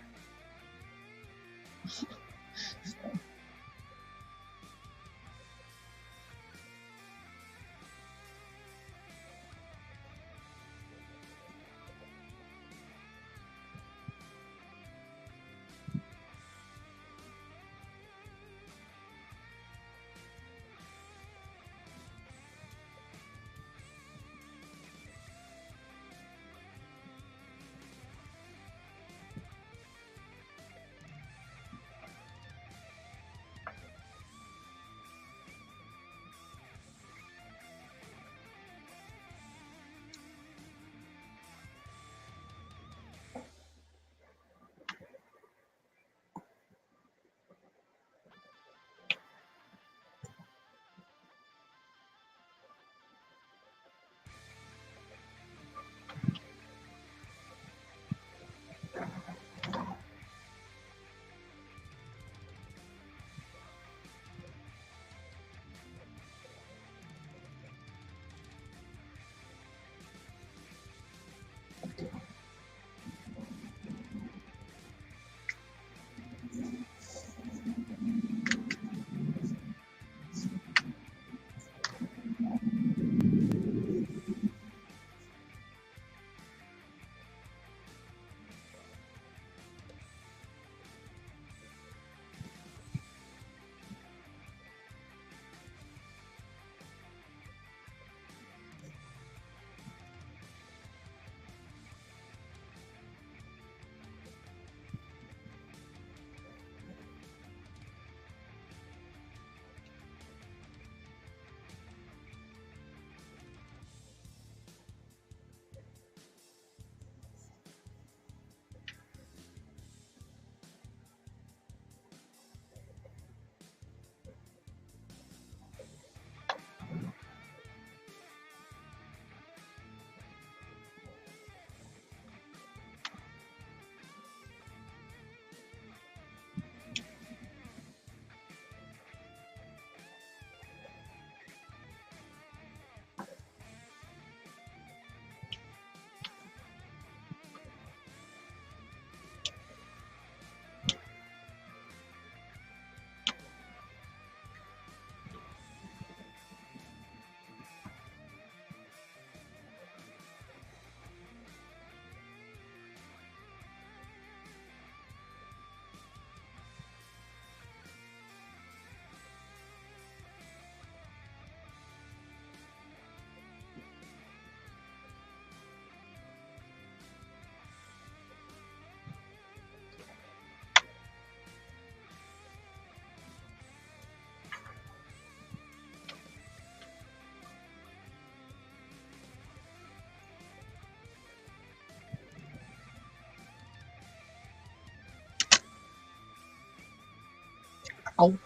Oh.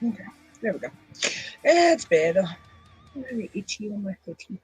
Okay, there we go. That's better. I'm very itchy on my footy.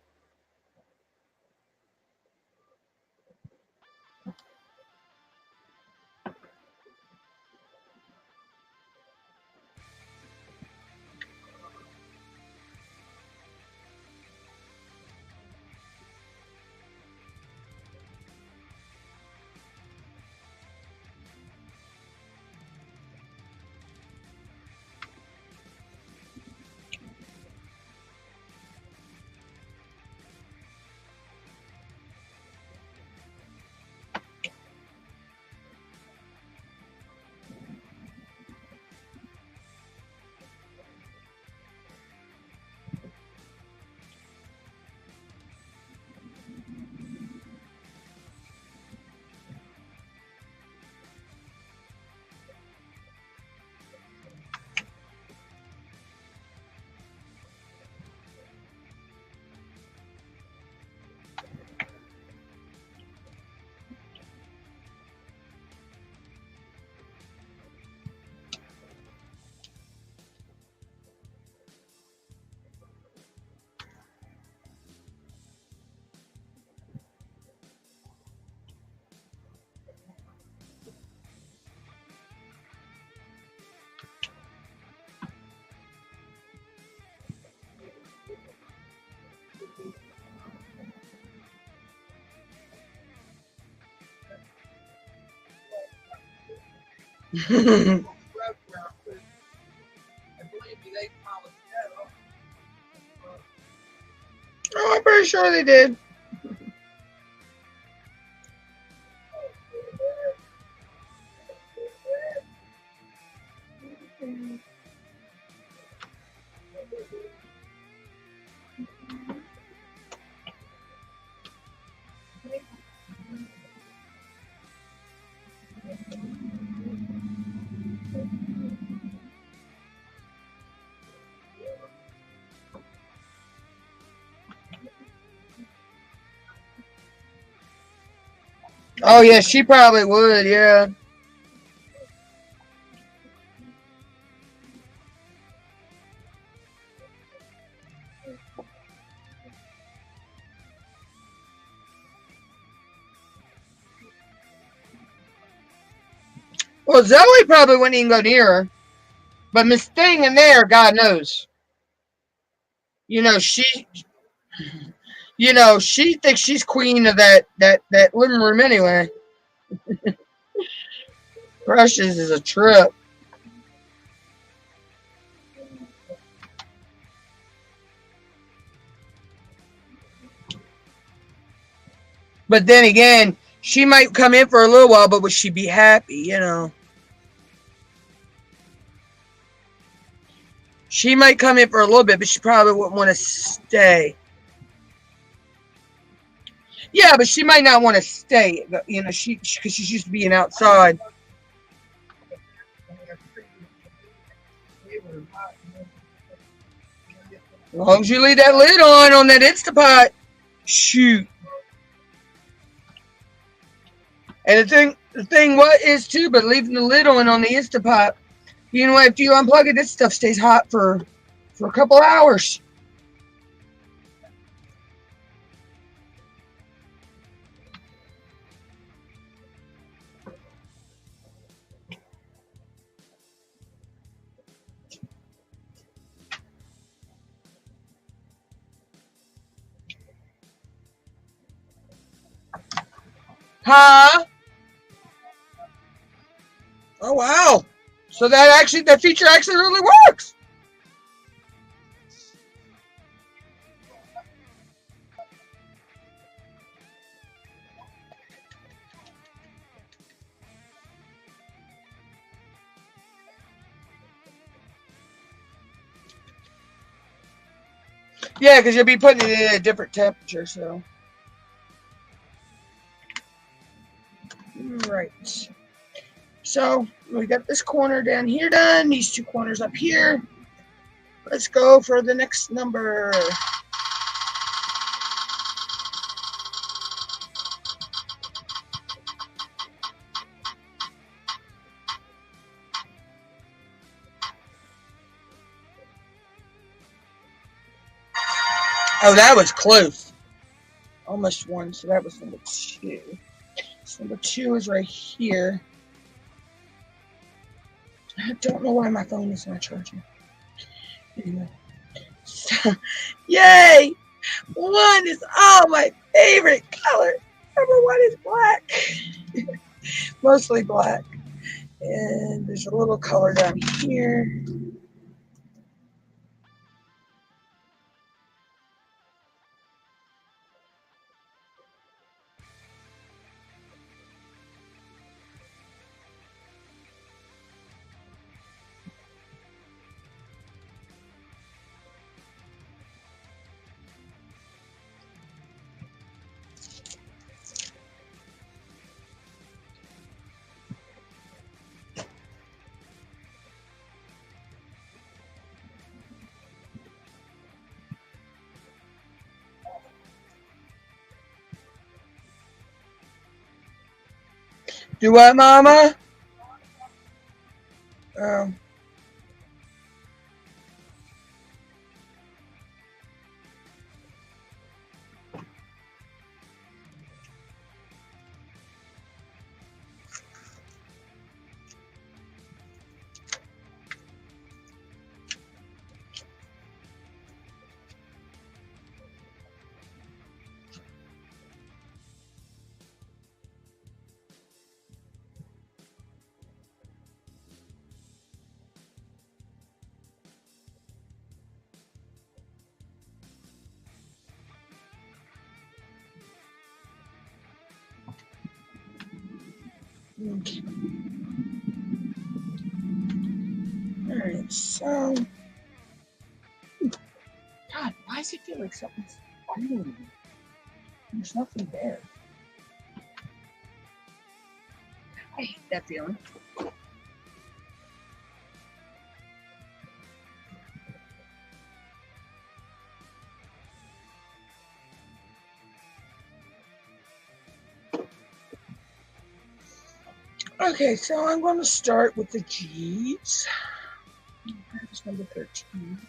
Rub around with. And believe me, they polished that off. Oh, I'm pretty sure they did. Oh yeah, she probably would. Yeah. Well, Zoe probably wouldn't even go near her. But Miss Thing in there, God knows. You know, she thinks she's queen of that living room anyway. Precious is a trip. But then again, she might come in for a little while, but would she be happy, you know? She might come in for a little bit, but she probably wouldn't want to stay. Yeah, but she might not want to stay. You know, because she's used to being outside. As long as you leave that lid on that Instapot, shoot. And the thing what is too, but leaving the lid on the Instapot, you know, if you unplug it, this stuff stays hot for a couple hours. Huh? Oh wow! So that feature actually really works. Yeah, because you'll be putting it in a different temperature. So, right. So we got this corner down here done. These two corners up here. Let's go for the next number. Oh, that was close. Almost one, so that was number 2. So number 2 is right here. I don't know why my phone is not charging. Anyway. So, yay! 1 is my favorite color. Number 1 is black. Mostly black. And there's a little color down here. Do what, Mama? Okay. Alright, so. God, why does it feel like something's fighting me? There's nothing there. I hate that feeling. Okay, so I'm going to start with the G's. That's number 13.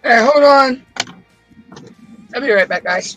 All right, hold on. I'll be right back, guys.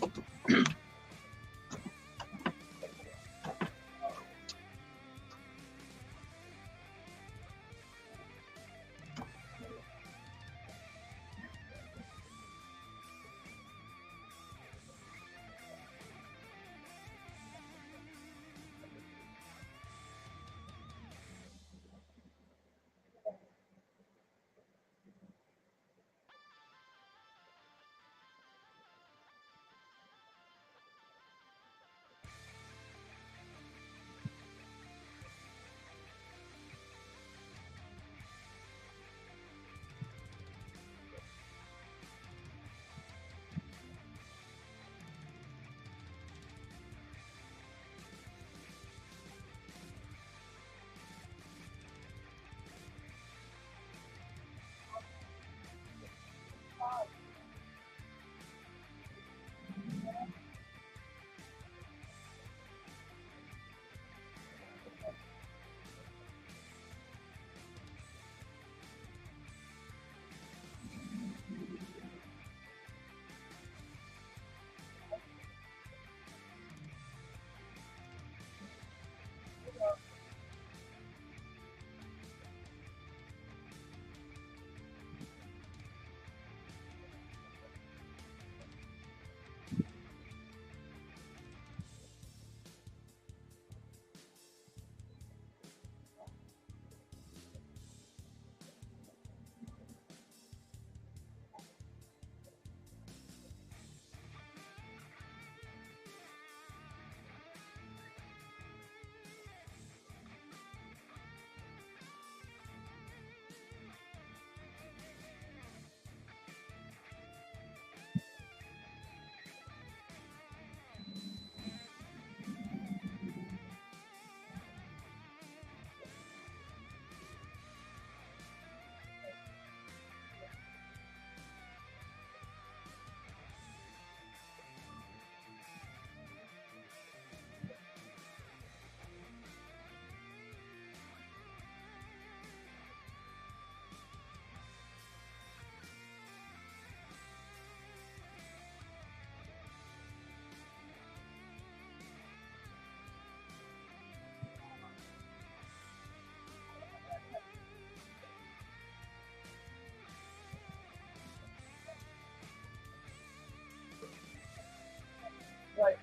Right.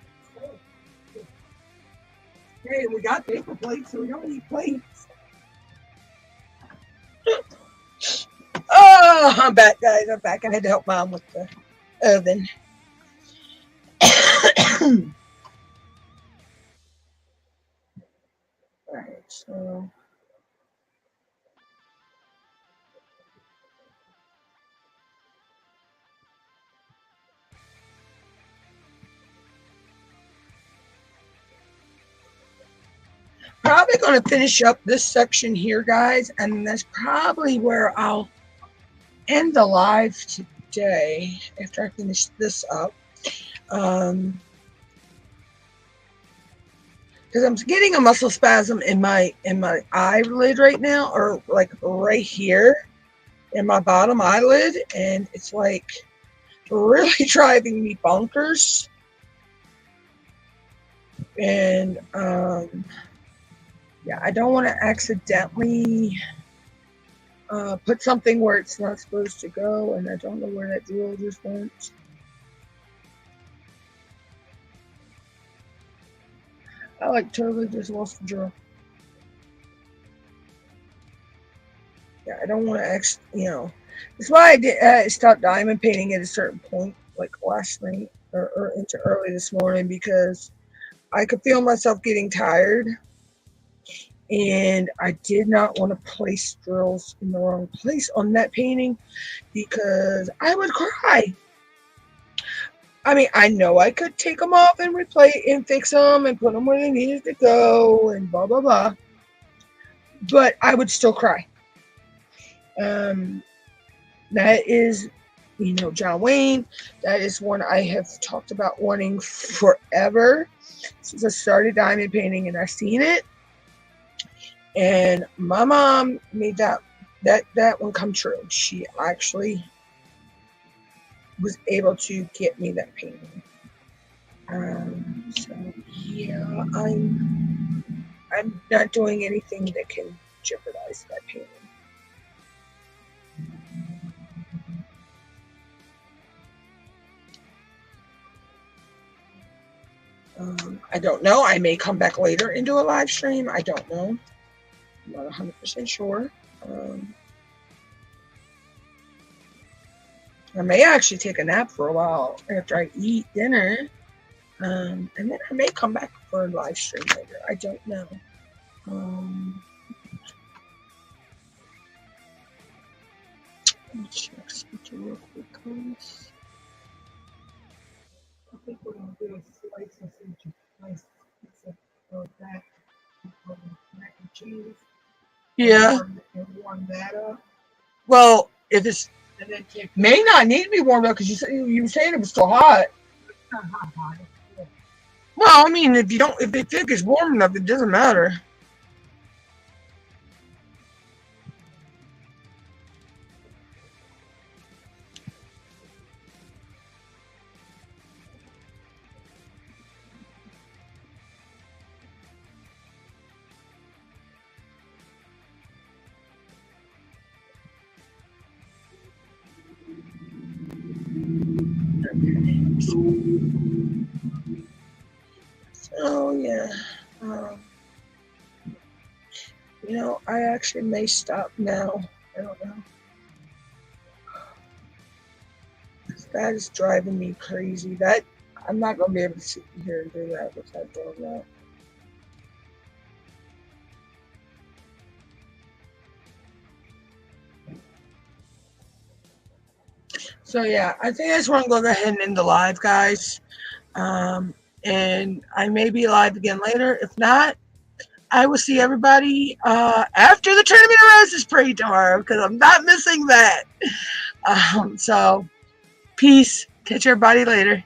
Hey, we got paper plates, so we don't need plates. Oh, I'm back, guys. I'm back. I had to help Mom with the oven. All right, so. Probably going to finish up this section here, guys, and that's probably where I'll end the live today after I finish this up. Because I'm getting a muscle spasm in my eyelid right now, or like right here in my bottom eyelid, and it's like really driving me bonkers. And yeah, I don't want to accidentally put something where it's not supposed to go, and I don't know where that drill just went. I like totally just lost the drill. Yeah, I don't want to that's why I did stop diamond painting at a certain point, like last night or into early this morning, because I could feel myself getting tired, and I did not want to place drills in the wrong place on that painting because I would cry. I mean, I know I could take them off and replace and fix them and put them where they needed to go and blah blah blah, but I would still cry. That is, John Wayne. That is one I have talked about wanting forever since I started diamond painting, and I've seen it. And my mom made that one come true. She actually was able to get me that painting. So yeah, I'm not doing anything that can jeopardize that painting. I don't know. I may come back later and do a live stream. I don't know. I'm not 100% sure. I may actually take a nap for a while after I eat dinner. And then I may come back for a live stream later. I don't know. Let me check something real quick, guys. I think we're gonna do a slice of each nice piece of that mac and cheese. Yeah. And warm that up. Well, if it's And then take may not need to be warmed up because you were saying it was still hot. it's not hot. Well, I mean, if they think it's warm enough, it doesn't matter. So yeah, you know, I actually may stop now. I don't know. That is driving me crazy. That I'm not gonna be able to sit here and do that without doing that. So yeah, I think I just want to go ahead and end the live, guys. And I may be live again later. If not, I will see everybody after the Tournament of Roses parade tomorrow because I'm not missing that. So peace. Catch everybody later.